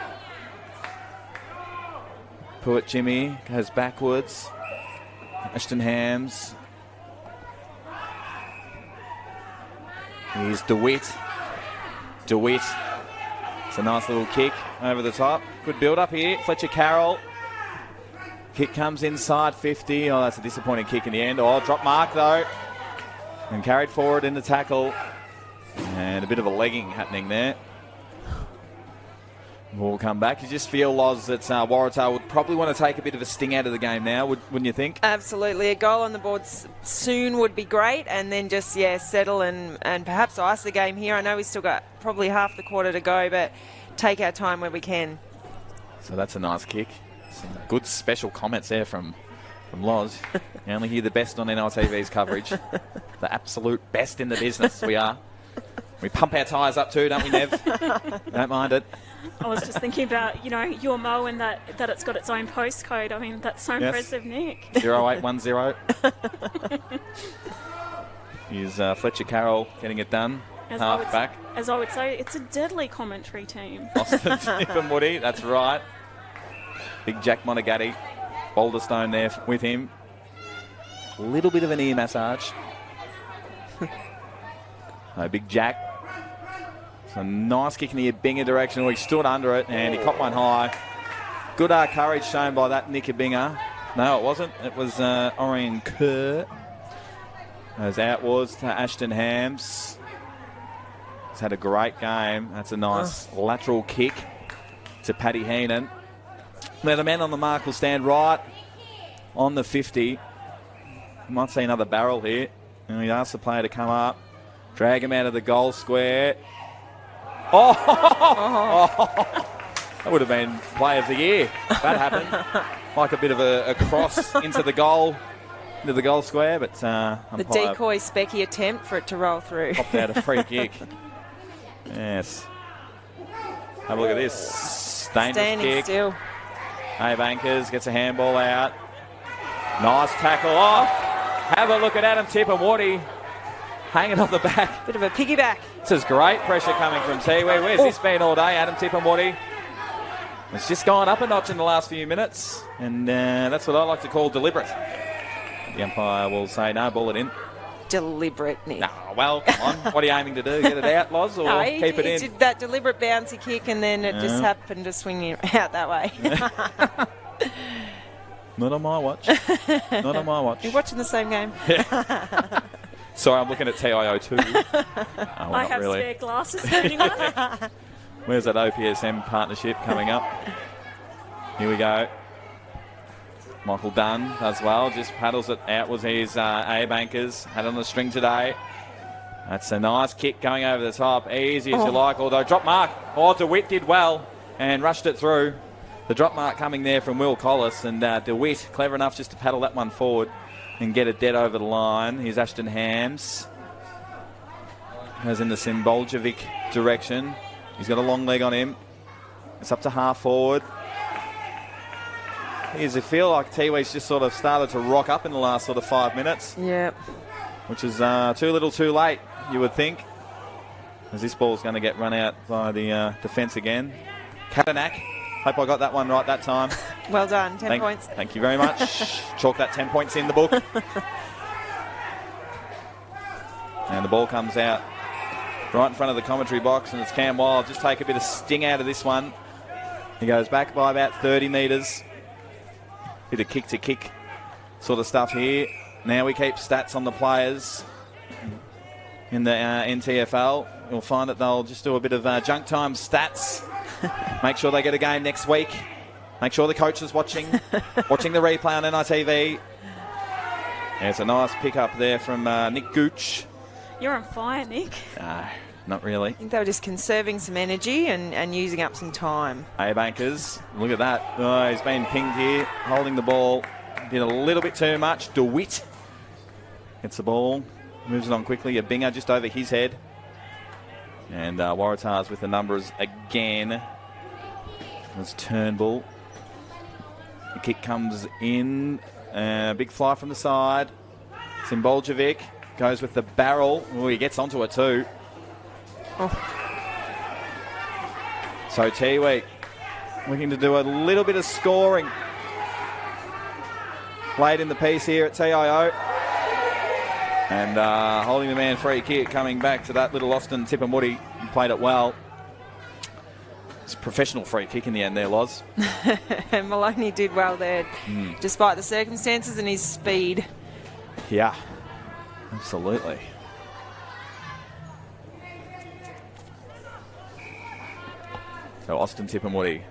Puat Jimmy goes backwards. Ashton Hams. Here's DeWitt. DeWitt. It's a nice little kick over the top. Good build up here. Fletcher Carroll. Kick comes inside 50. Oh, that's a disappointing kick in the end. Oh, drop mark though. And carried forward in the tackle. And a bit of a legging happening there. Ball come back. You just feel, Loz, that Waratah would probably want to take a bit of a sting out of the game now, wouldn't you think? Absolutely. A goal on the board soon would be great, and then just, settle and perhaps ice the game here. I know we've still got probably half the quarter to go, but take our time where we can. So that's a nice kick. Some good special comments there from Loz. You only hear the best on NRTV's coverage. The absolute best in the business we are. We pump our tyres up too, don't we, Nev? Don't mind it. I was just thinking about, your Mo and that it's got its own postcode. I mean, that's so impressive, Nick. 0810. Here's Fletcher Carroll getting it done. Half back. As I would say, it's a deadly commentary team. Austin Tipperwoody, that's right. Big Jack Monagatti. Boulderstone there with him. A little bit of an ear massage. Big Jack. It's a nice kick in the Ibinga direction. He stood under it and he copped one high. Good courage shown by that Nick Ibinga. No, it wasn't. It was Orion Kerr. As out was to Ashton Hams. He's had a great game. That's a nice lateral kick to Paddy Heenan. Now the man on the mark will stand right on the 50. Might see another barrel here. And he asks the player to come up. Drag him out of the goal square. That would have been play of the year. That happened. Like a bit of a cross into the goal square, but the decoy Specky attempt for it to roll through. Popped out a free kick. Yes. Have a look at this. Standing kick. Still. Abe Ankers gets a handball out. Nice tackle. Have a look at Adam Tipperwoody hanging off the back. Bit of a piggyback. This is great pressure coming from Tiwi. Where's this been all day, Adam Tipperwoody? It's just gone up a notch in the last few minutes, and that's what I like to call deliberate. The umpire will say, no, ball it in. Deliberate, Nick. No, well, come on. What are you aiming to do? Get it out, Loz, or keep it in? He did that deliberate bouncy kick, and then it just happened to swing out that way. Not on my watch. Not on my watch. You're watching the same game. Sorry, I'm looking at TIO too. I have really. spare glasses. Where's that OPSM partnership coming up? Here we go. Michael Dunn as well, just paddles it out. Was his Abe Ankers. Had on the string today. That's a nice kick going over the top. Easy as you like, although drop mark. DeWitt did well and rushed it through. The drop mark coming there from Will Collis, and DeWitt clever enough just to paddle that one forward and get it dead over the line. Here's Ashton Hams. Goes in the Simboljevic direction. He's got a long leg on him. It's up to half forward. Does it feel like Tiwi's just sort of started to rock up in the last sort of 5 minutes? Yep. Which is too little too late, you would think. As this ball's going to get run out by the defence again. Katanak. Hope I got that one right that time. Well done. 10 points. Thank you very much. Chalk that 10 points in the book. And the ball comes out right in front of the commentary box, and it's Cam Wild. Just take a bit of sting out of this one. He goes back by about 30 metres. Bit of kick-to-kick sort of stuff here. Now we keep stats on the players in the NTFL. You'll find that they'll just do a bit of junk time stats. Make sure they get a game next week. Make sure the coach is watching the replay on NITV. Yeah, it's a nice pick up there from Nick Gooch. You're on fire, Nick. No, not really. I think they were just conserving some energy and using up some time. Abe Ankers, look at that. Oh, he's been pinged here, holding the ball. Did a little bit too much. DeWitt gets the ball, moves it on quickly. A binger just over his head. And Waratahs with the numbers again. There's Turnbull. The kick comes in. Big fly from the side. Simboljevic goes with the barrel. Oh, he gets onto it too. So Tiwi looking to do a little bit of scoring late in the piece here at TIO. And holding the man free kick, coming back to that little Austin Tipperwoody. He played it well. It's a professional free kick in the end there, Loz. Maloney did well there, despite the circumstances and his speed. Yeah, absolutely. So Austin Tipperwoody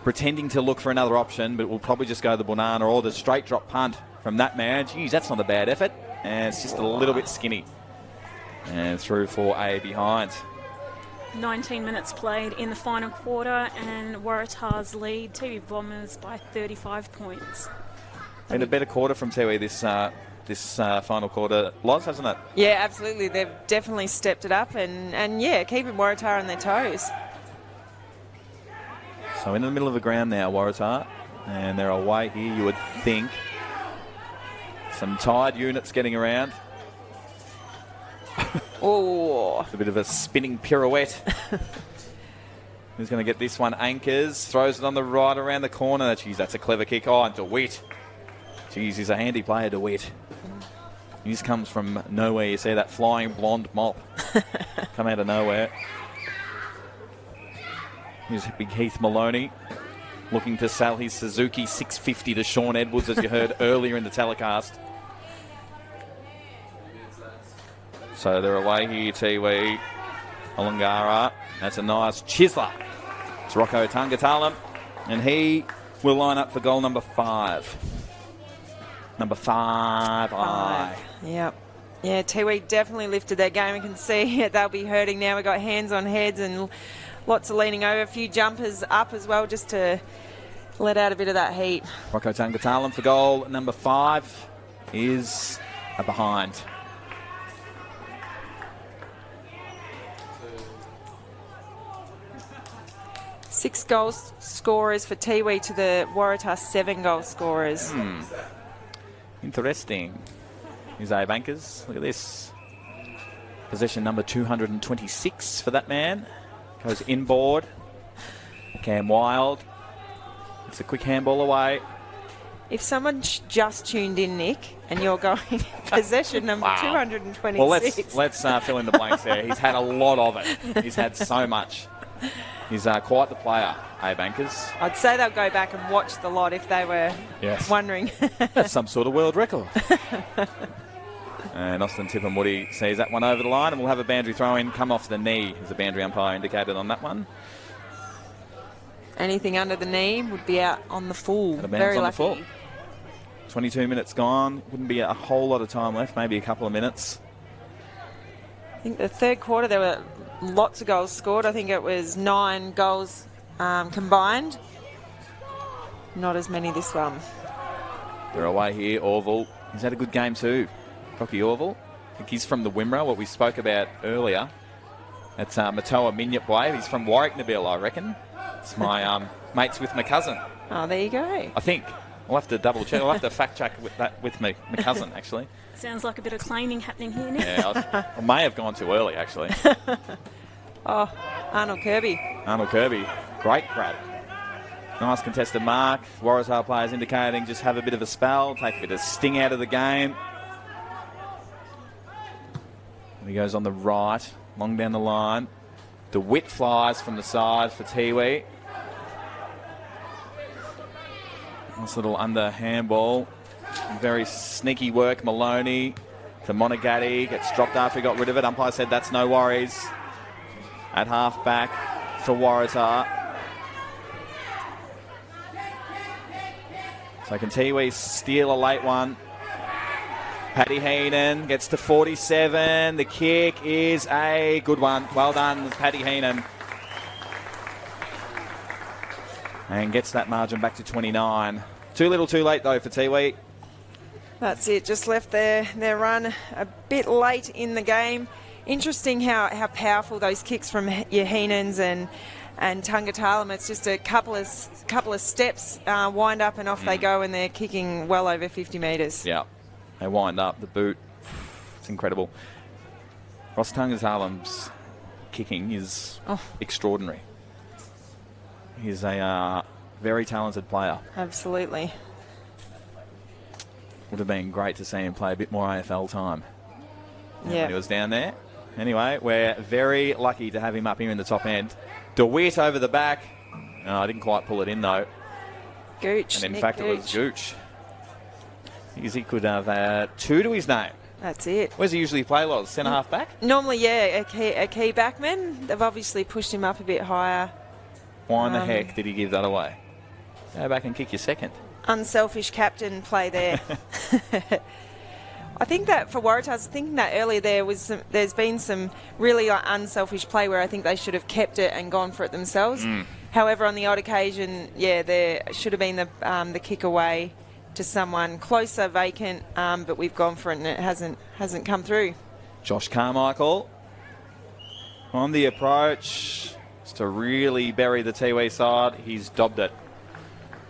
pretending to look for another option, but will probably just go the banana or the straight drop punt from that man. Geez, that's not a bad effort. And it's just a little bit skinny. And through for a behind. 19 minutes played in the final quarter, and Waratahs lead Tiwi Bombers by 35 points. Been a better quarter from Tiwi this final quarter, Loz, hasn't it? Yeah, absolutely. They've definitely stepped it up and yeah, keeping Waratah on their toes. So in the middle of the ground now, Waratah, and they're away here, you would think. Some tired units getting around. Oh. It's a bit of a spinning pirouette. Who's going to get this one? Anchors, throws it on the right around the corner. Jeez, that's a clever kick. Oh, and DeWitt. Jeez, he's a handy player, DeWitt. He just comes from nowhere. You see that flying blonde mop come out of nowhere. Here's big Heath Maloney looking to sell his Suzuki 650 to Sean Edwards, as you heard earlier in the telecast. So they're away here, Tiwi. Olangara. That's a nice chiseler. It's Rocco Tangatalam, and he will line up for goal number 5. Number 5. Yep. Yeah, Tiwi definitely lifted their game. You can see they'll be hurting now. We've got hands on heads and lots of leaning over. A few jumpers up as well just to let out a bit of that heat. Rocco Tangatalam for goal number 5 is a behind. Six goal scorers for Tiwi to the Waratah 7 goal scorers. Interesting. Here's A Bankers. Look at this. Possession number 226 for that man. Goes inboard. Cam Wild. It's a quick handball away. If someone just tuned in, Nick, and you're going possession number 226. Well, let's fill in the blanks there. He's had a lot of it. He's had so much. He's quite the player, A Bankers. I'd say they'll go back and watch the lot if they were wondering. That's some sort of world record. And Austin Tippermoody sees that one over the line, and we'll have a boundary throw in, come off the knee, as the boundary umpire indicated on that one. Anything under the knee would be out on the full. Very lucky. The full. 22 minutes gone. Wouldn't be a whole lot of time left, maybe a couple of minutes. I think the third quarter there were lots of goals scored. I think it was 9 goals combined. Not as many this one. They're away here. Orville. He's had a good game too. Rocky Orville. I think he's from the Wimmera, what we spoke about earlier. That's Matoa Minyapwave. He's from Warwick, Nabil, I reckon. It's my mates with my cousin. Oh, there you go. I think. I'll have to double check. I'll have to fact check with that with my cousin, actually. Sounds like a bit of claiming happening here, Nick. Yeah, I may have gone too early, actually. Oh, Arnold Kirby. Arnold Kirby. Great grab. Nice contested mark. Waratah players indicating just have a bit of a spell, take a bit of sting out of the game. And he goes on the right, long down the line. DeWitt flies from the side for Tiwi. Nice little under handball. Very sneaky work. Maloney to Monagatti. Gets dropped after he got rid of it. Umpire said that's no worries. At half back for Waratah. So can Tiwi steal a late one? Paddy Heenan gets to 47. The kick is a good one. Well done, Paddy Heenan. And gets that margin back to 29. Too little too late, though, for Tiwi. That's it. Just left their run a bit late in the game. Interesting how powerful those kicks from your Heenans and Tangatalam. It's just a couple of steps, wind up and off they go, and they're kicking well over 50 metres. Yeah. They wind up, the boot. It's incredible. Ross Tangatalam's kicking is extraordinary. He's a very talented player. Absolutely. Would have been great to see him play a bit more AFL time when he was down there. Anyway, we're very lucky to have him up here in the top end. DeWitt over the back. No, I didn't quite pull it in, though. Gooch. And in Nick fact, Gooch. it was Gooch. Because he could have 2 to his name. That's it. Where's he usually play, Loz? Centre half back? Normally, yeah, a key backman. They've obviously pushed him up a bit higher. Why in the heck did he give that away? Go back and kick your second. Unselfish captain play there. I think that for Waratah, I was thinking that earlier there's been some really unselfish play where I think they should have kept it and gone for it themselves. However, on the odd occasion, there should have been the kick away to someone closer, vacant, but we've gone for it and it hasn't come through. Josh Carmichael on the approach. Just to really bury the Tiwi side. He's dobbed it.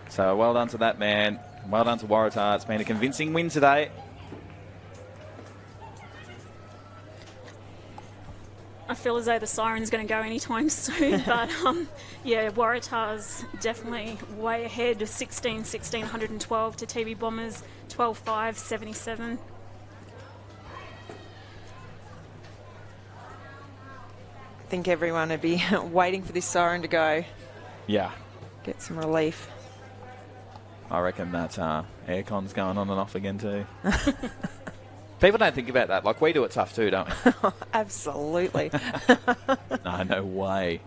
So well done to that man. Well done to Waratah. It's been a convincing win today. I feel as though the siren's going to go anytime soon, but yeah, Waratah's definitely way ahead of 16-16, 112 to Tiwi Bombers, 12-5, 77. I think everyone would be waiting for this siren to go. Yeah. Get some relief. I reckon that aircon's going on and off again too. People don't think about that. Like, we do it tough too, don't we? Absolutely. No way.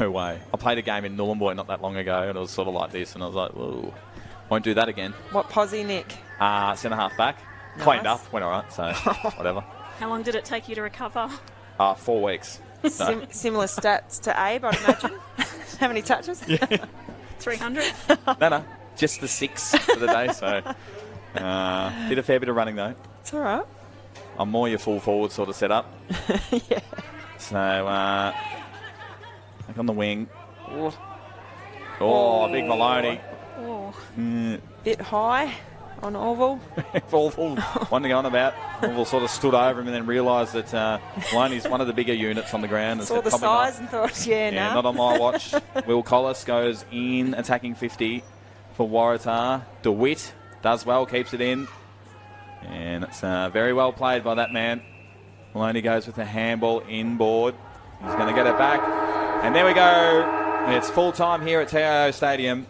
No way. I played a game in Nhulunbuy not that long ago, and it was sort of like this, and I was like, whoa, won't do that again. What posse, Nick? Centre half back. Nice. Cleaned up, went all right, so whatever. How long did it take you to recover? 4 weeks. So. Similar stats to Abe, I'd imagine. How many touches? Yeah. 300? No, just the 6 for the day, so... did a fair bit of running though. It's all right. I'm more your full forward sort of setup. Yeah. So, back on the wing. Oh, big Maloney. Oh. Bit high on Orville. Orville, one to go on about. Orville sort of stood over him and then realised that Maloney's one of the bigger units on the ground. And saw the size and thought, yeah, no. Not on my watch. Will Collis goes in, attacking 50 for Waratah. DeWitt does well, keeps it in. And it's very well played by that man. Maloney goes with a handball inboard. He's going to get it back. And there we go. It's full time here at TIO Stadium.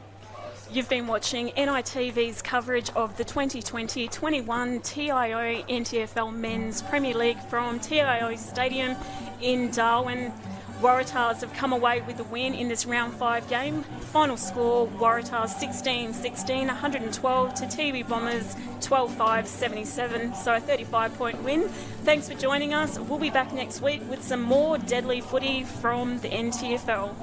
You've been watching NITV's coverage of the 2020-21 TIO NTFL Men's Premier League from TIO Stadium in Darwin. Waratahs have come away with the win in this round 5 game. Final score, Waratahs 16-16, 112 to Tiwi Bombers 12-5, 77. So a 35-point win. Thanks for joining us. We'll be back next week with some more deadly footy from the NTFL.